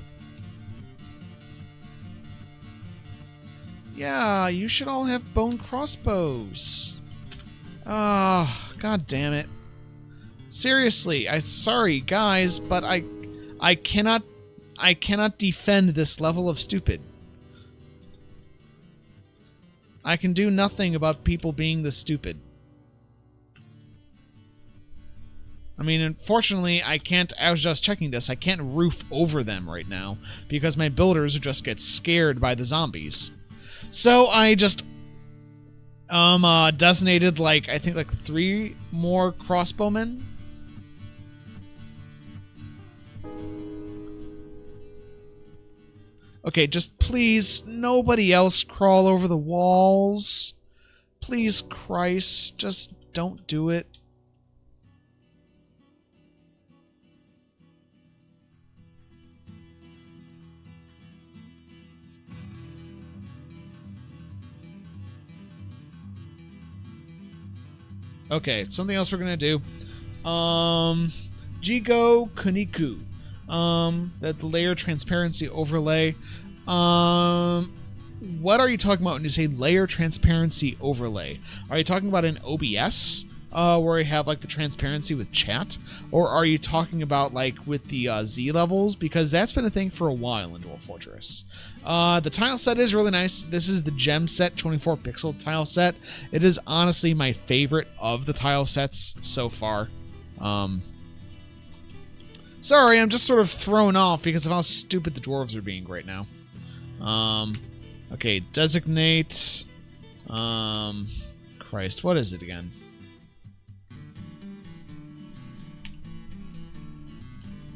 Yeah, you should all have bone crossbows. Oh, god damn it. Seriously, sorry guys, but I cannot defend this level of stupid. I can do nothing about people being this stupid. I mean, unfortunately, I was just checking this, I can't roof over them right now, because my builders would just get scared by the zombies. So I just, designated, I think 3 more crossbowmen. Okay, just please, nobody else crawl over the walls. Please, Christ, just don't do it. Okay, something else we're gonna do. Jigo Kuniku. That the layer transparency overlay. What are you talking about when you say layer transparency overlay? Are you talking about an OBS, where you have the transparency with chat, or are you talking about with the Z levels? Because that's been a thing for a while in Dwarf Fortress. The tile set is really nice. This is the gem set 24 pixel tile set. It is honestly my favorite of the tile sets so far. Sorry, I'm just sort of thrown off because of how stupid the dwarves are being right now. Okay, designate... Christ, what is it again?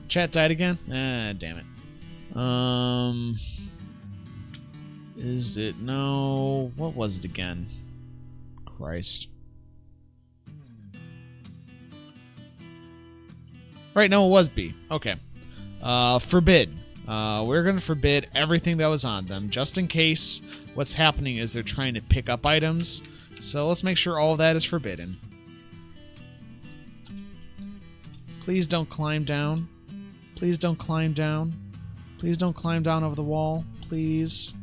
Chat died again? Ah, damn it. Is it... No... What was it again? Christ. Right, no, it was B. Okay. Forbid. We're going to forbid everything that was on them, just in case what's happening is they're trying to pick up items. So let's make sure all of that is forbidden. Please don't climb down. Please don't climb down. Please don't climb down over the wall. Please.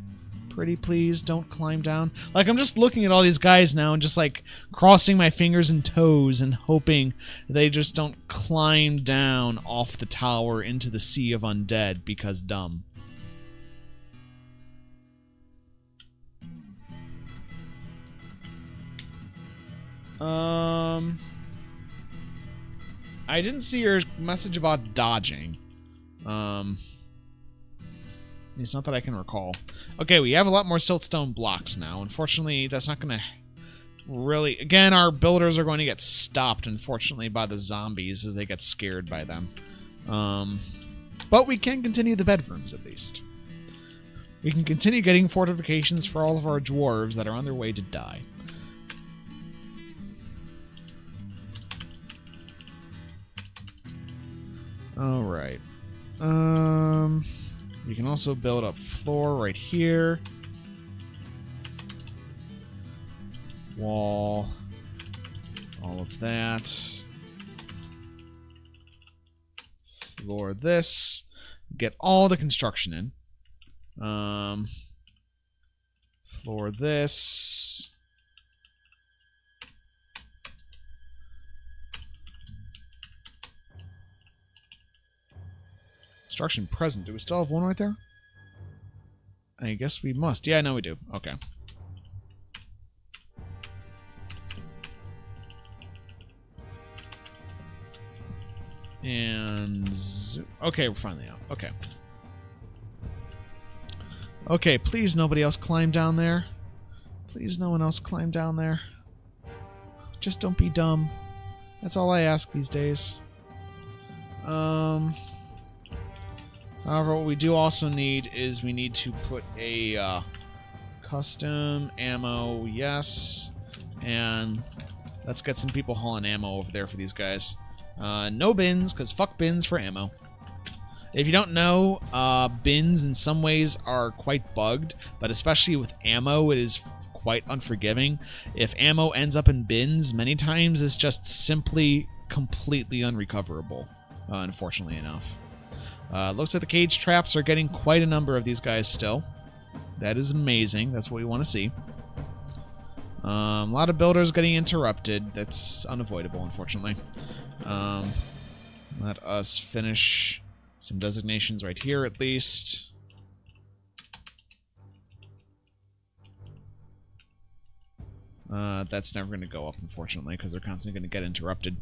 Pretty please don't climb down. I'm just looking at all these guys now and just crossing my fingers and toes and hoping they just don't climb down off the tower into the sea of undead because dumb. I didn't see your message about dodging. It's not that I can recall. Okay, we have a lot more siltstone blocks now. Unfortunately, that's not going to really... Again, our builders are going to get stopped, unfortunately, by the zombies as they get scared by them. But we can continue the bedrooms, at least. We can continue getting fortifications for all of our dwarves that are on their way to die. Alright. We can also build up floor right here. Wall. All of that. Floor this. Get all the construction in. Floor this. Construction present. Do we still have one right there? I guess we must. Yeah, no, we do. Okay. And... okay, we're finally out. Okay. Okay, please nobody else climb down there. Please no one else climb down there. Just don't be dumb. That's all I ask these days. However, what we do also need is we need to put a custom ammo, yes. And let's get some people hauling ammo over there for these guys. No bins, because fuck bins for ammo. If you don't know, bins in some ways are quite bugged, but especially with ammo, it is quite unforgiving. If ammo ends up in bins, many times it's just simply completely unrecoverable, unfortunately enough. Looks like the cage traps are getting quite a number of these guys still. That is amazing. That's what we want to see. A lot of builders getting interrupted. That's unavoidable, unfortunately. Let us finish some designations right here, at least. That's never going to go up, unfortunately, because they're constantly going to get interrupted.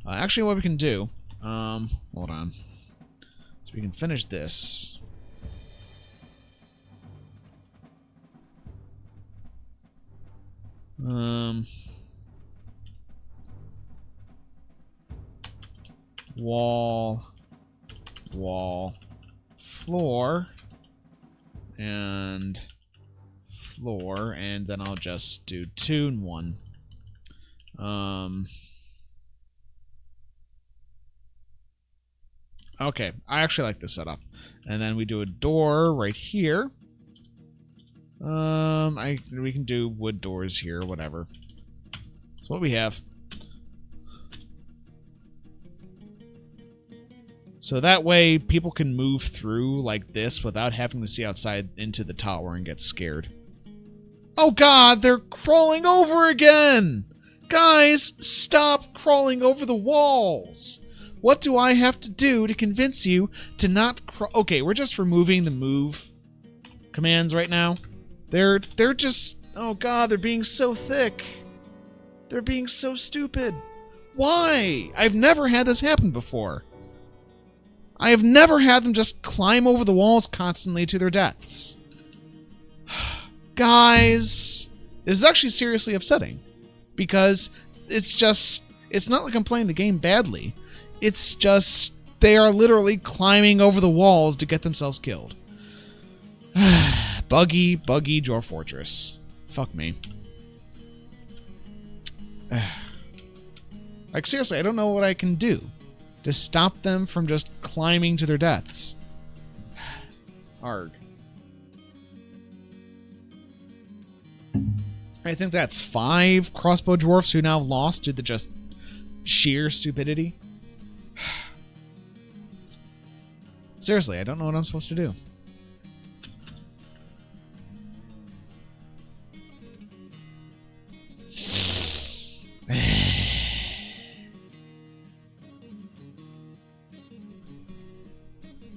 Actually, what we can do... hold on. So we can finish this. Wall, floor, and floor, and then I'll just do 2 and 1. Okay, I actually like this setup. And then we do a door right here. We can do wood doors here, whatever. That's what we have. So that way, people can move through like this without having to see outside into the tower and get scared. Oh god, they're crawling over again! Guys, stop crawling over the walls! What do I have to do to convince you to not crawl? Okay, we're just removing the move commands right now. They're just... oh god, they're being so thick. They're being so stupid. Why? I've never had this happen before. I have never had them just climb over the walls constantly to their deaths. Guys, this is actually seriously upsetting. Because it's just... it's not like I'm playing the game badly. It's just... they are literally climbing over the walls to get themselves killed. Buggy Dwarf Fortress. Fuck me. Like, seriously, I don't know what I can do to stop them from just climbing to their deaths. Arg. I think that's 5 crossbow dwarfs who now lost due to just sheer stupidity. Seriously, I don't know what I'm supposed to do.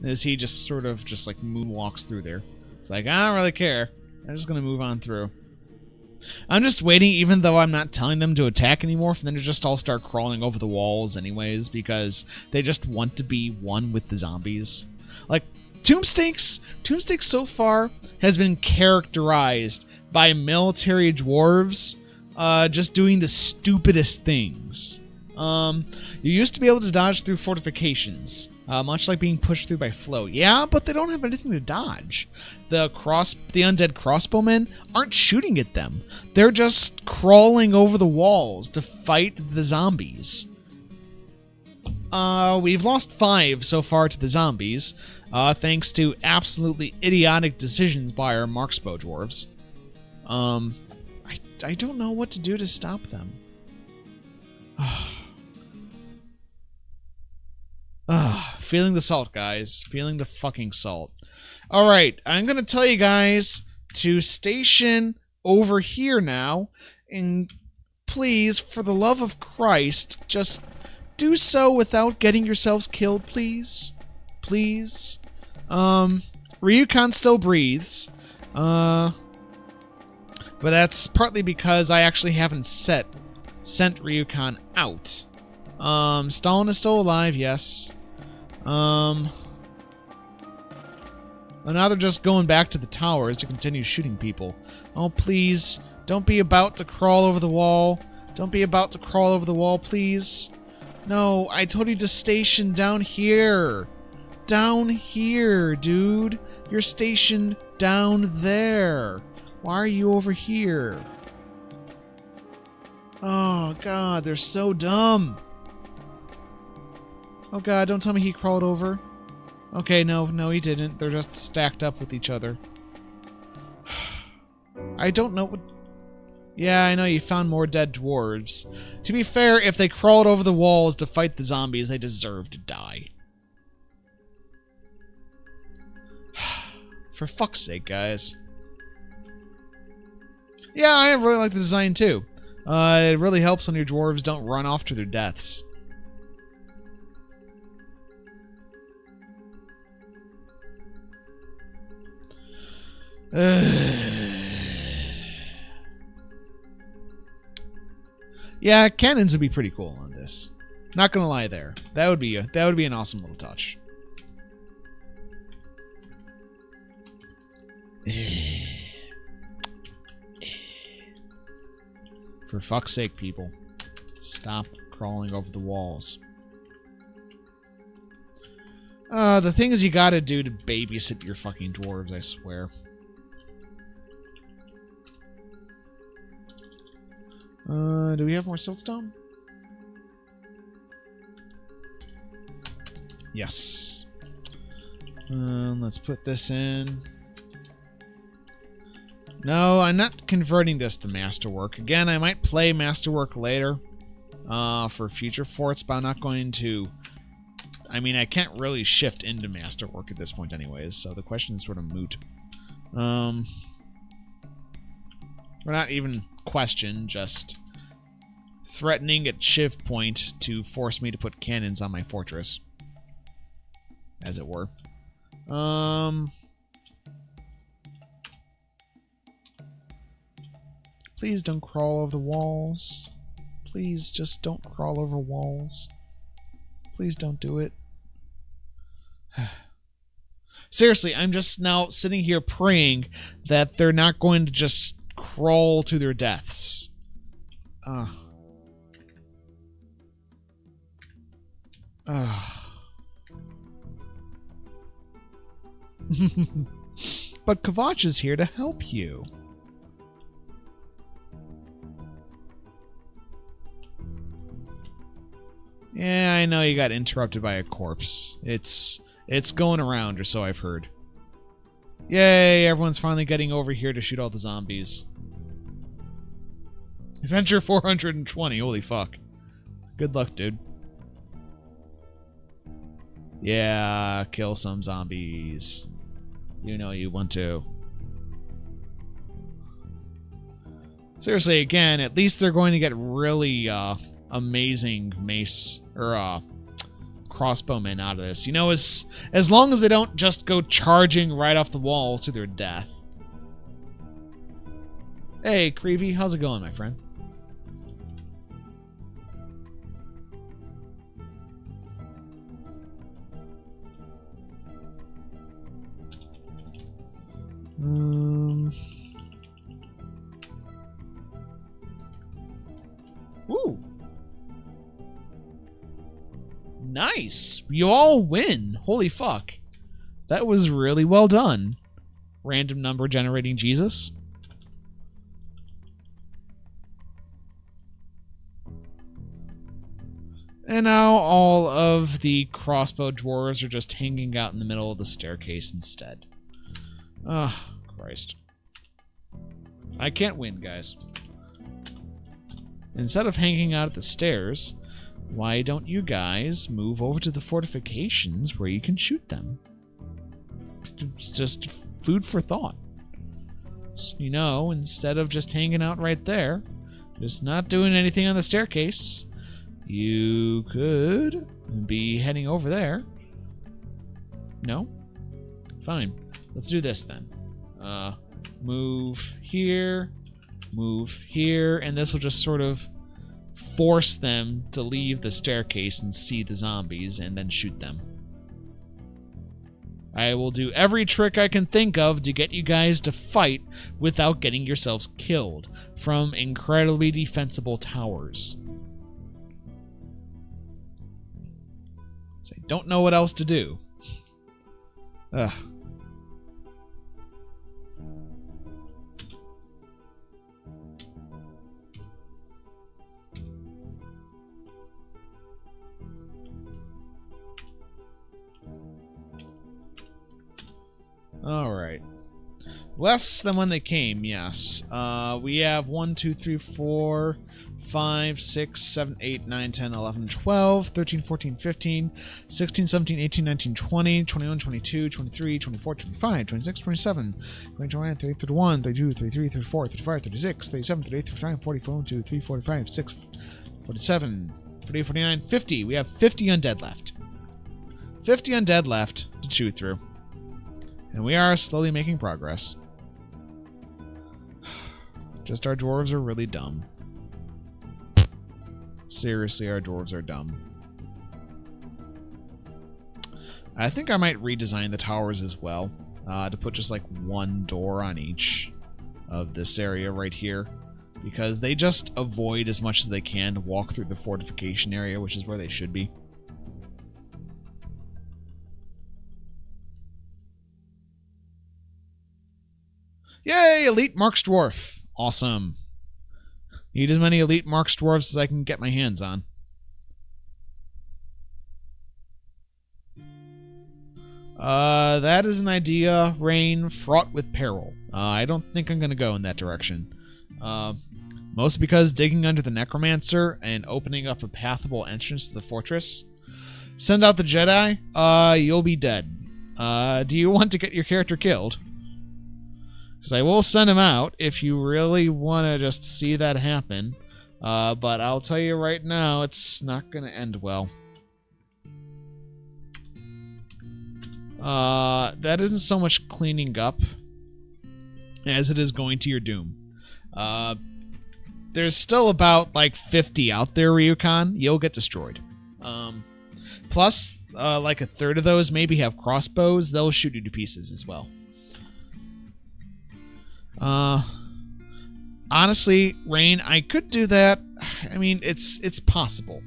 As he just sort of just like moonwalks through there. It's like, I don't really care. I'm just gonna move on through. I'm just waiting, even though I'm not telling them to attack anymore, for them to just all start crawling over the walls anyways, because they just want to be one with the zombies. Like, Tombstakes so far has been characterized by military dwarves just doing the stupidest things. You used to be able to dodge through fortifications. much like being pushed through by flow. Yeah, but they don't have anything to dodge. The undead crossbowmen aren't shooting at them. They're just crawling over the walls to fight the zombies. We've lost 5 so far to the zombies, thanks to absolutely idiotic decisions by our Marksbow dwarves. I don't know what to do to stop them. Feeling the salt, guys. Feeling the fucking salt. Alright, I'm gonna tell you guys to station over here now, and please, for the love of Christ, just do so without getting yourselves killed, please. Please. Ryukon still breathes. But that's partly because I actually haven't sent Ryukon out. Stalin is still alive, yes. And now they're just going back to the towers to continue shooting people. Oh, please, don't be about to crawl over the wall. Don't be about to crawl over the wall, please. No, I told you to station down here. Down here, dude. You're stationed down there. Why are you over here? Oh, God, they're so dumb. Oh, God, don't tell me he crawled over. Okay, no, he didn't. They're just stacked up with each other. I don't know what... Yeah, I know you found more dead dwarves. To be fair, if they crawled over the walls to fight the zombies, they deserve to die. For fuck's sake, guys. Yeah, I really like the design, too. It really helps when your dwarves don't run off to their deaths. Yeah, cannons would be pretty cool on this. Not gonna lie there. That would be an awesome little touch. For fuck's sake, people. Stop crawling over the walls. The things you gotta do to babysit your fucking dwarves, I swear. Do we have more siltstone? Yes. Let's put this in. No, I'm not converting this to Masterwork. Again, I might play Masterwork later for future forts, but I'm not going to... I mean, I can't really shift into Masterwork at this point anyways, so the question is sort of moot. Or not even question, just threatening at shift point to force me to put cannons on my fortress. As it were. Please don't crawl over the walls. Please just don't crawl over walls. Please don't do it. Seriously, I'm just now sitting here praying that they're not going to just crawl to their deaths. But Kavach is here to help you. Yeah, I know you got interrupted by a corpse. It's going around, or so I've heard. Yay, everyone's finally getting over here to shoot all the zombies. Adventure 420, holy fuck. Good luck, dude. Yeah, kill some zombies. You know you want to. Seriously, again, at least they're going to get really, amazing mace, or, crossbowmen out of this. You know, as long as they don't just go charging right off the wall to their death. Hey, Creevy, how's it going, my friend? Woo! Nice. You all win. Holy fuck. That was really well done. Random number generating Jesus. And now all of the crossbow dwarves are just hanging out in the middle of the staircase instead. Oh, Christ. I can't win, guys. Instead of hanging out at the stairs, why don't you guys move over to the fortifications where you can shoot them? It's just food for thought. You know, instead of just hanging out right there, just not doing anything on the staircase, you could be heading over there. No? Fine. Let's do this then. Move here, and this will just sort of force them to leave the staircase and see the zombies and then shoot them. I will do every trick I can think of to get you guys to fight without getting yourselves killed from incredibly defensible towers. So I don't know what else to do. Ugh. Alright. Less than when they came, yes. We have 1, 2, 3, 4, 5, 6, 7, 8, 9, 10, 11, 12, 13, 14, 15, 16, 17, 18, 19, 20, 21, 22, 23, 24, 25, 26, 27, 29, 30, 31, 32, 33, 34, 35, 36, 37, 38, 39, 40, 42, 43, 45, 6, 47, 48, 49, 50. We have 50 undead left. 50 undead left to chew through. And we are slowly making progress. Just our dwarves are really dumb. Seriously, our dwarves are dumb. I think I might redesign the towers as well. To put just like one door on each of this area right here. Because they just avoid as much as they can to walk through the fortification area, which is where they should be. Yay! Elite Marks Dwarf. Awesome. Need as many Elite Marks Dwarves as I can get my hands on. That is an idea, Rain, fraught with peril. I don't think I'm going to go in that direction. Mostly because digging under the necromancer and opening up a pathable entrance to the fortress. Send out the Jedi. You'll be dead. Do you want to get your character killed? Because I will send him out if you really want to just see that happen. But I'll tell you right now, it's not going to end well. That isn't so much cleaning up as it is going to your doom. There's still about like 50 out there, Ryukan. You'll get destroyed. Plus, like a third of those maybe have crossbows. They'll shoot you to pieces as well. Honestly, Rain, I could do that. I mean, it's possible.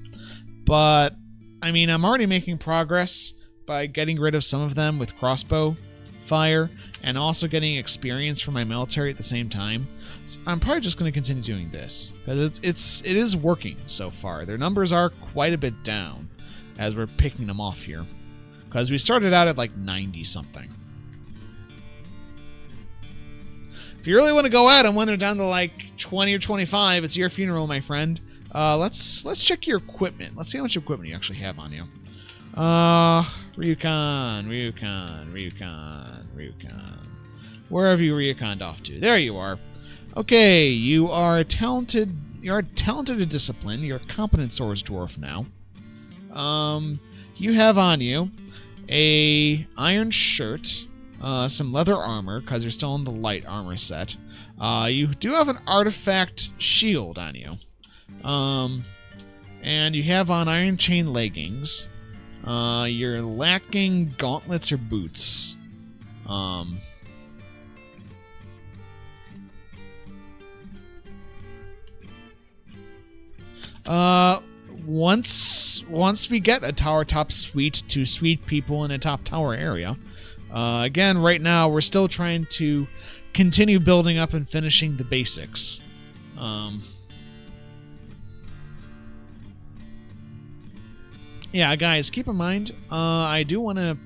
But, I mean, I'm already making progress by getting rid of some of them with crossbow fire and also getting experience from my military at the same time. So I'm probably just going to continue doing this because it is working so far. Their numbers are quite a bit down as we're picking them off here because we started out at like 90 something. If you really want to go at them when they're down to like 20 or 25, it's your funeral, my friend. Let's check your equipment. Let's see how much equipment you actually have on you. Ryukan. Where have you Ryukan'd off to? There you are. Okay, you are talented. You're talented and disciplined. You're a competent swords dwarf now. You have on you a iron shirt, some leather armor, because you're still in the light armor set. You do have an artifact shield on you. And you have on iron chain leggings. You're lacking gauntlets or boots. once we get a tower top suite to suite people in a top tower area. Again, right now we're still trying to continue building up and finishing the basics. Yeah, guys, keep in mind, I do want to,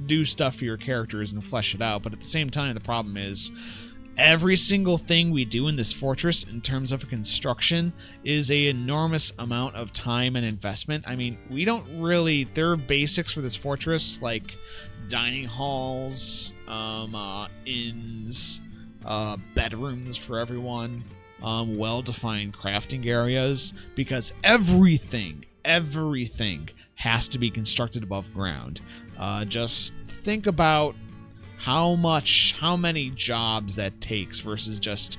do stuff for your characters and flesh it out, but at the same time, the problem is every single thing we do in this fortress in terms of construction is a enormous amount of time and investment. I mean, we don't really... There are basics for this fortress, like dining halls, inns, bedrooms for everyone, well-defined crafting areas, because everything has to be constructed above ground. Just think about how many jobs that takes versus just,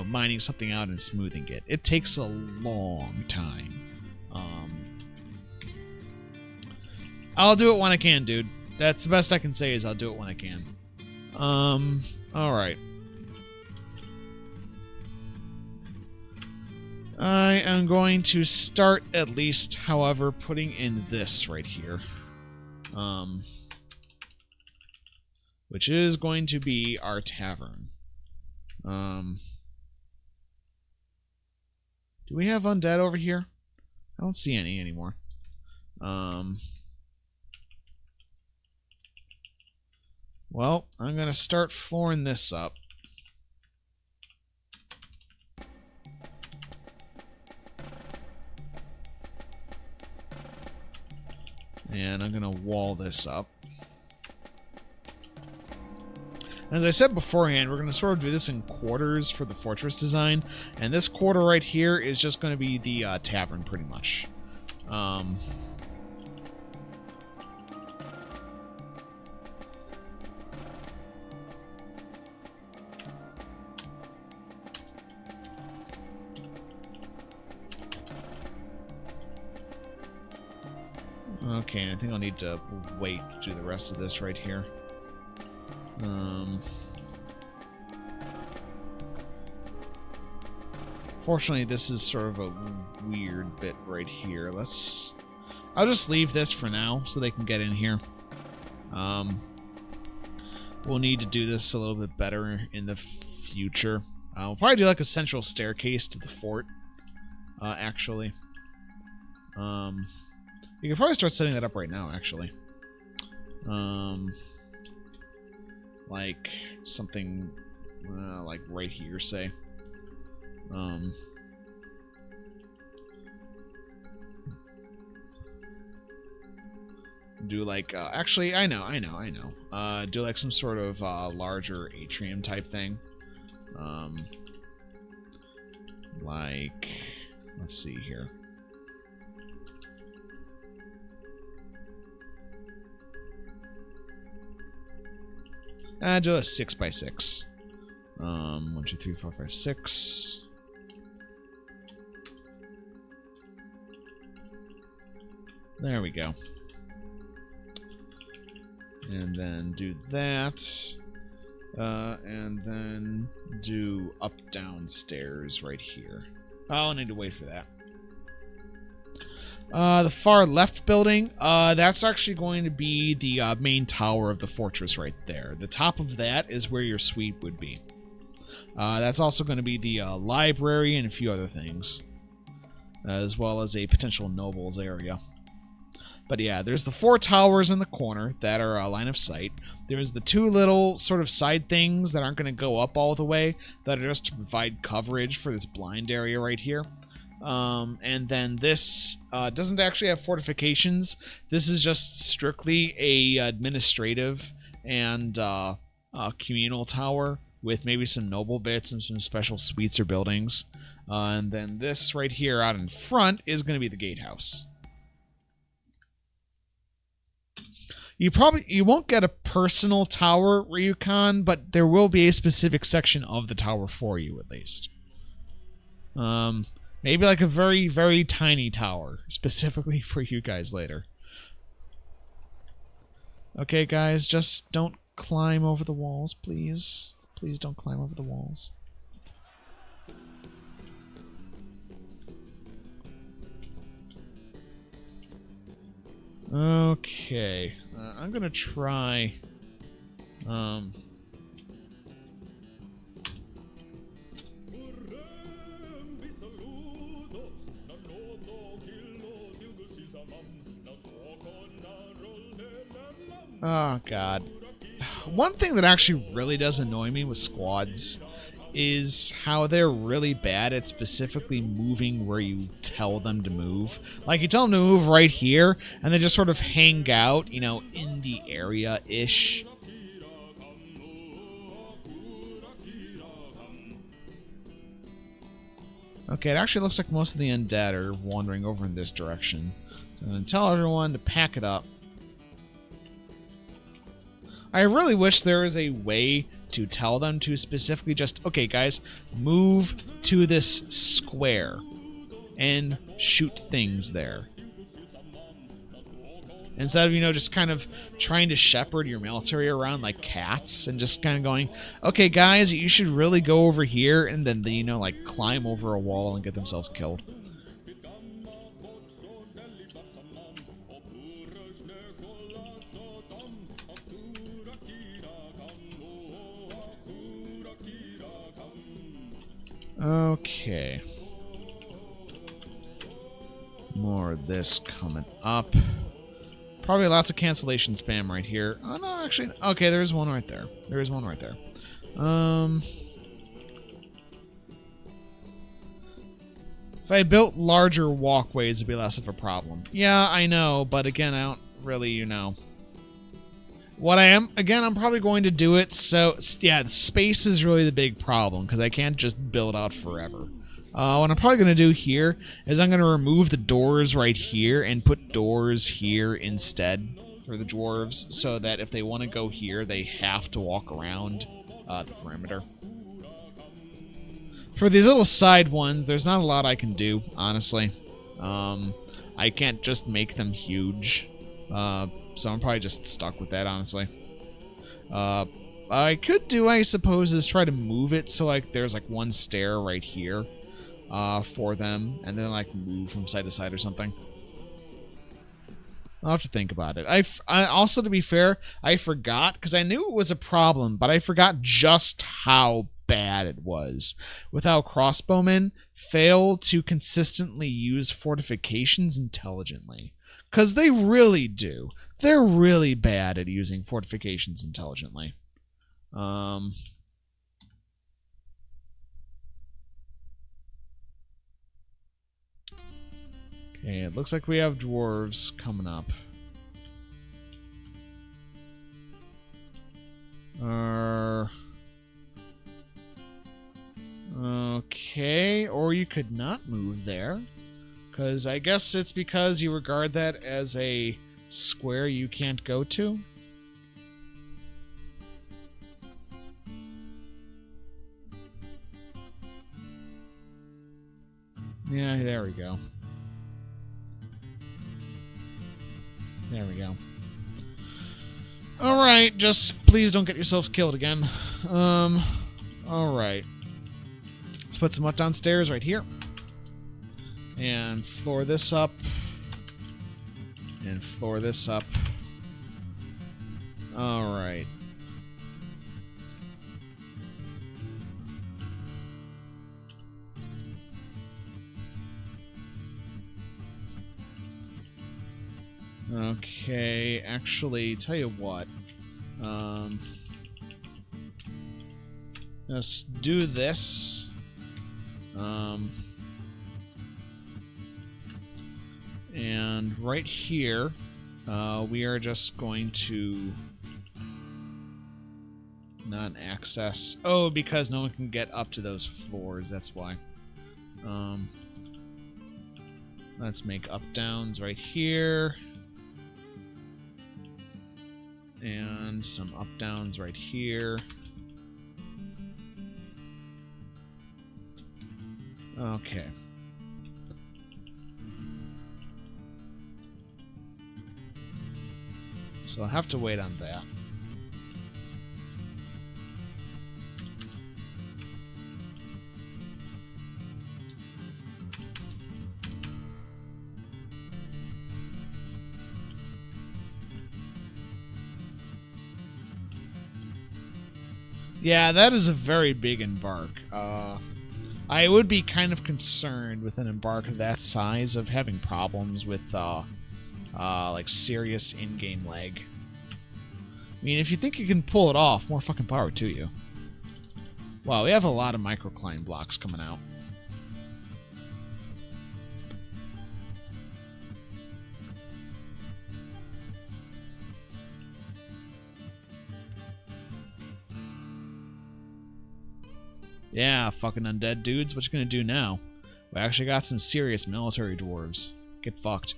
mining something out and smoothing it. It takes a long time. I'll do it when I can, dude. That's the best I can say is I'll do it when I can. Alright. I am going to start at least, however, putting in this right here. Which is going to be our tavern. Do we have undead over here? I don't see any anymore. Well, I'm going to start flooring this up. And I'm going to wall this up. As I said beforehand, we're going to sort of do this in quarters for the fortress design. And this quarter right here is just going to be the tavern, pretty much. Okay, I think I'll need to wait to do the rest of this right here. Fortunately, this is sort of a weird bit right here. I'll just leave this for now so they can get in here. We'll need to do this a little bit better in the future. I'll probably do like a central staircase to the fort, actually. You can probably start setting that up right now, actually. Like something like right here, say. Do like actually, I know. Do like some sort of larger atrium type thing. Like, let's see here. Do a 6x6. 1, 2, 3, 4, 5, 6. There we go. And then do that. And then do up down stairs right here. I'll need to wait for that. The far left building, that's actually going to be the main tower of the fortress right there. The top of that is where your suite would be. That's also going to be the library and a few other things, as well as a potential nobles area. But yeah, there's the 4 towers in the corner that are a line of sight. There's the 2 little sort of side things that aren't going to go up all the way, that are just to provide coverage for this blind area right here. And then this doesn't actually have fortifications. This is just strictly a administrative and communal tower with maybe some noble bits and some special suites or buildings. And then this right here out in front is going to be the gatehouse. You won't get a personal tower, Ryukan, but there will be a specific section of the tower for you, at least. Maybe like a very, very tiny tower, specifically for you guys later. Okay, guys, just don't climb over the walls, please. Please don't climb over the walls. Okay. I'm gonna try... Oh, God. One thing that actually really does annoy me with squads is how they're really bad at specifically moving where you tell them to move. Like, you tell them to move right here, and they just sort of hang out, you know, in the area-ish. Okay, it actually looks like most of the undead are wandering over in this direction. So I'm going to tell everyone to pack it up. I really wish there was a way to tell them to specifically just, okay, guys, move to this square and shoot things there. Instead of, you know, just kind of trying to shepherd your military around like cats and just kind of going, okay, guys, you should really go over here, and then they, you know, like climb over a wall and get themselves killed. Okay. More of this coming up. Probably lots of cancellation spam right here. Oh, no, actually... Okay, there is one right there. There is one right there. If I built larger walkways, it'd be less of a problem. Yeah, I know, but again, I don't really, you know... What I am... Again, I'm probably going to do it, so... Yeah, space is really the big problem, because I can't just build out forever. What I'm probably going to do here is I'm going to remove the doors right here and put doors here instead for the dwarves, so that if they want to go here, they have to walk around the perimeter. For these little side ones, there's not a lot I can do, honestly. I can't just make them huge, so I'm probably just stuck with that, honestly. I could do, I suppose, is try to move it so like there's like one stair right here. For them, and then like move from side to side or something. I'll have to think about it. I also, to be fair, I forgot, because I knew it was a problem, but I forgot just how bad it was with how crossbowmen fail to consistently use fortifications intelligently. Because they really do. They're really bad at using fortifications intelligently. Okay, it looks like we have dwarves coming up. Okay, or you could not move there. Because I guess it's because you regard that as a square you can't go to. Yeah, there we go. There we go. Alright, just please don't get yourselves killed again. Alright. Let's put some up downstairs right here. And floor this up. And floor this up. Alright. Okay, actually, tell you what. Let's do this. And right here, we are just going to not access. Oh, because no one can get up to those floors, that's why. Let's make up-downs right here. And some up-downs right here. Okay. So I'll have to wait on that. Yeah, that is a very big Embark. I would be kind of concerned with an Embark that size of having problems with, like, serious in-game lag. I mean, if you think you can pull it off, more fucking power to you. Wow, we have a lot of microcline blocks coming out. Yeah, fucking undead dudes. What you gonna do now? We actually got some serious military dwarves. Get fucked.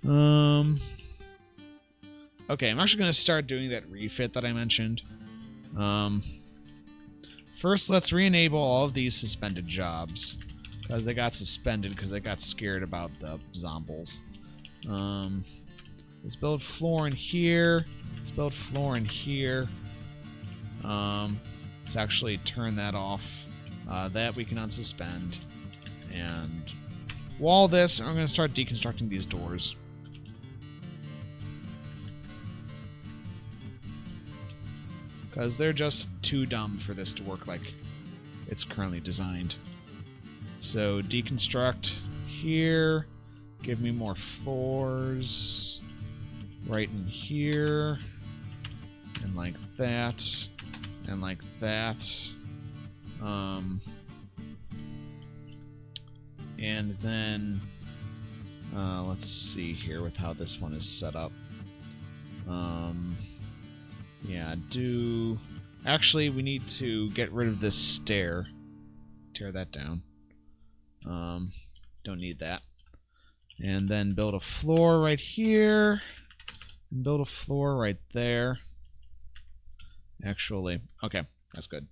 Okay, I'm actually gonna start doing that refit that I mentioned. First, let's re-enable all of these suspended jobs. Because they got suspended because they got scared about the zombies. Let's build floor in here. Let's build floor in here. Let's actually turn that off. That we can unsuspend. And wall this, and I'm going to start deconstructing these doors. Because they're just too dumb for this to work like it's currently designed. So deconstruct here. Give me more floors. Right in here. And like that. And like that. And then let's see here with how this one is set up. Yeah, actually we need to get rid of this stair. Tear that down. Don't need that. And then build a floor right here. And build a floor right there. Actually, okay, that's good.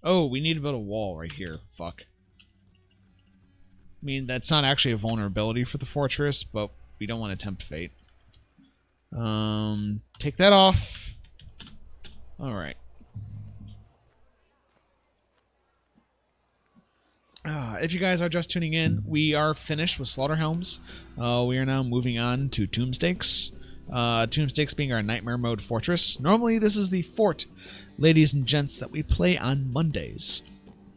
Oh, we need to build a wall right here. Fuck. I mean, that's not actually a vulnerability for the fortress, but we don't want to tempt fate. Take that off. Alright. If you guys are just tuning in, we are finished with Slaughterhelms. We are now moving on to Tombstakes. Tombstakes being our nightmare mode fortress. Normally this is the fort, ladies and gents, that we play on Mondays.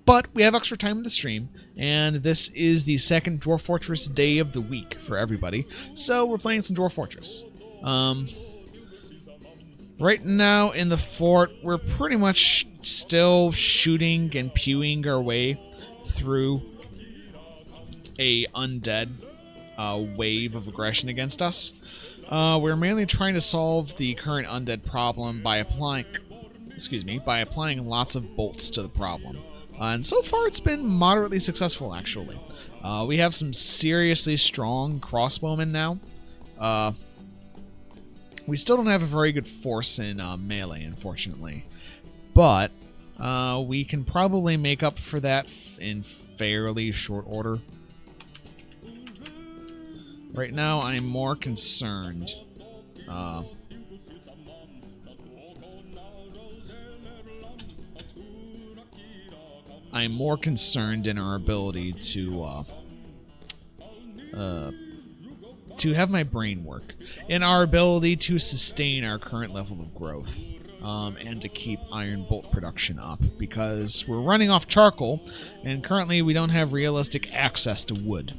But we have extra time in the stream, and this is the second Dwarf Fortress day of the week for everybody. So we're playing some Dwarf Fortress. Right now in the fort, we're pretty much still shooting and pewing our way through a undead wave of aggression against us. We're mainly trying to solve the current undead problem by applying lots of bolts to the problem. And so far it's been moderately successful, actually. We have some seriously strong crossbowmen now. We still don't have a very good force in melee, unfortunately. But we can probably make up for that in fairly short order. Right now, I'm more concerned. I'm more concerned in our ability to have my brain work, in our ability to sustain our current level of growth, and to keep iron bolt production up, because we're running off charcoal, and currently we don't have realistic access to wood.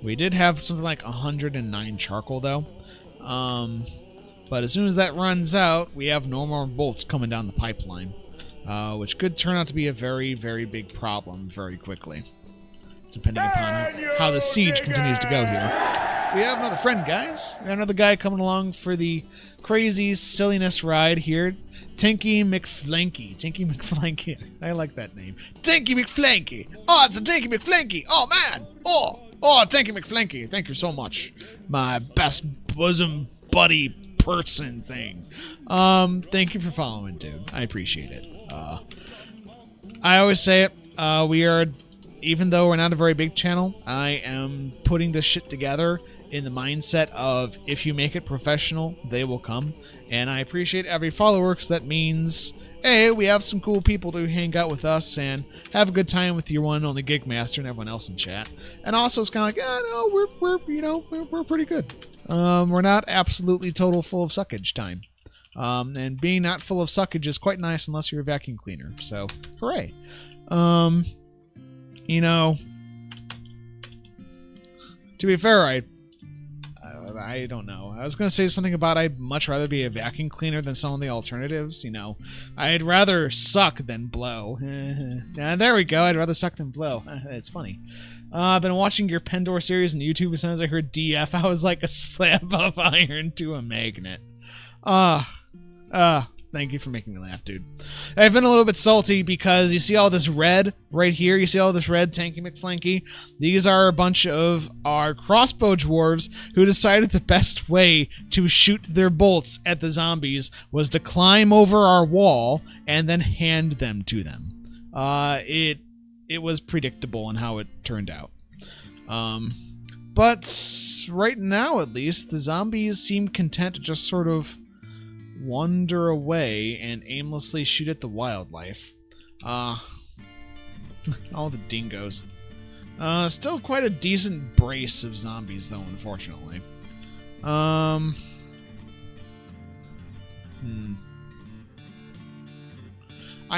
We did have something like 109 charcoal, though. But as soon as that runs out, we have no more bolts coming down the pipeline, which could turn out to be a very, very big problem very quickly, depending upon how the siege continues to go here. We have another friend, guys. We have another guy coming along for the crazy silliness ride here. Tinky McFlanky. Tinky McFlanky. I like that name. Tinky McFlanky. Oh, it's a Tinky McFlanky. Oh, man. Oh, Tinky McFlanky. Thank you so much. My best bosom buddy person thing. Thank you for following, dude. I appreciate it. I always say it. We are, even though we're not a very big channel, I am putting this shit together in the mindset of, if you make it professional, they will come. And I appreciate every follower, because that means, hey, we have some cool people to hang out with us and have a good time with your one and only Gigmaster and everyone else in chat. And also, it's kind of like, yeah, no, we're pretty good. we're not absolutely total full of suckage time. And being not full of suckage is quite nice unless you're a vacuum cleaner. So, hooray. You know, to be fair, I don't know. I was going to say something about I'd much rather be a vacuum cleaner than some of the alternatives. You know, I'd rather suck than blow. There we go. I'd rather suck than blow. It's funny. I've been watching your Pendor series on YouTube. As soon as I heard DF, I was like a slab of iron to a magnet. Thank you for making me laugh, dude. I've been a little bit salty because you see all this red right here? You see all this red, Tanky McFlanky? These are a bunch of our crossbow dwarves who decided the best way to shoot their bolts at the zombies was to climb over our wall and then hand them to them. It was predictable in how it turned out. But right now, at least, the zombies seem content to just sort of wander away and aimlessly shoot at the wildlife. All the dingoes. Still quite a decent brace of zombies, though, unfortunately. I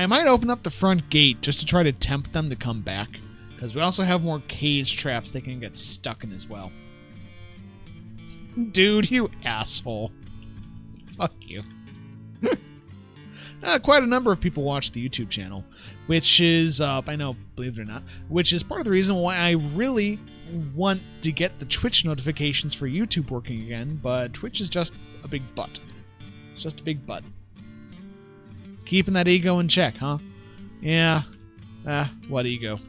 might open up the front gate just to try to tempt them to come back, because we also have more cage traps they can get stuck in as well. Dude, you asshole. Fuck you. Quite a number of people watch the YouTube channel, which is, I know, believe it or not, which is part of the reason why I really want to get the Twitch notifications for YouTube working again, but Twitch is just a big butt. It's just a big butt. Keeping that ego in check, huh? Yeah. What ego?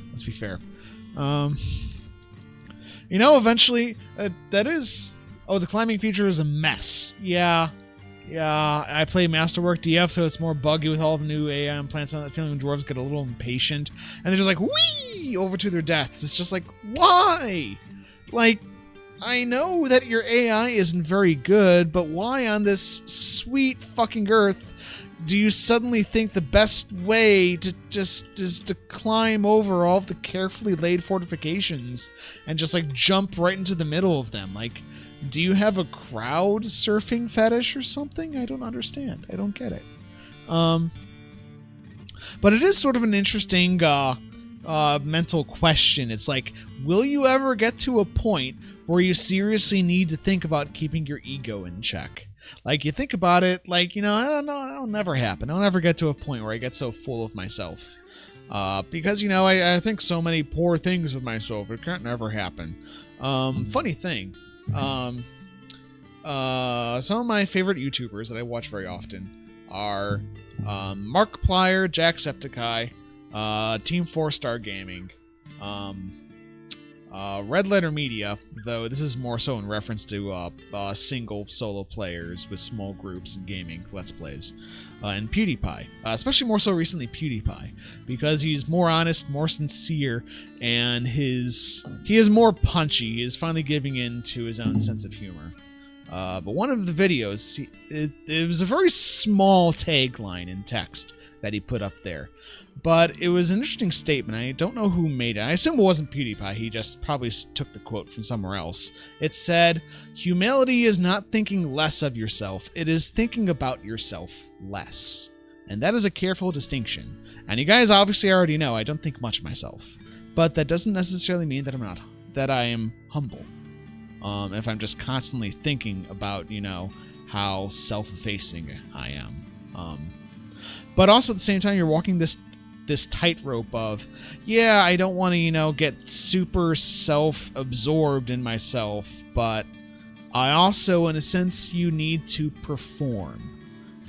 Let's be fair. You know, eventually, that is... Oh, the climbing feature is a mess. Yeah, I play Masterwork DF, so it's more buggy with all the new AI implants on that, feeling dwarves get a little impatient. And they're just like, whee! Over to their deaths. It's just like, why? Like, I know that your AI isn't very good, but why on this sweet fucking earth do you suddenly think the best way to just is to climb over all of the carefully laid fortifications and just like jump right into the middle of them? Like, do you have a crowd surfing fetish or something? I don't understand. I don't get it. But it is sort of an interesting mental question. It's like, will you ever get to a point where you seriously need to think about keeping your ego in check? Like, you think about it, like, you know, I don't know, it'll never happen. I'll never get to a point where I get so full of myself. Because, you know, I think so many poor things of myself. It can't never happen. Funny thing. Some of my favorite YouTubers that I watch very often are Markiplier, Jacksepticeye, Team 4-Star Gaming, Red Letter Media, though this is more so in reference to single solo players with small groups and gaming Let's Plays, and PewDiePie, especially more so recently PewDiePie, because he's more honest, more sincere, and he is more punchy. He is finally giving in to his own sense of humor. But one of the videos, it was a very small tagline in text that he put up there. But it was an interesting statement. I don't know who made it. I assume it wasn't PewDiePie. He just probably took the quote from somewhere else. It said, "Humility is not thinking less of yourself. It is thinking about yourself less." And that is a careful distinction. And you guys obviously already know I don't think much of myself. But that doesn't necessarily mean that I am humble. If I'm just constantly thinking about, you know, how self-effacing I am. But also at the same time, you're walking this tightrope of, yeah, I don't want to, you know, get super self-absorbed in myself, but I also, in a sense, you need to perform.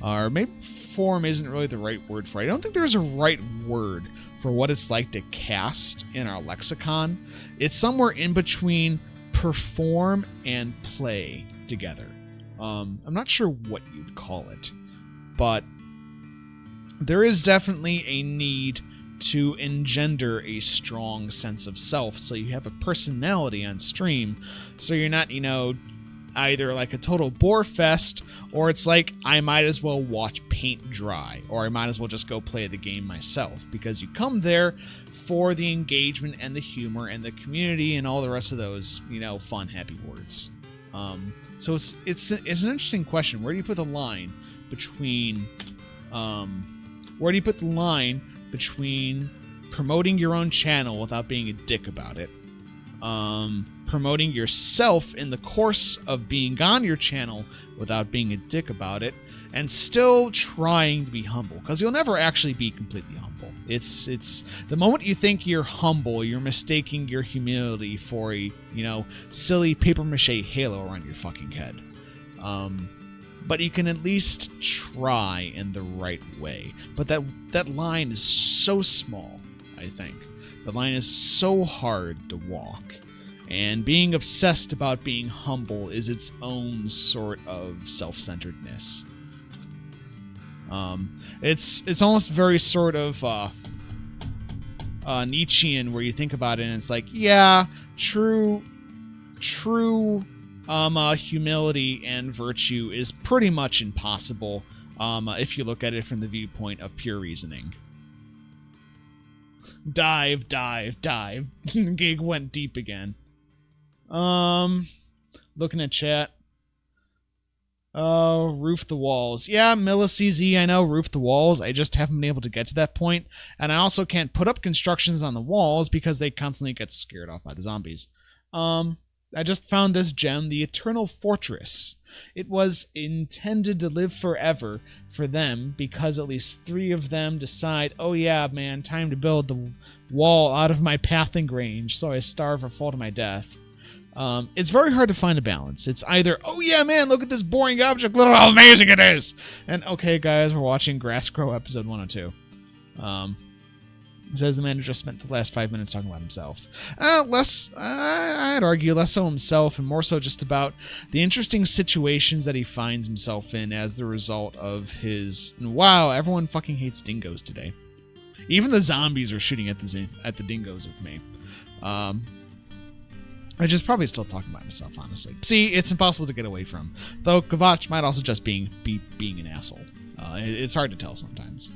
Or maybe perform isn't really the right word for it. I don't think there's a right word for what it's like to cast in our lexicon. It's somewhere in between perform and play together. I'm not sure what you'd call it, but there is definitely a need to engender a strong sense of self, so you have a personality on stream, so you're not, you know, either like a total bore fest, or it's like, I might as well watch paint dry, or I might as well just go play the game myself, because you come there for the engagement and the humor and the community and all the rest of those, you know, fun, happy words. So it's an interesting question. Where do you put the line between promoting your own channel without being a dick about it, promoting yourself in the course of being on your channel without being a dick about it, and still trying to be humble, because you'll never actually be completely humble. It's the moment you think you're humble, you're mistaking your humility for a, silly paper mache halo around your fucking head. But you can at least try in the right way. But that line is so small, I think. The line is so hard to walk. And being obsessed about being humble is its own sort of self-centeredness. It's almost very sort of Nietzschean, where you think about it and it's like, yeah, true humility and virtue is pretty much impossible if you look at it from the viewpoint of pure reasoning. Dive. Gig went deep again. Looking at chat. Oh, roof the walls. Yeah, MilliCZ, I know, roof the walls. I just haven't been able to get to that point. And I also can't put up constructions on the walls because they constantly get scared off by the zombies. I just found this gem, the Eternal Fortress. It was intended to live forever for them because at least 3 of them decide, oh yeah, man, time to build the wall out of my pathing range so I starve or fall to my death. It's very hard to find a balance. It's either, oh yeah, man, look at this boring object, look at how amazing it is! And, okay, guys, we're watching Grass Grow episode 102. Says the man who just spent the last 5 minutes talking about himself. I'd argue less so himself and more so just about the interesting situations that he finds himself in as the result of his... Wow, everyone fucking hates dingoes today. Even the zombies are shooting at the dingoes with me. I just probably still talking about myself, honestly. See, it's impossible to get away from. Though Kvatch might also just be being an asshole. It's hard to tell sometimes.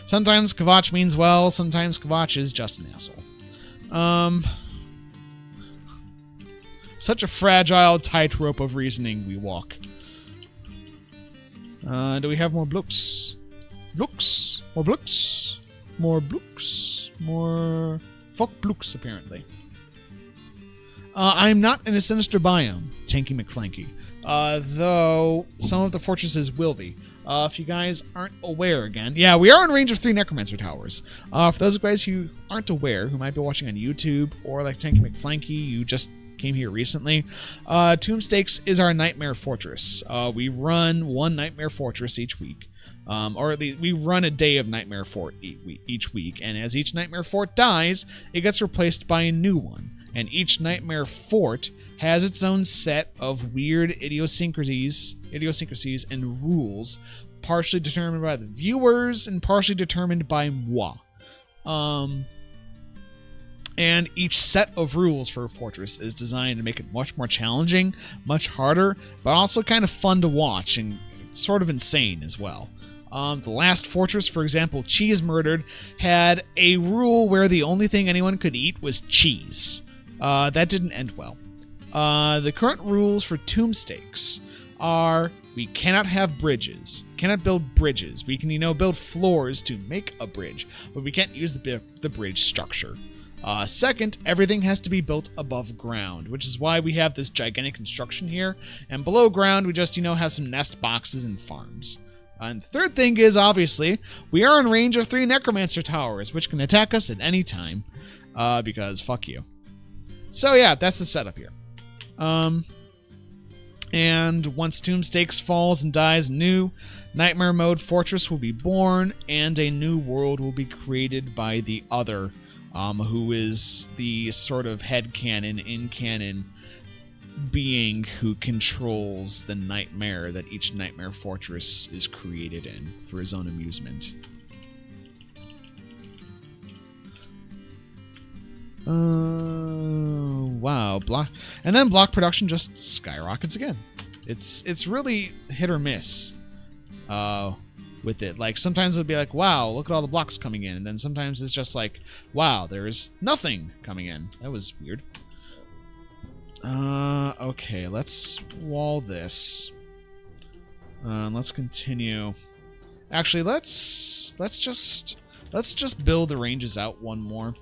Sometimes Kvatch means well, sometimes Kvatch is just an asshole. Such a fragile tightrope of reasoning we walk. Do we have more blooks? Blooks? More blooks? More blooks? More... Fuck blooks, apparently. I'm not in a sinister biome, Tanky McFlanky, though some of the fortresses will be. If you guys aren't aware again, yeah, we are in range of 3 necromancer towers. For those guys who aren't aware, who might be watching on YouTube, or like Tanky McFlanky, you just came here recently, Tombstakes is our nightmare fortress. We run 1 nightmare fortress each week. Or at least we run a day of Nightmare Fort each week, and as each Nightmare Fort dies, it gets replaced by a new one. And each Nightmare Fort has its own set of weird idiosyncrasies and rules, partially determined by the viewers and partially determined by moi. And each set of rules for a fortress is designed to make it much more challenging, much harder, but also kind of fun to watch and sort of insane as well. The last fortress, for example, Cheese Murdered, had a rule where the only thing anyone could eat was cheese. That didn't end well. The current rules for Tombstakes are we cannot have bridges, cannot build bridges. We can, build floors to make a bridge, but we can't use the bridge structure. Second, everything has to be built above ground, which is why we have this gigantic construction here. And below ground, we just, have some nest boxes and farms. And the third thing is, obviously, we are in range of 3 necromancer towers, which can attack us at any time, because fuck you. So yeah, that's the setup here. And once Tombstakes falls and dies, new Nightmare Mode Fortress will be born, and a new world will be created by the Other, who is the sort of headcanon, in-canon being who controls the nightmare that each Nightmare Fortress is created in for his own amusement. Wow, and then block production just skyrockets again. It's really hit or miss with it. Like, sometimes it'll be like, wow, look at all the blocks coming in, and then sometimes it's just like, wow, there's nothing coming in. That was weird. Okay, let's wall this. Let's continue. Actually, let's just build the ranges out one more.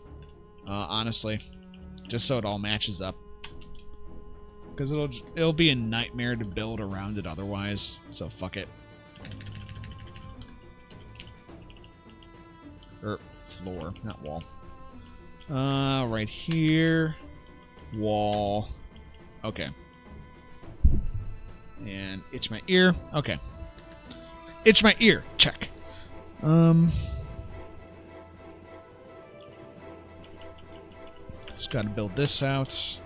Honestly, just so it all matches up. Because it'll be a nightmare to build around it otherwise. So fuck it. Floor, not wall. Right here. Wall. Okay. And itch my ear. Okay. Itch my ear. Check. Just gotta build this out.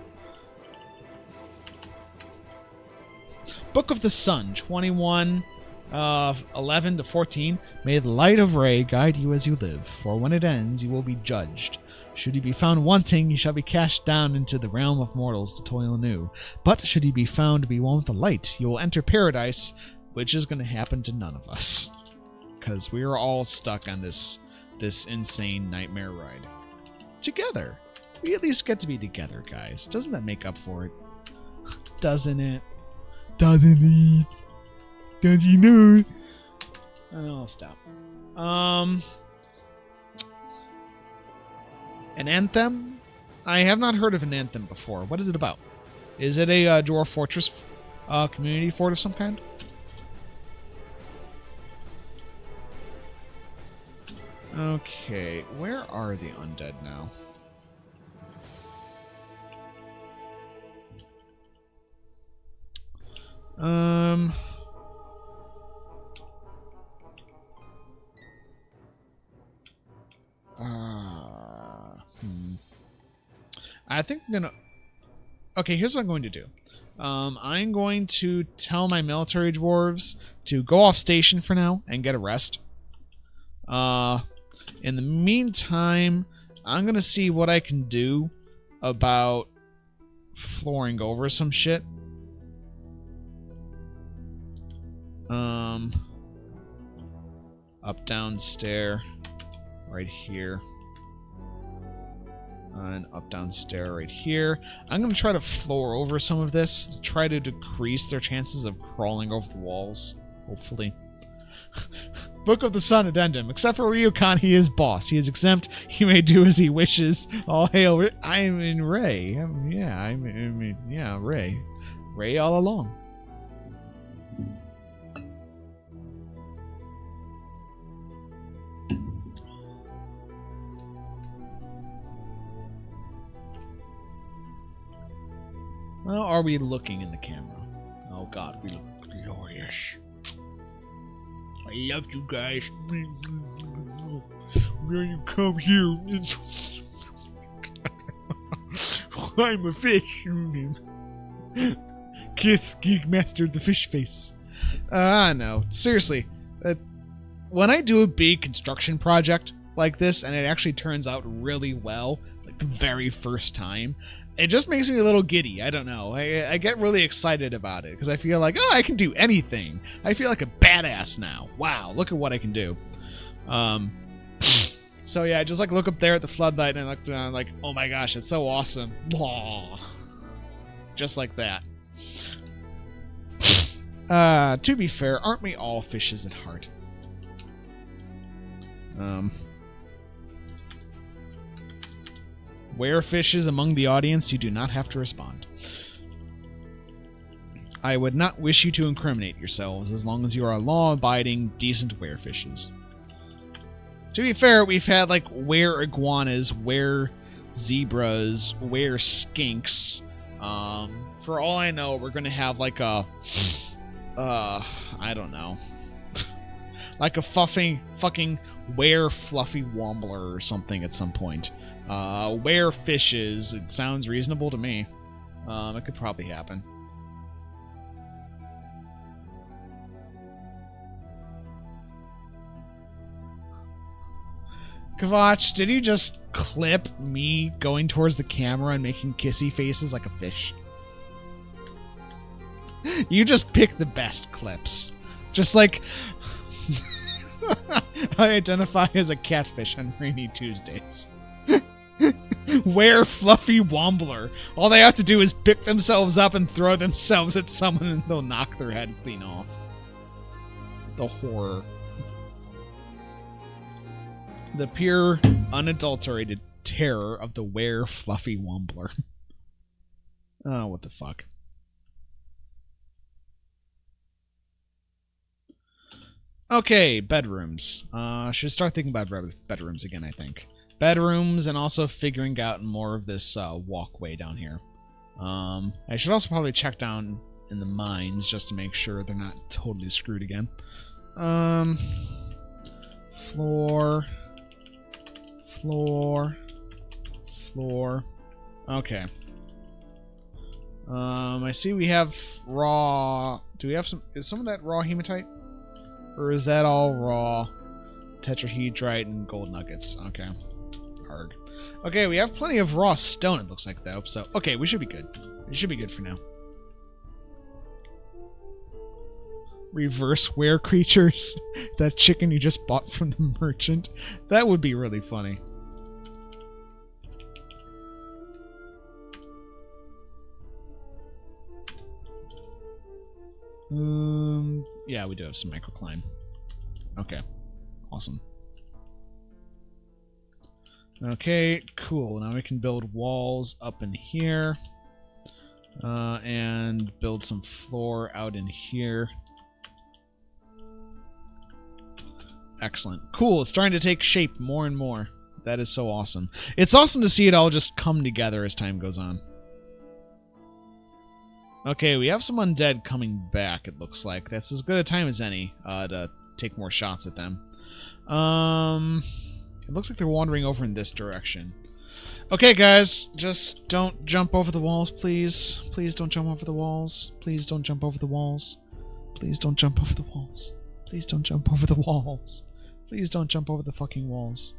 Book of the Sun, 21, 11 to 14. May the light of Ray guide you as you live, for when it ends, you will be judged. Should he be found wanting, he shall be cast down into the realm of mortals to toil anew. But should he be found to be one with the light, you will enter paradise, which is going to happen to none of us. Because we are all stuck on this insane nightmare ride. Together. We at least get to be together, guys. Doesn't that make up for it? Doesn't it? Doesn't it? Does he know? Oh, stop. An anthem? I have not heard of an anthem before. What is it about? Is it a Dwarf Fortress community fort of some kind? Okay, where are the undead now? I think I'm gonna... Okay, here's what I'm going to do. I'm going to tell my military dwarves to go off station for now and get a rest. In the meantime, I'm gonna see what I can do about flooring over some shit. Up, down, stair, right here. And up, down, stair right here. I'm going to try to floor over some of this to try to decrease their chances of crawling over the walls, hopefully. Book of the Sun addendum. Except for Ryukan, he is boss. He is exempt. He may do as he wishes. All hail. I'm in Ray. Yeah, Ray. Ray all along. How are we looking in the camera? Oh god, we look glorious. I love you guys. When you come here, I'm a fish. Kiss Gigmaster the fish face. No, seriously. When I do a big construction project like this and it actually turns out really well, like the very first time, it just makes me a little giddy. I don't know. I get really excited about it because I feel like, oh, I can do anything. I feel like a badass now. Wow, look at what I can do. So yeah, I just like look up there at the floodlight and I look down like, oh my gosh, it's so awesome. Just like that. To be fair, aren't we all fishes at heart? Werefishes among the audience, you do not have to respond. I would not wish you to incriminate yourselves as long as you are law-abiding, decent werefishes. To be fair, we've had like were iguanas, were zebras, were skinks. For all I know, we're gonna have like a I don't know. Like a fucking were fluffy wombler or something at some point. Were fishes. It sounds reasonable to me. It could probably happen. Kavach, did you just clip me going towards the camera and making kissy faces like a fish? You just pick the best clips. Just like... I identify as a catfish on rainy Tuesdays. Where fluffy wombler. All they have to do is pick themselves up and throw themselves at someone and they'll knock their head clean off. The horror. The pure, unadulterated terror of the were fluffy wombler. Oh, what the fuck. Okay, bedrooms. Should start thinking about bedrooms again, I think. Bedrooms and also figuring out more of this walkway down here. I should also probably check down in the mines just to make sure they're not totally screwed again. Floor. Okay. I see we have raw... Do we have some... Is some of that raw hematite? Or is that all raw tetrahedrite and gold nuggets? Okay. Arg. Okay, we have plenty of raw stone, it looks like, though. So, okay, we should be good. We should be good for now. Reverse were creatures. That chicken you just bought from the merchant. That would be really funny. Yeah, we do have some microclimb. Okay. Awesome. Okay, cool. Now we can build walls up in here. And build some floor out in here. Excellent. Cool, it's starting to take shape more and more. That is so awesome. It's awesome to see it all just come together as time goes on. Okay, we have some undead coming back, it looks like. That's as good a time as any to take more shots at them. It looks like they're wandering over in this direction. Okay, guys, just don't jump over the walls, please. Please don't jump over the walls. Please don't jump over the walls. Please don't jump over the walls. Please don't jump over the walls. Please don't jump over the fucking walls.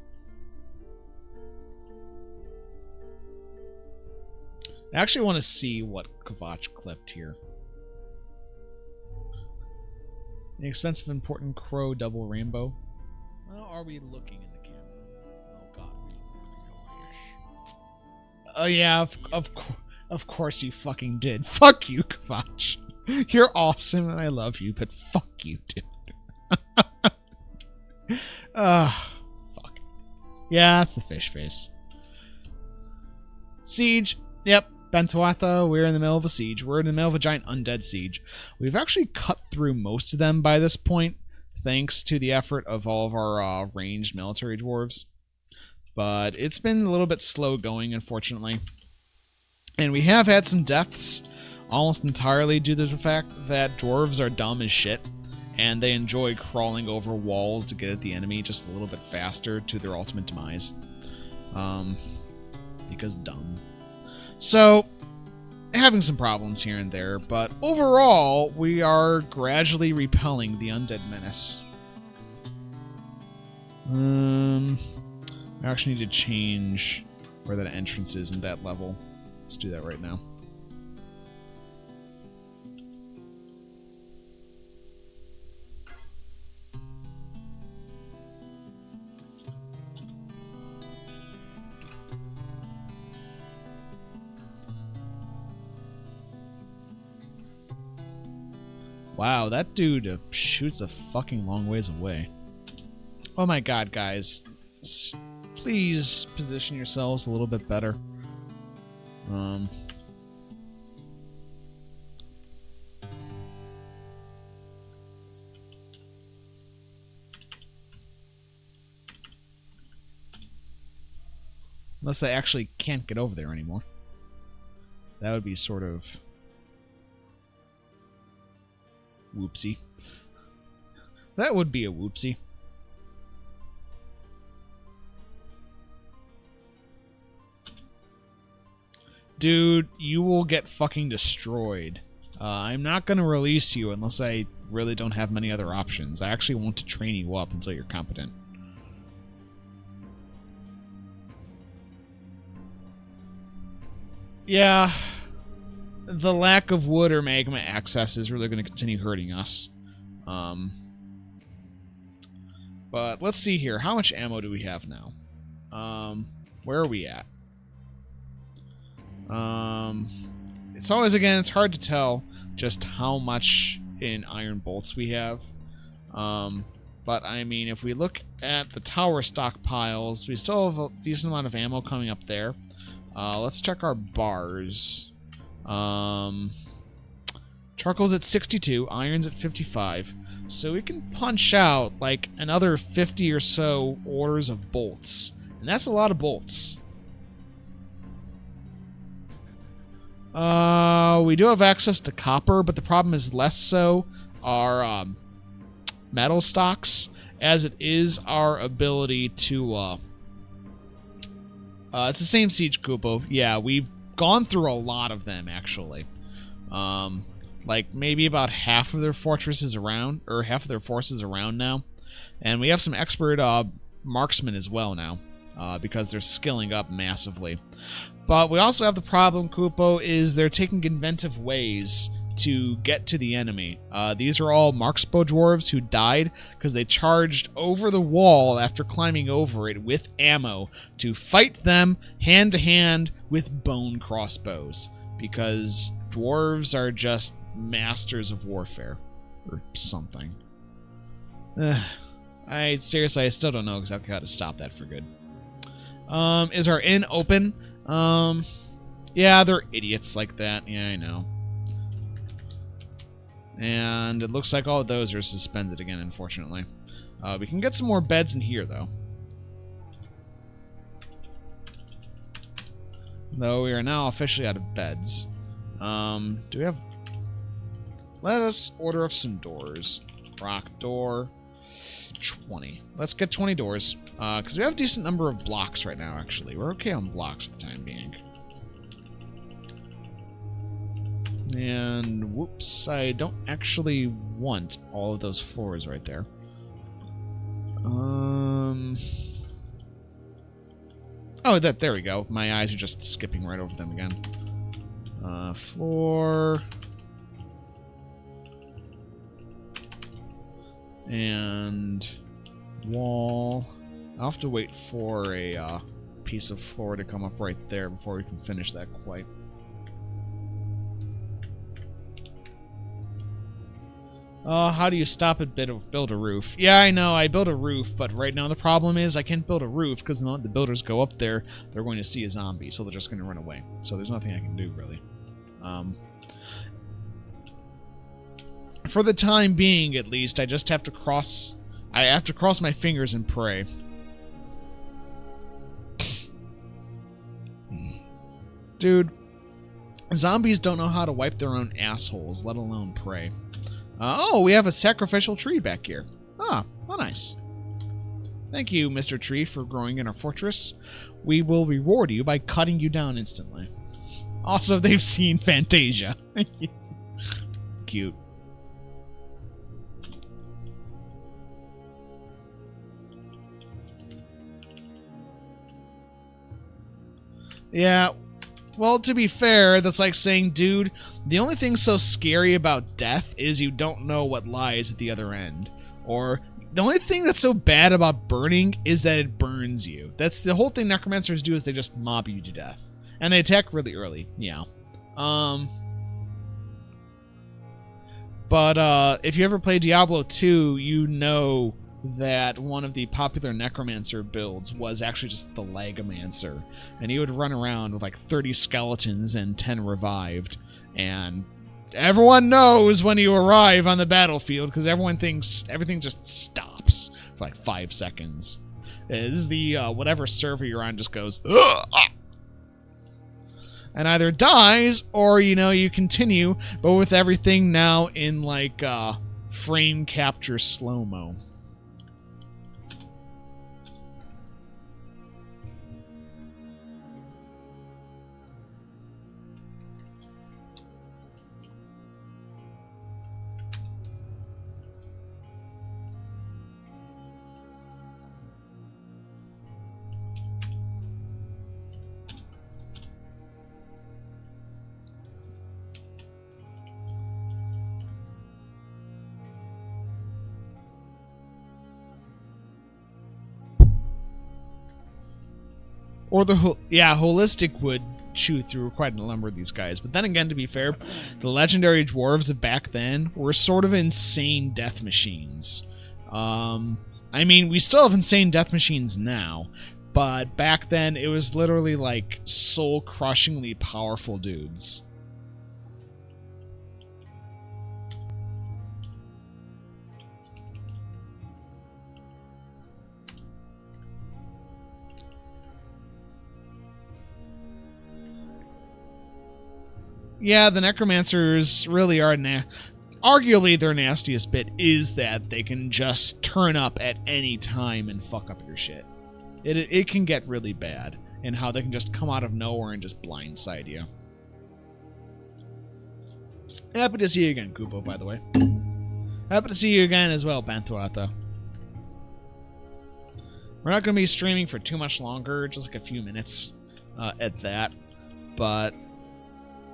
I actually want to see what Kvatch clipped here. An expensive, important crow double rainbow. How are we looking in the camera? Oh god, we look glorious. Oh yeah, of course you fucking did. Fuck you, Kvatch. You're awesome and I love you, but fuck you, dude. Fuck. Yeah, that's the fish face. Siege. Yep. Bentuatha, we're in the middle of a siege. We're in the middle of a giant undead siege. We've actually cut through most of them by this point, thanks to the effort of all of our ranged military dwarves. But it's been a little bit slow going, unfortunately. And we have had some deaths, almost entirely due to the fact that dwarves are dumb as shit, and they enjoy crawling over walls to get at the enemy just a little bit faster to their ultimate demise. Because dumb. So, having some problems here and there, but overall, we are gradually repelling the undead menace. I actually need to change where that entrance is in that level. Let's do that right now. Wow, that dude shoots a fucking long ways away. Oh my god, guys. Please position yourselves a little bit better. Unless they actually can't get over there anymore. That would be sort of... whoopsie. That would be a whoopsie. Dude, you will get fucking destroyed. I'm not gonna release you unless I really don't have many other options. I actually want to train you up until you're competent. Yeah. The lack of wood or magma access is really going to continue hurting us. But let's see here. How much ammo do we have now? Where are we at? It's always, again, it's hard to tell just how much in iron bolts we have. But, I mean, if we look at the tower stockpiles, we still have a decent amount of ammo coming up there. Let's check our bars. Charcoal's at 62, iron's at 55. So we can punch out, like, another 50 or so orders of bolts. And that's a lot of bolts. We do have access to copper, but the problem is less so our metal stocks, as it is our ability to it's the same Siege Kupo. Yeah, we've gone through a lot of them, actually. Like maybe about half of their fortresses around, or half of their forces around now. And we have some expert marksmen as well now, because they're skilling up massively. But we also have the problem, Kupo, is they're taking inventive ways to get to the enemy. These are all Marksbow dwarves who died because they charged over the wall after climbing over it with ammo to fight them hand to hand with bone crossbows, because dwarves are just masters of warfare or something. I still don't know exactly how to stop that for good. Is our inn open? Yeah, they're idiots like that. Yeah, I know. And it looks like all of those are suspended again, unfortunately. We can get some more beds in here, though. Though we are now officially out of beds. Do we have... Let us order up some doors. Rock door. 20. Let's get 20 doors. Because we have a decent number of blocks right now, actually. We're okay on blocks for the time being. And, whoops, I don't actually want all of those floors right there. Oh, there we go. My eyes are just skipping right over them again. Floor. And wall. I'll have to wait for a piece of floor to come up right there before we can finish that quite. How do you stop it? Build a roof? Yeah, I know, I built a roof, but right now the problem is I can't build a roof because the builders go up there, they're going to see a zombie, so they're just going to run away. So there's nothing I can do, really. For the time being, at least, I just have to cross... I have to cross my fingers and pray. Dude, zombies don't know how to wipe their own assholes, let alone pray. Oh, we have a sacrificial tree back here. Ah, oh, nice. Thank you, Mr. Tree, for growing in our fortress. We will reward you by cutting you down instantly. Also, they've seen Fantasia. Cute. Yeah, well, to be fair, that's like saying, dude, the only thing so scary about death is you don't know what lies at the other end. Or, the only thing that's so bad about burning is that it burns you. That's the whole thing necromancers do, is they just mob you to death. And they attack really early, yeah. But if you ever play Diablo 2, you know that one of the popular necromancer builds was actually just the Legomancer, and he would run around with like 30 skeletons and 10 revived, and everyone knows when you arrive on the battlefield because everyone thinks everything just stops for like 5 seconds. Is the whatever server you're on just goes ugh! And either dies or, you know, you continue, but with everything now in like frame capture slow-mo. Or the holistic would chew through quite a number of these guys. But then again, to be fair, the legendary dwarves of back then were sort of insane death machines. I mean, we still have insane death machines now, but back then it was literally like soul-crushingly powerful dudes. Yeah, the necromancers really are arguably their nastiest bit is that they can just turn up at any time and fuck up your shit. It can get really bad, and how they can just come out of nowhere and just blindside you. Happy to see you again, Kupo, by the way. Happy to see you again as well, Pantuata. We're not going to be streaming for too much longer, just like a few minutes at that, but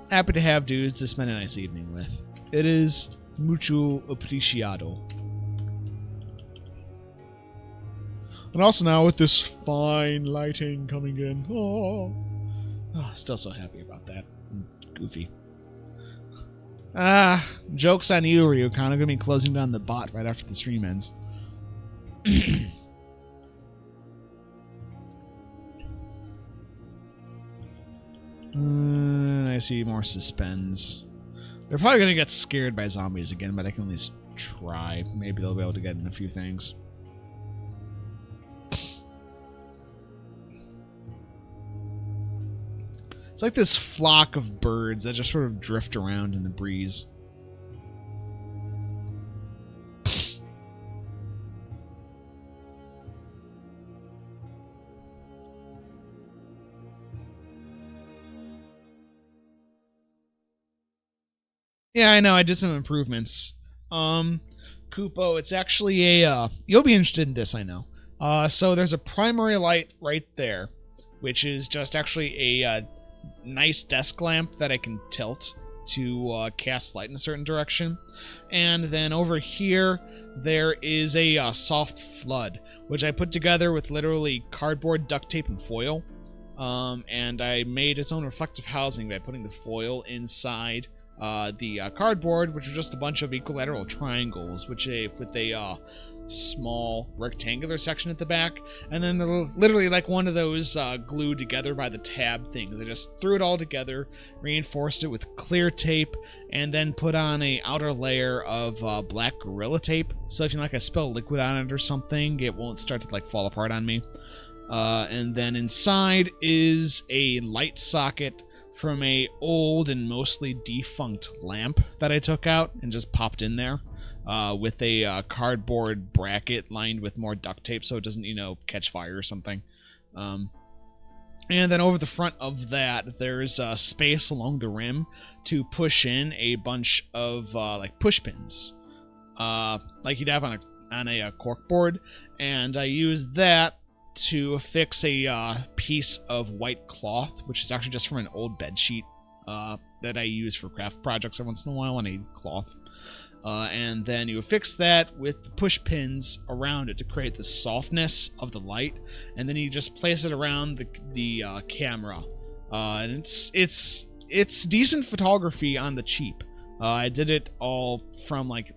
happy to have dudes to spend a nice evening with. It is mucho apreciado. And also now with this fine lighting coming in. Oh, still so happy about that. Goofy. Joke's on you, Ryu. Kind of going to be closing down the bot right after the stream ends. I see more suspends. They're probably going to get scared by zombies again, but I can at least try. Maybe they'll be able to get in a few things. It's like this flock of birds that just sort of drift around in the breeze. Yeah, I know, I did some improvements. Kupo, it's actually a, you'll be interested in this, I know. So there's a primary light right there, which is just actually a nice desk lamp that I can tilt to cast light in a certain direction. And then over here, there is a soft flood, which I put together with literally cardboard, duct tape, and foil. And I made its own reflective housing by putting the foil inside the cardboard, which was just a bunch of equilateral triangles, with a small rectangular section at the back, and then literally like one of those glued together by the tab things. I just threw it all together, reinforced it with clear tape, and then put on a outer layer of black Gorilla Tape, so if you like I spill liquid on it or something, it won't start to like fall apart on me. And then inside is a light socket from a old and mostly defunct lamp that I took out and just popped in there, with a cardboard bracket lined with more duct tape so it doesn't, catch fire or something. And then over the front of that, there's space along the rim to push in a bunch of like push pins, like you'd have on a cork board, and I used that to affix a piece of white cloth, which is actually just from an old bed sheet that I use for craft projects every once in a while. I need cloth. And then you affix that with the push pins around it to create the softness of the light, and then you just place it around the camera. And it's decent photography on the cheap. I did it all from like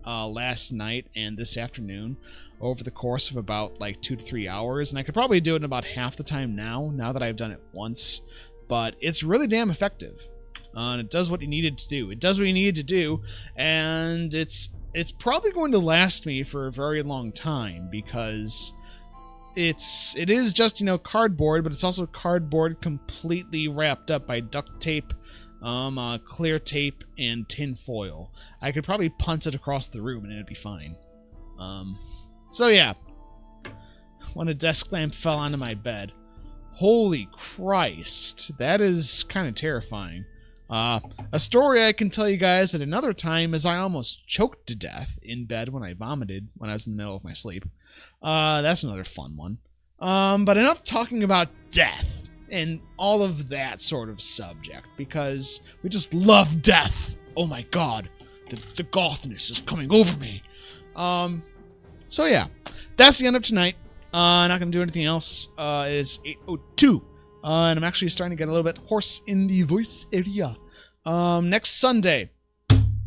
last night and this afternoon over the course of about like 2 to 3 hours, and I could probably do it in about half the time now that I've done it once, but it's really damn effective. And it does what you needed to do. It does what you needed to do, and it's probably going to last me for a very long time, because it is just, cardboard, but it's also cardboard completely wrapped up by duct tape, clear tape, and tin foil. I could probably punt it across the room and it'd be fine. So yeah, when a desk lamp fell onto my bed, holy Christ, that is kind of terrifying. A story I can tell you guys at another time is I almost choked to death in bed when I vomited when I was in the middle of my sleep. That's another fun one. But enough talking about death and all of that sort of subject, because we just love death. Oh my god, the gothness is coming over me. So yeah, that's the end of tonight. Not gonna do anything else. It is 8:02 And I'm actually starting to get a little bit hoarse in the voice area. Next Sunday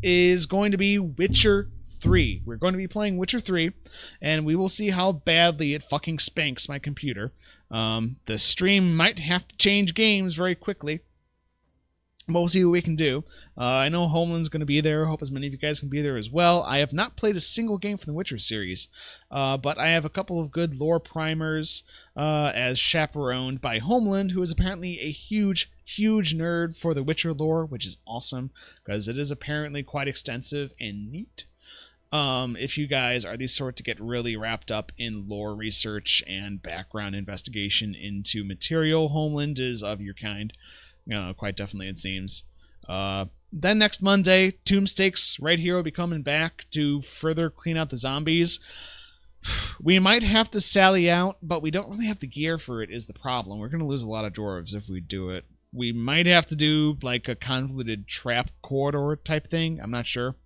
is going to be Witcher 3. We're going to be playing Witcher 3, and we will see how badly it fucking spanks my computer. The stream might have to change games very quickly, but we'll see what we can do. I know Homeland's going to be there. I hope as many of you guys can be there as well. I have not played a single game from the Witcher series, but I have a couple of good lore primers as chaperoned by Homeland, who is apparently a huge nerd for the Witcher lore, which is awesome, because it is apparently quite extensive and neat. If you guys are the sort to get really wrapped up in lore research and background investigation into material, Homeland is of your kind. Quite definitely, it seems. Then next Monday, Tombstakes right here will be coming back to further clean out the zombies. We might have to sally out, but we don't really have the gear for it is the problem. We're going to lose a lot of dwarves if we do it. We might have to do like a convoluted trap corridor type thing. I'm not sure.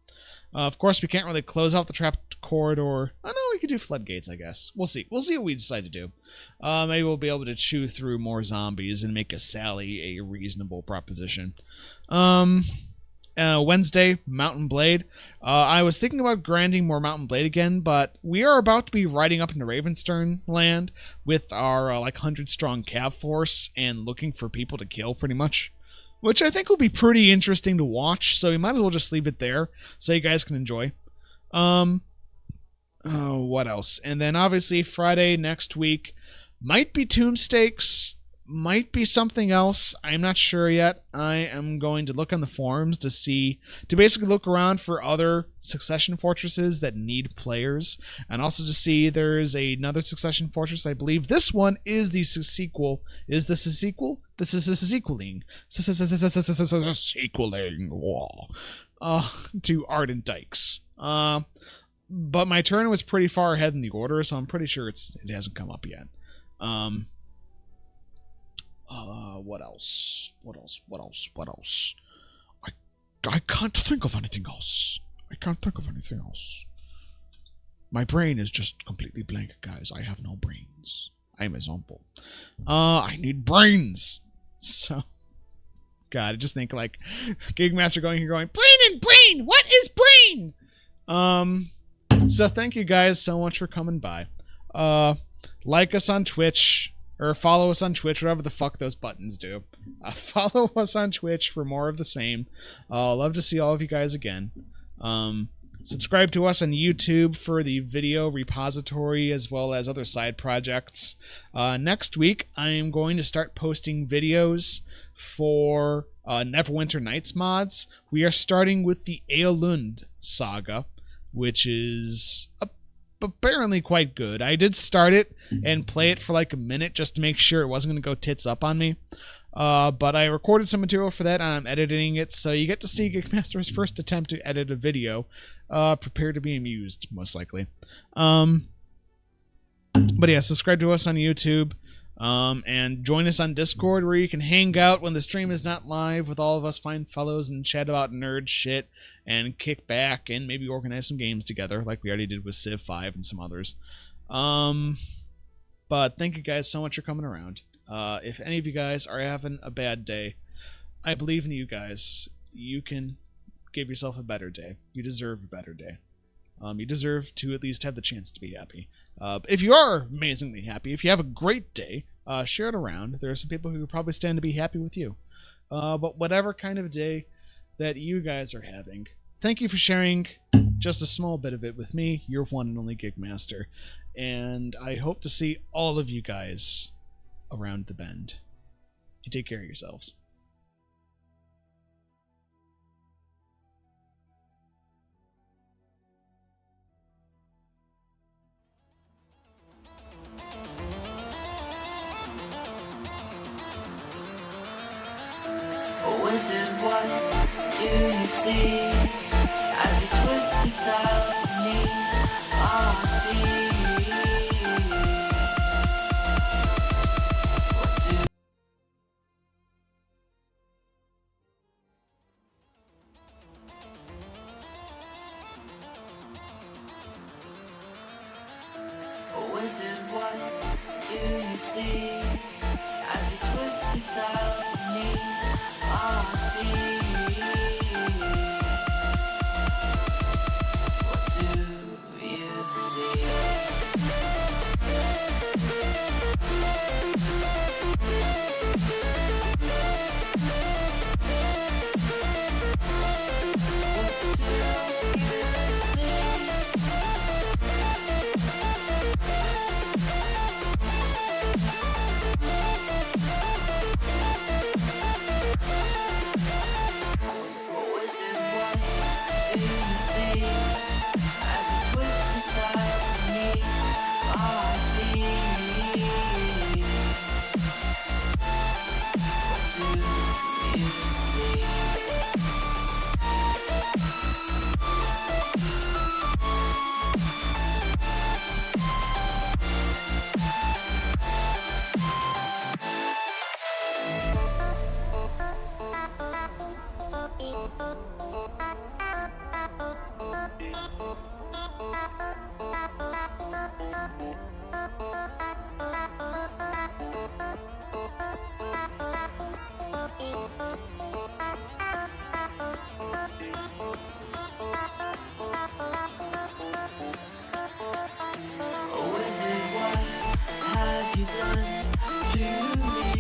Of course, we can't really close off the trapped corridor. Oh, no, we could do floodgates, I guess. We'll see. We'll see what we decide to do. Maybe we'll be able to chew through more zombies and make a sally a reasonable proposition. Wednesday, Mountain Blade. I was thinking about grinding more Mountain Blade again, but we are about to be riding up into Ravenstern land with our 100-strong cav force and looking for people to kill, pretty much. Which I think will be pretty interesting to watch, so we might as well just leave it there so you guys can enjoy. What else? And then obviously Friday next week might be Tombstakes, might be something else. I'm not sure yet. I am going to look on the forums to basically look around for other Succession Fortresses that need players, and also to see there's another Succession Fortress. I believe this one is the sequel. Is this a sequel? This is a sequeling. To Ardent Dykes. But my turn was pretty far ahead in the order, so I'm pretty sure it hasn't come up yet. What else? I can't think of anything else. My brain is just completely blank, guys. I have no brains. I'm a zombie. I need brains. So, God, I just think like Gigmaster going, brain and brain. What is brain? So thank you guys so much for coming by. Like us on Twitch. Or follow us on Twitch, whatever the fuck those buttons do. Follow us on Twitch for more of the same. Love to see all of you guys again. Subscribe to us on YouTube for the video repository as well as other side projects. Next week, I am going to start posting videos for Neverwinter Nights mods. We are starting with the Eolund saga, which is apparently quite good. I did start it and play it for like a minute just to make sure it wasn't going to go tits up on me. But I recorded some material for that and I'm editing it, so you get to see Gigmaster's first attempt to edit a video. Prepare to be amused, most likely. But yeah, subscribe to us on YouTube. And join us on Discord, where you can hang out when the stream is not live with all of us fine fellows and chat about nerd shit and kick back and maybe organize some games together like we already did with Civ 5 and some others. But thank you guys so much for coming around. If any of you guys are having a bad day, I believe in you guys. You can give yourself a better day. You deserve a better day. You deserve to at least have the chance to be happy. If you are amazingly happy, if you have a great day, share it around. There are some people who probably stand to be happy with you. But whatever kind of day that you guys are having, thank you for sharing just a small bit of it with me, your one and only Gigmaster. And I hope to see all of you guys around the bend. You take care of yourselves. Wizard, what do you see as you twist the tiles beneath our feet? What do Wizard, what do you see as he twisted tiles beneath our feet. What do you see? Oh, wizard, what have you done to me?